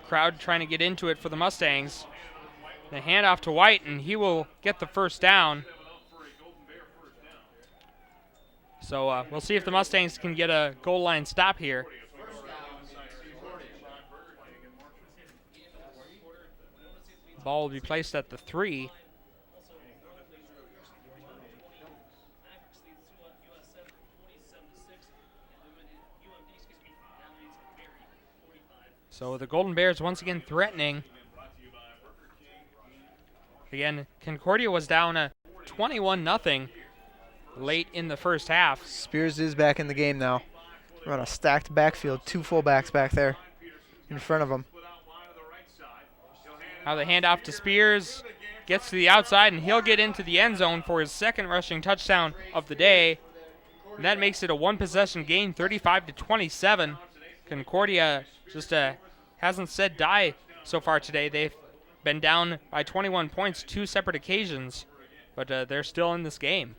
Crowd trying to get into it for the Mustangs. The handoff to White, and he will get the first down. So we'll see if the Mustangs can get a goal line stop here. Ball will be placed at the 3. So the Golden Bears once again threatening. Again, Concordia was down 21-0 late in the first half. Spears is back in the game now. We're on a stacked backfield, 2 fullbacks back there in front of them. Now the handoff to Spears, gets to the outside, and he'll get into the end zone for his 2nd rushing touchdown of the day. And that makes it a 1-possession game, 35-27. Concordia just hasn't said die so far today. They've been down by 21 points 2 separate occasions, but they're still in this game.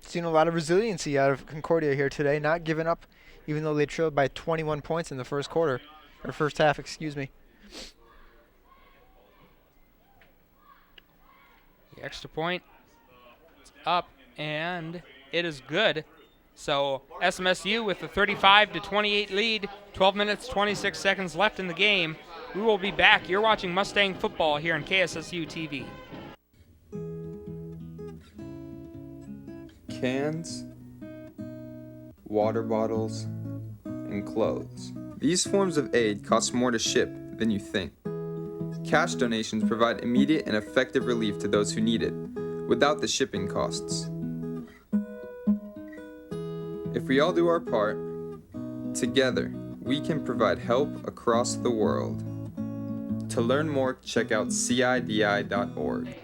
Seen a lot of resiliency out of Concordia here today, not giving up even though they trailed by 21 points in the first half, excuse me. The extra point, it's up, and it is good. So SMSU with a 35-28 lead, 12 minutes, 26 seconds left in the game. We will be back. You're watching Mustang football here on KSSU TV. Cans, water bottles, and clothes. These forms of aid cost more to ship than you think. Cash donations provide immediate and effective relief to those who need it, without the shipping costs. If we all do our part, together, we can provide help across the world. To learn more, check out CIDI.org.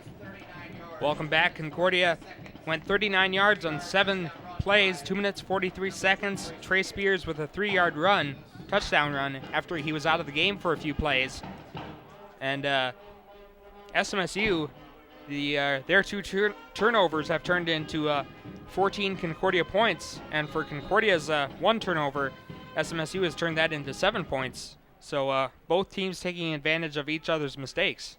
Welcome back. Concordia went 39 yards on 7 plays, 2 minutes 43 seconds. Trey Spears with a 3-yard run, touchdown run, after he was out of the game for a few plays. And SMSU, their 2 turnovers have turned into 14 Concordia points. And for Concordia's 1 turnover, SMSU has turned that into 7 points. So both teams taking advantage of each other's mistakes.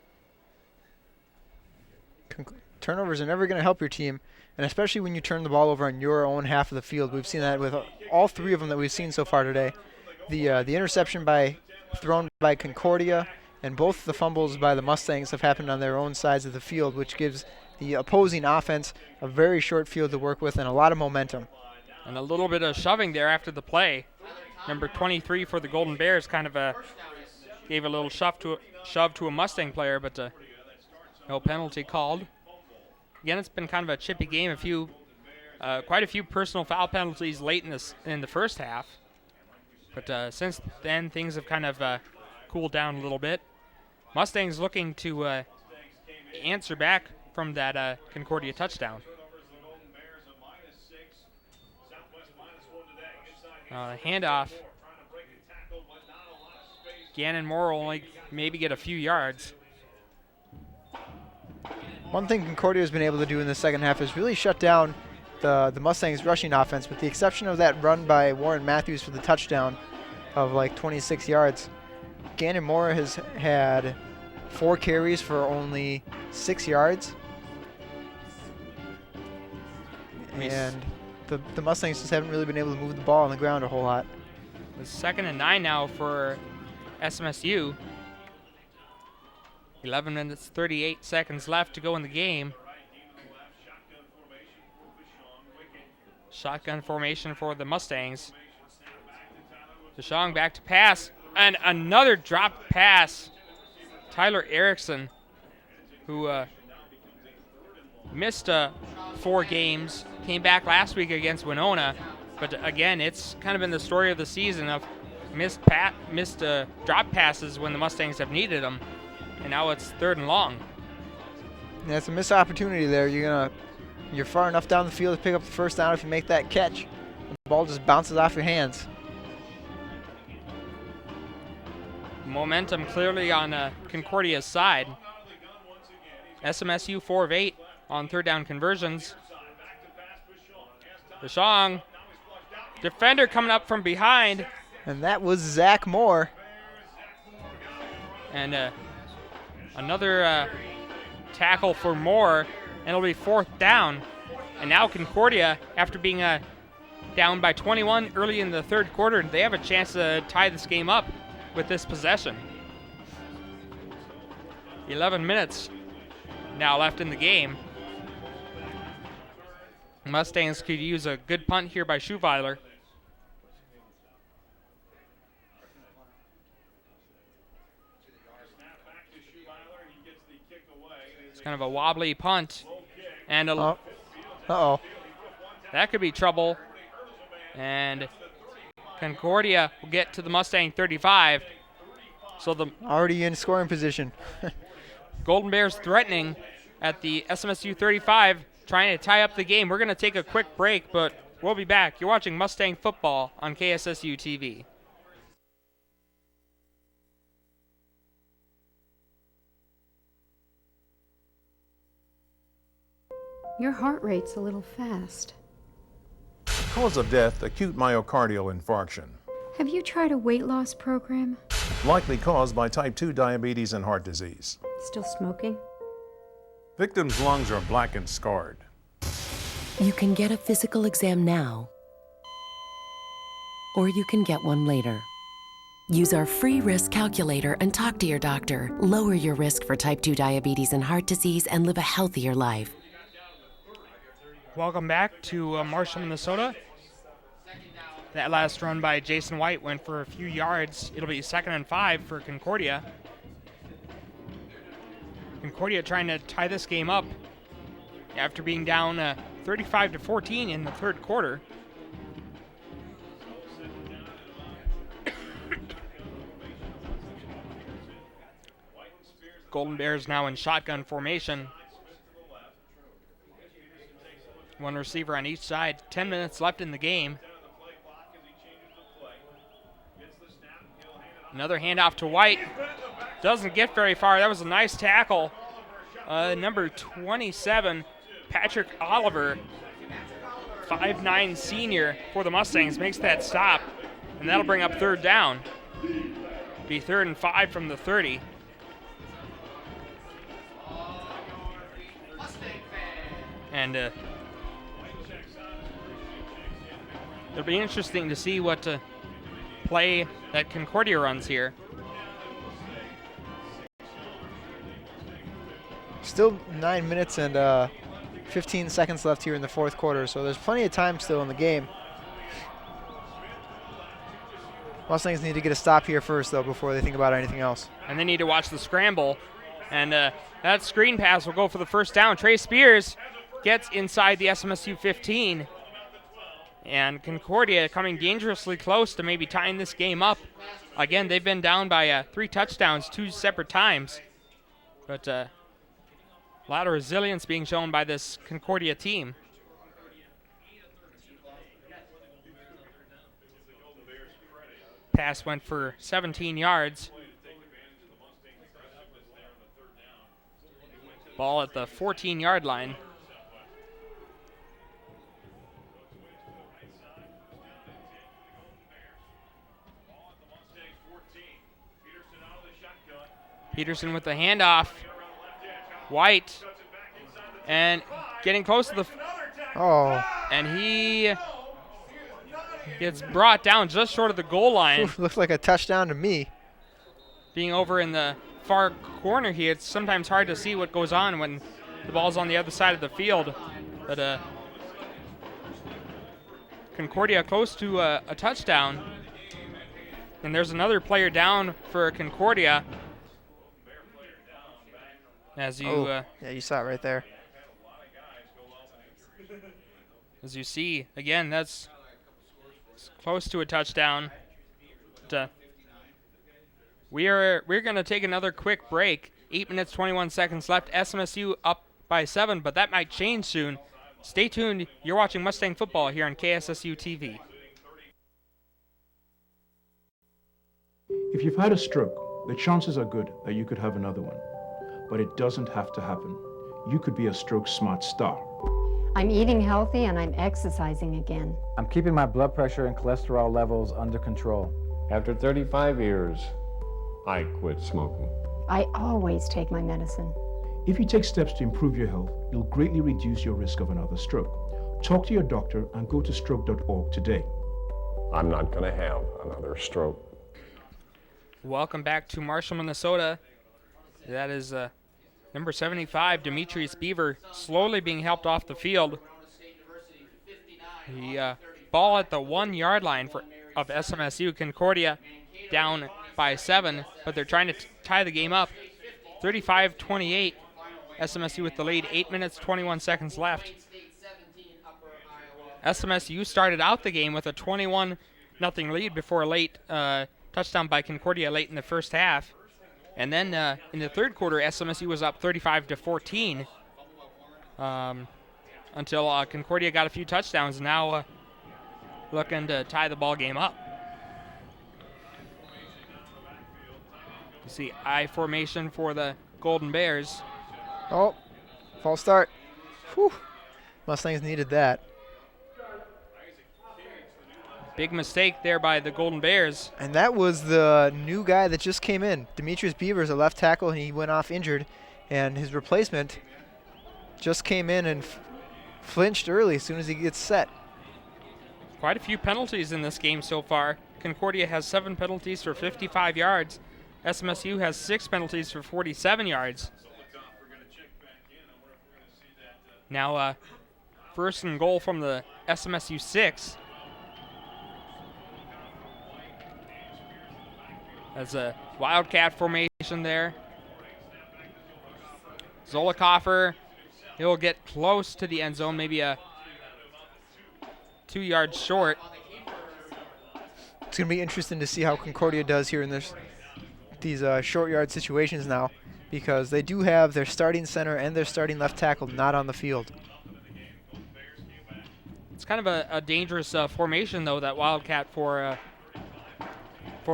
Turnovers are never going to help your team, and especially when you turn the ball over on your own half of the field. We've seen that with all 3 of them that we've seen so far today. The interception thrown by Concordia and both the fumbles by the Mustangs have happened on their own sides of the field, which gives the opposing offense a very short field to work with and a lot of momentum. And a little bit of shoving there after the play. Number 23 for the Golden Bears kind of gave a little shove to a Mustang player, but no penalty called. Again, it's been kind of a chippy game. Quite a few personal foul penalties late in the first half. But since then, things have kind of cooled down a little bit. Mustangs looking to answer back from that Concordia touchdown. Handoff. Gannon Moore will only maybe get a few yards. One thing Concordia has been able to do in the second half is really shut down the Mustangs' rushing offense, with the exception of that run by Warren Matthews for the touchdown of like 26 yards. Gannon Moore has had 4 carries for only 6 yards. And the Mustangs just haven't really been able to move the ball on the ground a whole lot. It's 2nd and 9 now for SMSU. 11 minutes, 38 seconds left to go in the game. Shotgun formation for the Mustangs. DeShong back to pass, and another drop pass. Tyler Erickson, who missed 4 games, came back last week against Winona, but again, it's kind of been the story of the season of missed drop passes when the Mustangs have needed them, and now it's 3rd and long. Yeah, it's a missed opportunity there. You're far enough down the field to pick up the first down if you make that catch. The ball just bounces off your hands. Momentum clearly on Concordia's side. SMSU 4 of 8 on 3rd down conversions. DeShong, defender coming up from behind. And that was Zach Moore. And another tackle for Moore, and it'll be 4th down. And now Concordia, after being down by 21 early in the 3rd quarter, they have a chance to tie this game up with this possession. 11 minutes now left in the game. Mustangs could use a good punt here by Schuweiler. It's kind of a wobbly punt. And that could be trouble. And Concordia will get to the Mustang 35. So already in scoring position. Golden Bears threatening at the SMSU 35, trying to tie up the game. We're going to take a quick break, but we'll be back. You're watching Mustang football on KSSU TV. Your heart rate's a little fast. Cause of death, acute myocardial infarction. Have you tried a weight loss program? Likely caused by type 2 diabetes and heart disease. Still smoking? Victim's lungs are black and scarred. You can get a physical exam now, or you can get one later. Use our free risk calculator and talk to your doctor. Lower your risk for type 2 diabetes and heart disease and live a healthier life. Welcome back to Marshall, Minnesota. That last run by Jason White went for a few yards. It'll be 2nd and 5 for Concordia. Concordia trying to tie this game up after being down 35-14 in the third quarter. Golden Bears now in shotgun formation. One receiver on each side. 10 minutes left in the game. Another handoff to White. Doesn't get very far. That was a nice tackle. Number 27, Patrick Oliver, 5'9" senior for the Mustangs, makes that stop, and that'll bring up 3rd down. Be 3rd and 5 from the 30. And it'll be interesting to see what play that Concordia runs here. Still 9 minutes and 15 seconds left here in the fourth quarter, so there's plenty of time still in the game. Mustangs need to get a stop here first, though, before they think about anything else. And they need to watch the scramble. And that screen pass will go for the first down. Trey Spears gets inside the SMSU 15. And Concordia coming dangerously close to maybe tying this game up. Again, they've been down by 3 touchdowns 2 separate times. But a lot of resilience being shown by this Concordia team. Pass went for 17 yards. Ball at the 14-yard line. Peterson with the handoff. White. And getting close to the... And he gets brought down just short of the goal line. Looks like a touchdown to me. Being over in the far corner here, it's sometimes hard to see what goes on when the ball's on the other side of the field. But Concordia close to a touchdown. And there's another player down for Concordia. As you yeah, you saw it right there. As you see, again, that's close to a touchdown. But, we're going to take another quick break. 8 minutes, 21 seconds left. SMSU up by 7, but that might change soon. Stay tuned. You're watching Mustang football here on KSSU TV. If you've had a stroke, the chances are good that you could have another one. But it doesn't have to happen. You could be a stroke smart star. I'm eating healthy and I'm exercising again. I'm keeping my blood pressure and cholesterol levels under control. After 35 years, I quit smoking. I always take my medicine. If you take steps to improve your health, you'll greatly reduce your risk of another stroke. Talk to your doctor and go to stroke.org today. I'm not going to have another stroke. Welcome back to Marshall, Minnesota. That is number 75, Demetrius Beaver, slowly being helped off the field. The ball at the 1-yard line of SMSU. Concordia down by 7, but they're trying to tie the game up. 35-28, SMSU with the lead. 8 minutes, 21 seconds left. SMSU started out the game with a 21-0 lead before a late touchdown by Concordia late in the first half. And then in the third quarter, SMSU was up 35-14 until Concordia got a few touchdowns. Now looking to tie the ball game up. You see I formation for the Golden Bears. Oh, false start. Whew. Mustangs needed that. Big mistake there by the Golden Bears. And that was the new guy that just came in. Demetrius Beavers, a left tackle, and he went off injured. And his replacement just came in and flinched early as soon as he gets set. Quite a few penalties in this game so far. Concordia has 7 penalties for 55 yards. SMSU has 6 penalties for 47 yards. Now, first and goal from the SMSU 6. That's a wildcat formation there. Zollicoffer, he'll get close to the end zone, maybe a 2 yards short. It's going to be interesting to see how Concordia does here in these short yard situations now, because they do have their starting center and their starting left tackle not on the field. It's kind of a dangerous formation, though, that wildcat for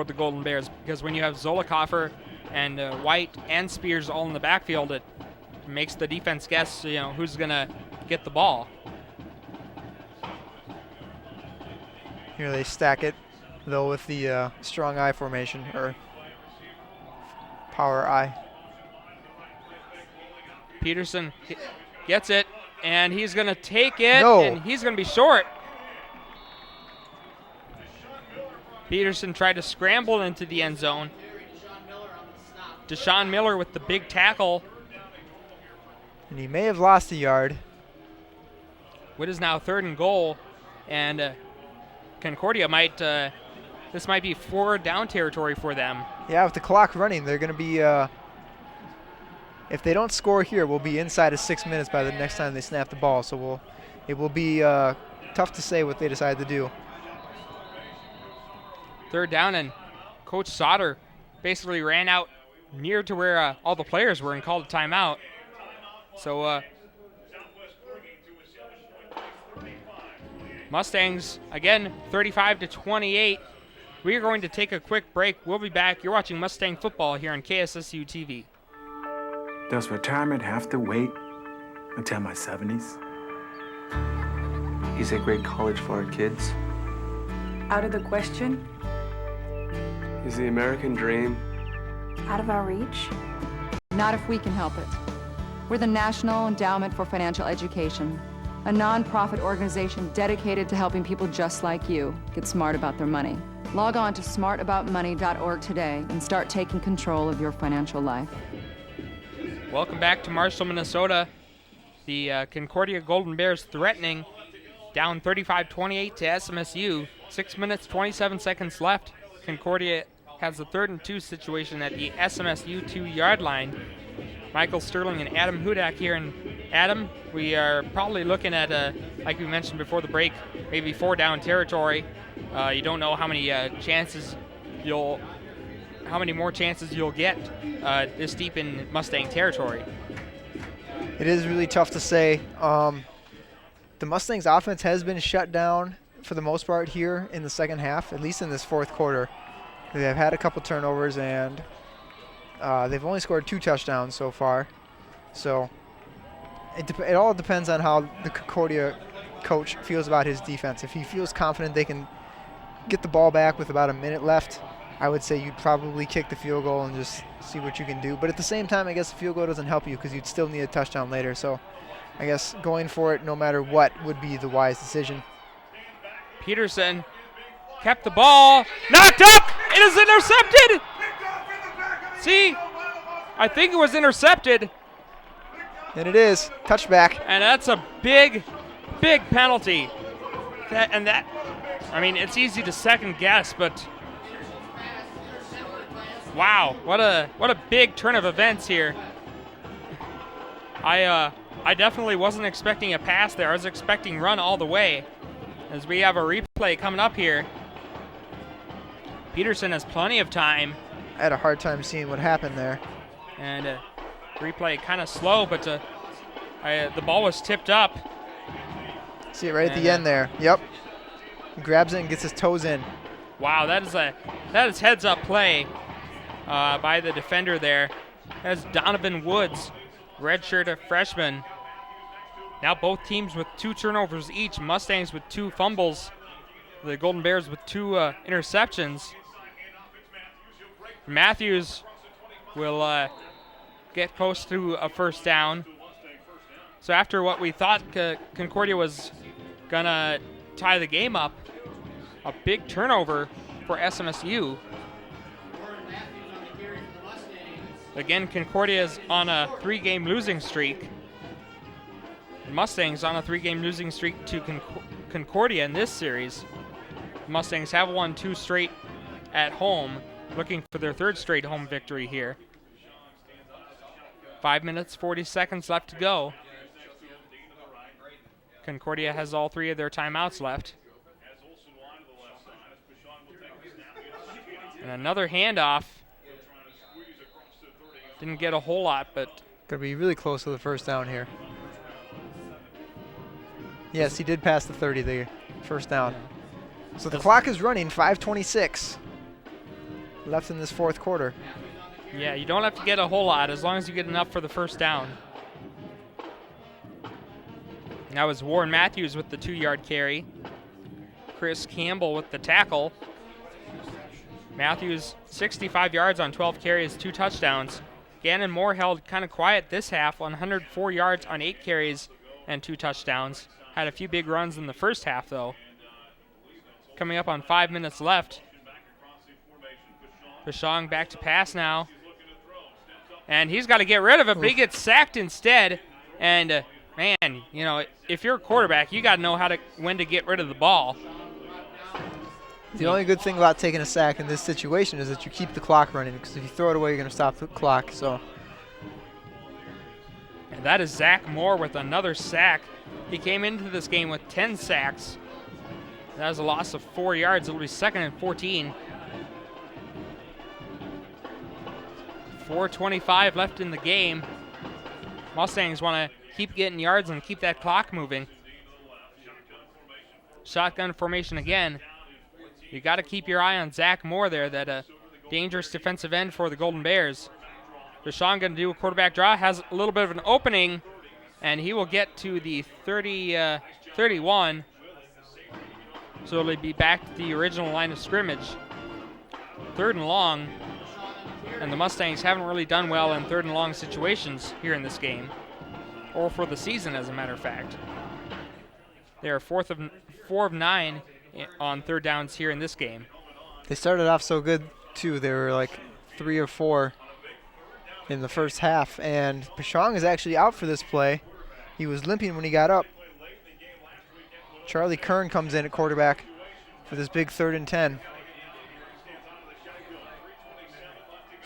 the Golden Bears, because when you have Zollicoffer and White and Spears all in the backfield, it makes the defense guess, who's going to get the ball. Here they stack it, though, with the strong I formation, or power I. Peterson gets it, and he's going to take it, No. and he's going to be short. Peterson tried to scramble into the end zone. Deshaun Miller with the big tackle. And he may have lost a yard. What is now 3rd and goal, and Concordia might, this might be 4 down territory for them. Yeah, with the clock running, they're going to be, if they don't score here, we'll be inside of 6 minutes by the next time they snap the ball. So it will be tough to say what they decide to do. 3rd down, and Coach Sauter basically ran out near to where all the players were and called a timeout. So Mustangs, again, 35-28. We are going to take a quick break. We'll be back. You're watching Mustang football here on KSSU TV. Does retirement have to wait until my 70s? Is a great college for our kids? Out of the question? Is the American dream Out of our reach? Not if we can help it. We're the National Endowment for Financial Education, a non-profit organization dedicated to helping people just like you get smart about their money. Log on to smartaboutmoney.org today and start taking control of your financial life. Welcome back to Marshall, Minnesota. The Concordia Golden Bears threatening, down 35-28 to SMSU. 6 minutes, 27 seconds left. Concordia has a 3rd and 2 situation at the SMSU 2-yard line. Michael Sterling and Adam Hudak here. And Adam, we are probably looking at, like we mentioned before the break, maybe 4 down territory. You don't know how many how many more chances you'll get this deep in Mustang territory. It is really tough to say. The Mustangs' offense has been shut down for the most part here in the second half, at least in this 4th quarter. They've had a couple turnovers, and they've only scored 2 touchdowns so far. So it all depends on how the Concordia coach feels about his defense. If he feels confident they can get the ball back with about a minute left, I would say you'd probably kick the field goal and just see what you can do. But at the same time, I guess the field goal doesn't help you because you'd still need a touchdown later. So I guess going for it no matter what would be the wise decision. Peterson kept the ball, knocked up, it is intercepted! See, I think it was intercepted. And it is, touchback. And that's a big, big penalty. I mean, it's easy to second guess, but wow, what a big turn of events here. I definitely wasn't expecting a pass there. I was expecting run all the way. As we have a replay coming up here. Peterson has plenty of time. I had a hard time seeing what happened there. And replay kind of slow, but the ball was tipped up. See it right at the end there. Yep. He grabs it and gets his toes in. Wow, that is heads-up play by the defender there. That's Donovan Woods, redshirt freshman. Now both teams with 2 turnovers each. Mustangs with 2 fumbles. The Golden Bears with 2 interceptions. Matthews will get close to a first down. So after what we thought Concordia was going to tie the game up, a big turnover for SMSU. Again, Concordia is on a 3-game losing streak. Mustangs on a 3-game losing streak to Concordia in this series. Mustangs have won 2 straight at home. looking for their third straight home victory here. 5 minutes, 40 seconds left to go. Concordia has all 3 of their timeouts left. And another handoff. Didn't get a whole lot, but Gonna be really close to the first down here. Yes, he did pass the 30 there. First down. So the clock is running, 5:26 left in this fourth quarter. yeah, you don't have to get a whole lot as long as you get enough for the first down. That was Warren Matthews with the 2-yard carry. Chris Campbell with the tackle. Matthews, 65 yards on 12 carries, 2 touchdowns. Gannon Moore held kind of quiet this half, 104 yards on 8 carries and 2 touchdowns. Had a few big runs in the first half, though. Coming up on 5 minutes left. Pashong back to pass now. And he's got to get rid of it, but he gets sacked instead. And, man, you know, if you're a quarterback, you got to know when to get rid of the ball. The only good thing about taking a sack in this situation is that you keep the clock running, because if you throw it away, you're going to stop the clock. So, and that is Zach Moore with another sack. He came into this game with 10 sacks. That was a loss of 4 yards. It'll be 2nd and 14. 4:25 left in the game. Mustangs want to keep getting yards and keep that clock moving. Shotgun formation again. You got to keep your eye on Zach Moore there, that dangerous defensive end for the Golden Bears. Deshaun going to do a quarterback draw, has a little bit of an opening, and he will get to the 31. So it'll be back to the original line of scrimmage. 3rd and long, and the Mustangs haven't really done well in 3rd and long situations here in this game, or for the season, as a matter of fact. They are 4 of 9 on 3rd downs here in this game. they started off so good, too. They were like 3 or 4 in the first half, and Pashong is actually out for this play. He was limping when he got up. Charlie Kern comes in at quarterback for this big 3rd and 10.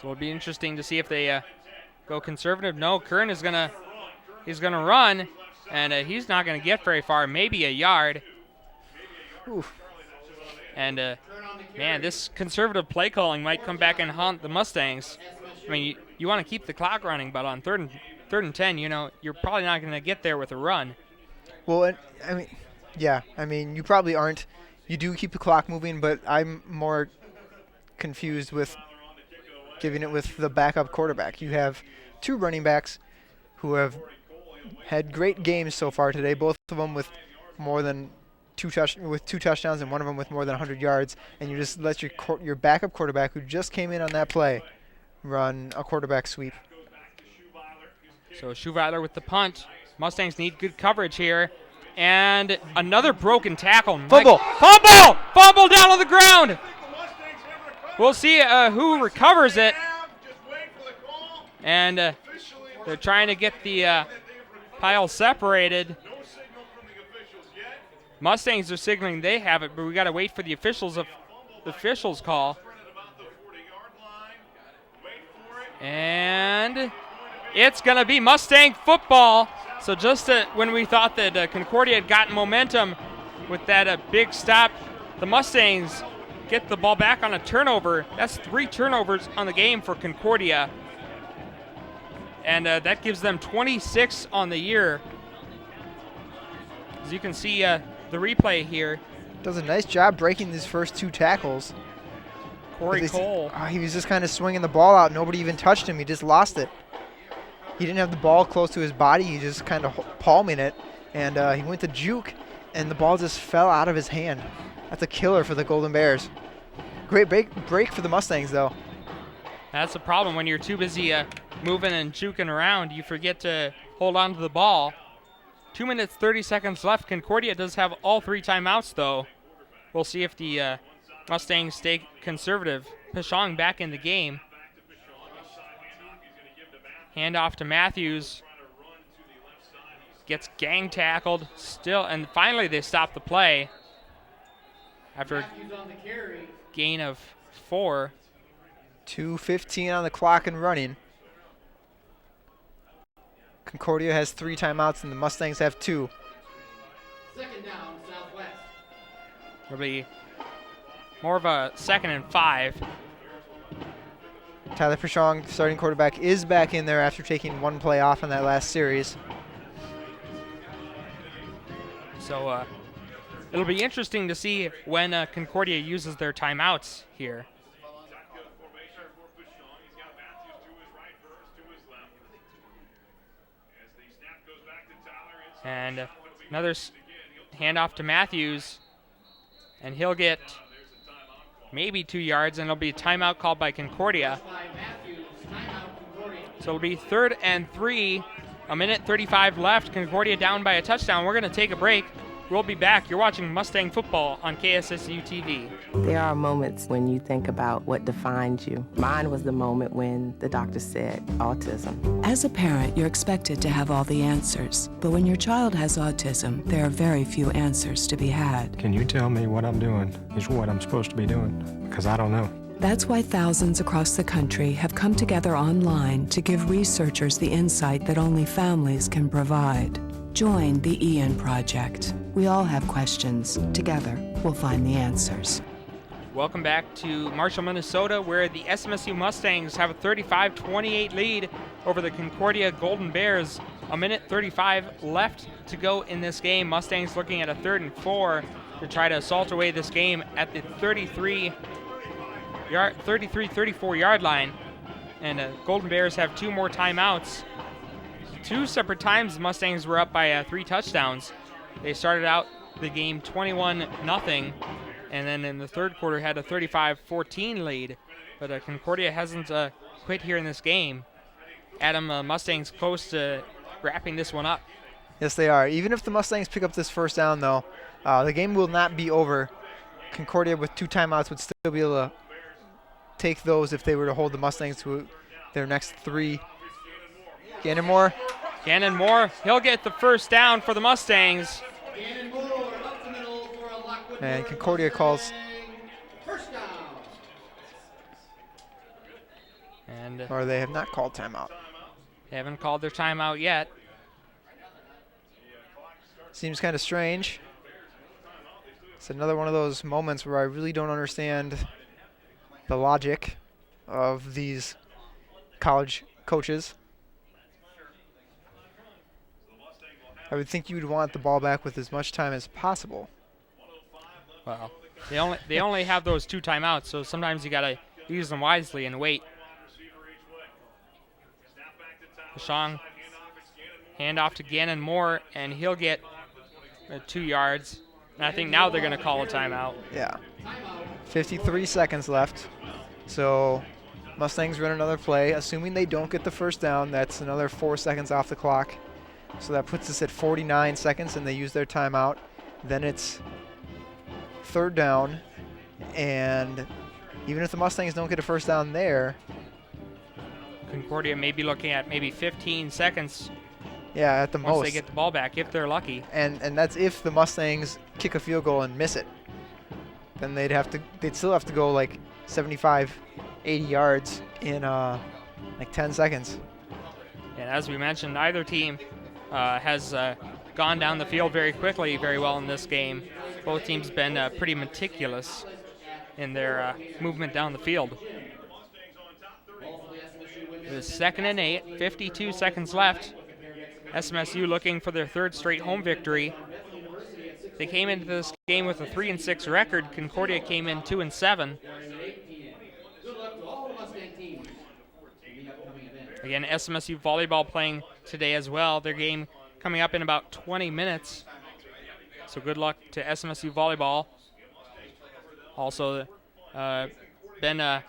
So it'll be interesting to see if they go conservative. No, Kern is he's gonna run, and he's not gonna get very far, maybe a yard. Oof. And man, this conservative play calling might come back and haunt the Mustangs. I mean, you want to keep the clock running, but on 3rd and 10, you know, you're probably not gonna get there with a run. Well, I mean, yeah, I mean, you probably aren't. You do keep the clock moving, but I'm more confused with giving it with the backup quarterback. You have 2 running backs who have had great games so far today, both of them with more than 2 touchdowns and one of them with more than 100 yards, and you just let your backup quarterback, who just came in on that play, run a quarterback sweep. So Schuweiler with the punt. Mustangs need good coverage here. And another broken tackle. Fumble! Fumble down on the ground! We'll see who recovers it. And they're trying to get the pile separated. Mustangs are signaling they have it, but we got to wait for the officials call. And it's going to be Mustang football. So just when we thought that Concordia had gotten momentum with that big stop, the Mustangs get the ball back on a turnover. That's 3 turnovers on the game for Concordia. And that gives them 26 on the year. As you can see the replay here. Does a nice job breaking these first 2 tackles. Corey Cole. He was just kind of swinging the ball out. Nobody even touched him. He just lost it. He didn't have the ball close to his body. He just kind of palming it. And he went to juke, and the ball just fell out of his hand. That's a killer for the Golden Bears. Great break for the Mustangs, though. That's the problem. When you're too busy moving and juking around, you forget to hold on to the ball. 2 minutes, 30 seconds left. Concordia does have all 3 timeouts, though. We'll see if the Mustangs stay conservative. Pashong back in the game. Handoff to Matthews. Gets gang tackled still, and finally they stop the play after a gain of 4. 2:15 on the clock and running. Concordia has 3 timeouts and the Mustangs have 2. Second down, Southwest. It'll be more of a 2nd and 5. Tyler Prishong, starting quarterback, is back in there after taking 1 play off in that last series. So it'll be interesting to see when Concordia uses their timeouts here. And another handoff to Matthews, and he'll get maybe 2 yards, and it'll be a timeout called by Concordia. So it'll be 3rd and 3, 1:35 left. Concordia down by a touchdown. We're going to take a break. We'll be back. You're watching Mustang Football on KSSU TV. There are moments when you think about what defines you. Mine was the moment when the doctor said autism. As a parent, you're expected to have all the answers. But when your child has autism, there are very few answers to be had. Can you tell me what I'm doing is what I'm supposed to be doing? Because I don't know. That's why thousands across the country have come together online to give researchers the insight that only families can provide. Join the Ian Project. We all have questions. Together, we'll find the answers. Welcome back to Marshall, Minnesota, where the SMSU Mustangs have a 35-28 lead over the Concordia Golden Bears. 1:35 left to go in this game. Mustangs looking at a 3rd and 4 to try to assault away this game at the 34 yard line. And Golden Bears have 2 more timeouts. 2 separate times the Mustangs were up by 3 touchdowns. They started out the game 21-0, and then in the 3rd quarter had a 35-14 lead. But Concordia hasn't quit here in this game. Adam, Mustangs close to wrapping this one up. Yes, they are. Even if the Mustangs pick up this first down, though, the game will not be over. Concordia with 2 timeouts would still be able to take those if they were to hold the Mustangs to their next 3. Gannon Moore. Gannon Moore, he'll get the first down for the Mustangs. And Concordia calls. And or they have not called timeout. They haven't called their timeout yet. Seems kind of strange. It's another one of those moments where I really don't understand the logic of these college coaches. I would think you would want the ball back with as much time as possible. Well, they only have those 2 timeouts, so sometimes you gotta use them wisely and wait. Prishong, handoff to Gannon Moore, and he'll get 2 yards. And I think now they're gonna call a timeout. Yeah. 53 seconds left. So Mustangs run another play. Assuming they don't get the first down, that's another 4 seconds off the clock. So that puts us at 49 seconds, and they use their timeout. Then it's 3rd down, and even if the Mustangs don't get a first down there, Concordia may be looking at maybe 15 seconds. Yeah, at the most. Once they get the ball back, if they're lucky. And that's if the Mustangs kick a field goal and miss it. Then they'd still have to go like 75, 80 yards in like 10 seconds. And as we mentioned, either team has gone down the field very quickly, very well in this game. Both teams been pretty meticulous in their movement down the field. It is 2nd and 8, 52 seconds left. SMSU looking for their 3rd straight home victory. They came into this game with a 3-6 record. Concordia came in 2-7. Again, SMSU volleyball playing today as well. Their game coming up in about 20 minutes. So good luck to SMSU volleyball. Also, been a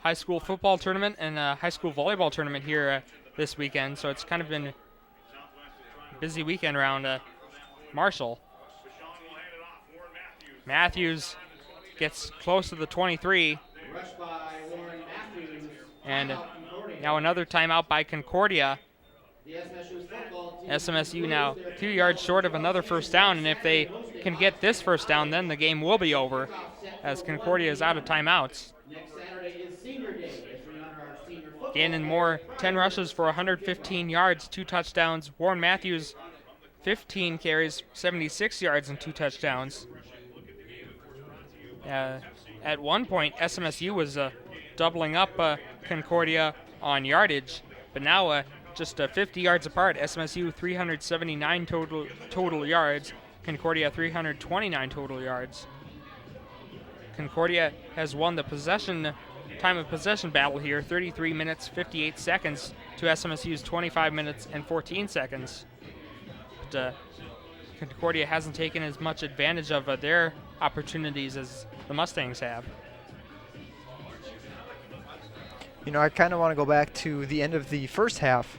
high school football tournament and a high school volleyball tournament here this weekend. So it's kind of been a busy weekend around Marshall. Matthews gets close to the 23. And now another timeout by Concordia. SMSU now 2 yards short of another first down, and if they can get this first down, then the game will be over as Concordia is out of timeouts. Next Saturday is Gannon Moore, 10 rushes for 115 yards, 2 touchdowns. Warren Matthews, 15 carries, 76 yards, and 2 touchdowns. At one point, SMSU was doubling up Concordia on yardage, but now just 50 yards apart. SMSU 379 total yards, Concordia 329 total yards. Concordia has won the time of possession battle here, 33 minutes 58 seconds to SMSU's 25 minutes and 14 seconds. But Concordia hasn't taken as much advantage of their opportunities as the Mustangs have. You know, I kind of want to go back to the end of the first half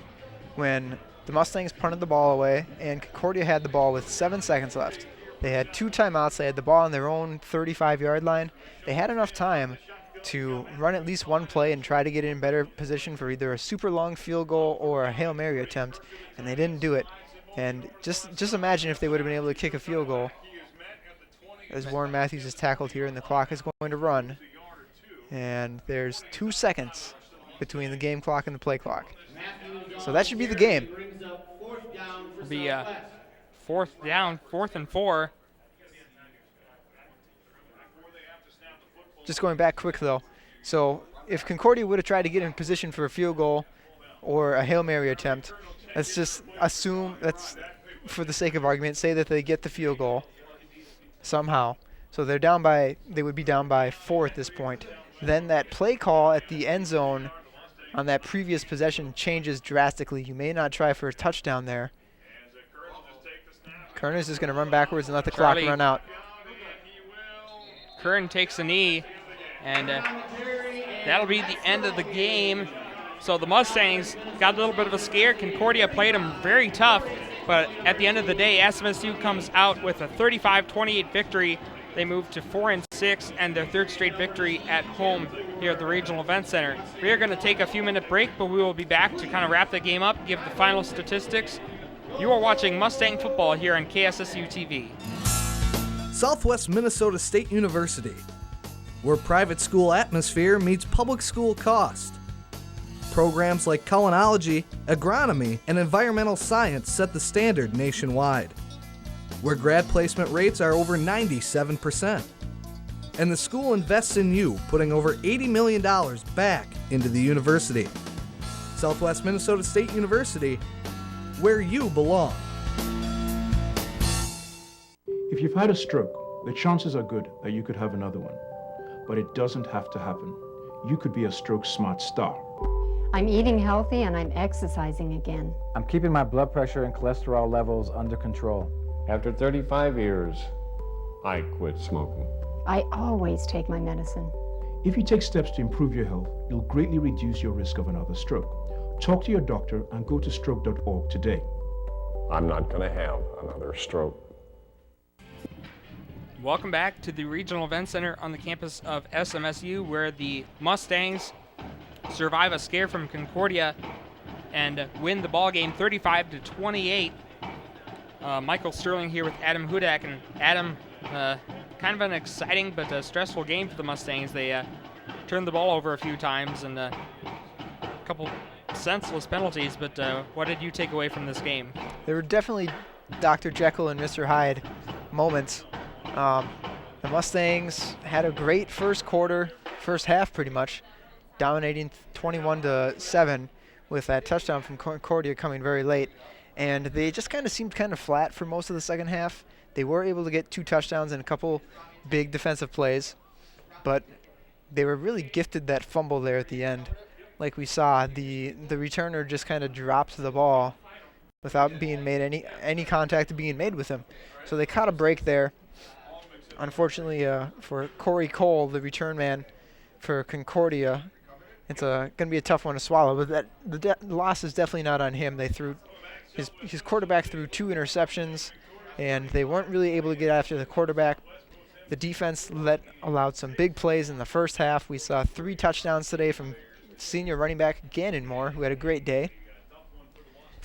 when the Mustangs punted the ball away and Concordia had the ball with 7 seconds left. They had 2 timeouts. They had the ball on their own 35-yard line. They had enough time to run at least one play and try to get in better position for either a super long field goal or a Hail Mary attempt, and they didn't do it. And just imagine if they would have been able to kick a field goal. As Warren Matthews is tackled here and the clock is going to run. And there's 2 seconds between the game clock and the play clock. So that should be the game. It'll be fourth down, 4th and 4. Just going back quick though. So if Concordia would have tried to get in position for a field goal or a Hail Mary attempt, let's just assume, that's for the sake of argument, say that they get the field goal somehow. So they would be down by 4 at this point. Then that play call at the end zone on that previous possession changes drastically. You may not try for a touchdown there. Kern is just going to run backwards and let the clock run out. Kern takes a knee, and that'll be the end of the game. So the Mustangs got a little bit of a scare. Concordia played them very tough, but at the end of the day, SMSU comes out with a 35-28 victory. They move to 4-6 and their 3rd straight victory at home here at the Regional Event Center. We are going to take a few-minute break, but we will be back to kind of wrap the game up, give the final statistics. You are watching Mustang football here on KSSU TV. Southwest Minnesota State University, where private school atmosphere meets public school cost. Programs like culinology, agronomy, and environmental science set the standard nationwide. Where grad placement rates are over 97%. And the school invests in you, putting over $80 million back into the university. Southwest Minnesota State University, where you belong. If you've had a stroke, the chances are good that you could have another one. But it doesn't have to happen. You could be a stroke smart star. I'm eating healthy and I'm exercising again. I'm keeping my blood pressure and cholesterol levels under control. After 35 years, I quit smoking. I always take my medicine. If you take steps to improve your health, you'll greatly reduce your risk of another stroke. Talk to your doctor and go to stroke.org today. I'm not going to have another stroke. Welcome back to the Regional Event Center on the campus of SMSU, where the Mustangs survive a scare from Concordia and win the ball game 35-28. Michael Sterling here with Adam Hudak. And Adam, kind of an exciting but stressful game for the Mustangs. They turned the ball over a few times and a couple senseless penalties, but what did you take away from this game? There were definitely Dr. Jekyll and Mr. Hyde moments. The Mustangs had a great first half pretty much, dominating 21-7 with that touchdown from Concordia coming very late. And they just kind of seemed kind of flat for most of the second half. They were able to get 2 touchdowns and a couple big defensive plays, but they were really gifted that fumble there at the end. Like we saw, the returner just kind of dropped the ball without being made any contact being made with him. So they caught a break there. Unfortunately for Corey Cole, the return man for Concordia, it's going to be a tough one to swallow. But the loss is definitely not on him. They threw his quarterback threw 2 interceptions, and they weren't really able to get after the quarterback. The defense allowed some big plays in the first half. We saw 3 touchdowns today from senior running back Gannon Moore, who had a great day.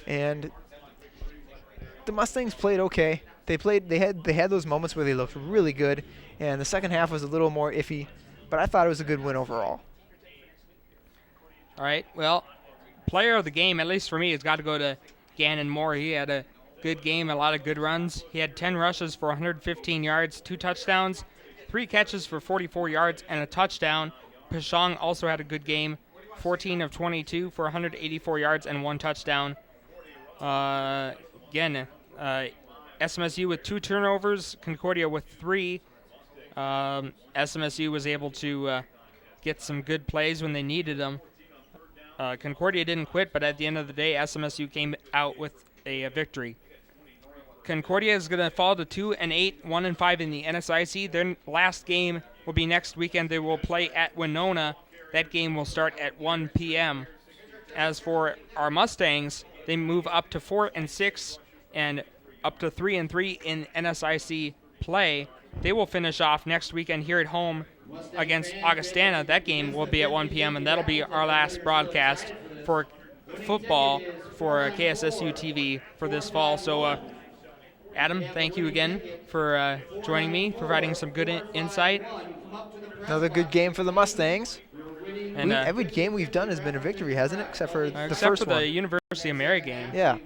And the Mustangs played okay. They had those moments where they looked really good, and the second half was a little more iffy, but I thought it was a good win overall. All right, well, player of the game, at least for me, has got to go to Gannon Moore. He had a good game, a lot of good runs. He had 10 rushes for 115 yards, 2 touchdowns, 3 catches for 44 yards, and a touchdown. Pashong also had a good game, 14 of 22 for 184 yards and 1 touchdown. SMSU with 2 turnovers, Concordia with 3. SMSU was able to get some good plays when they needed them. Concordia didn't quit, but at the end of the day, SMSU came out with a victory. Concordia is going to fall to 2-8, 1-5 in the NSIC. Their last game will be next weekend. They will play at Winona. That game will start at 1 p.m. As for our Mustangs, they move up to 4-6 and up to 3-3 in NSIC play. They will finish off next weekend here at home against Augustana. That game will be at 1 p.m., and that'll be our last broadcast for football for KSSU TV for this fall. So, Adam, thank you again for joining me, providing some good insight. Another good game for the Mustangs. And every game we've done has been a victory, hasn't it? Except for the first one. The University of Mary game. Yeah.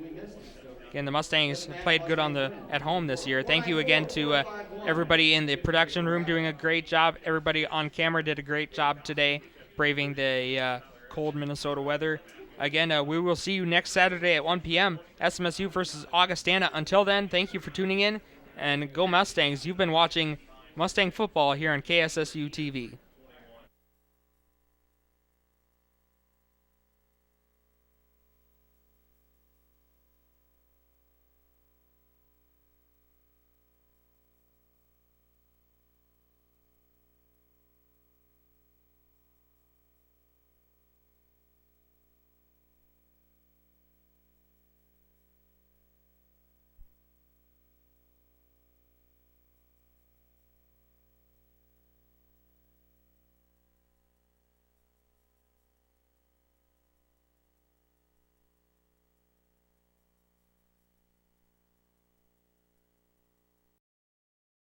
Again, the Mustangs played good at home this year. Thank you again to everybody in the production room doing a great job. Everybody on camera did a great job today, braving the cold Minnesota weather. Again, we will see you next Saturday at 1 p.m. SMSU versus Augustana. Until then, thank you for tuning in, and go Mustangs. You've been watching Mustang football here on KSSU TV.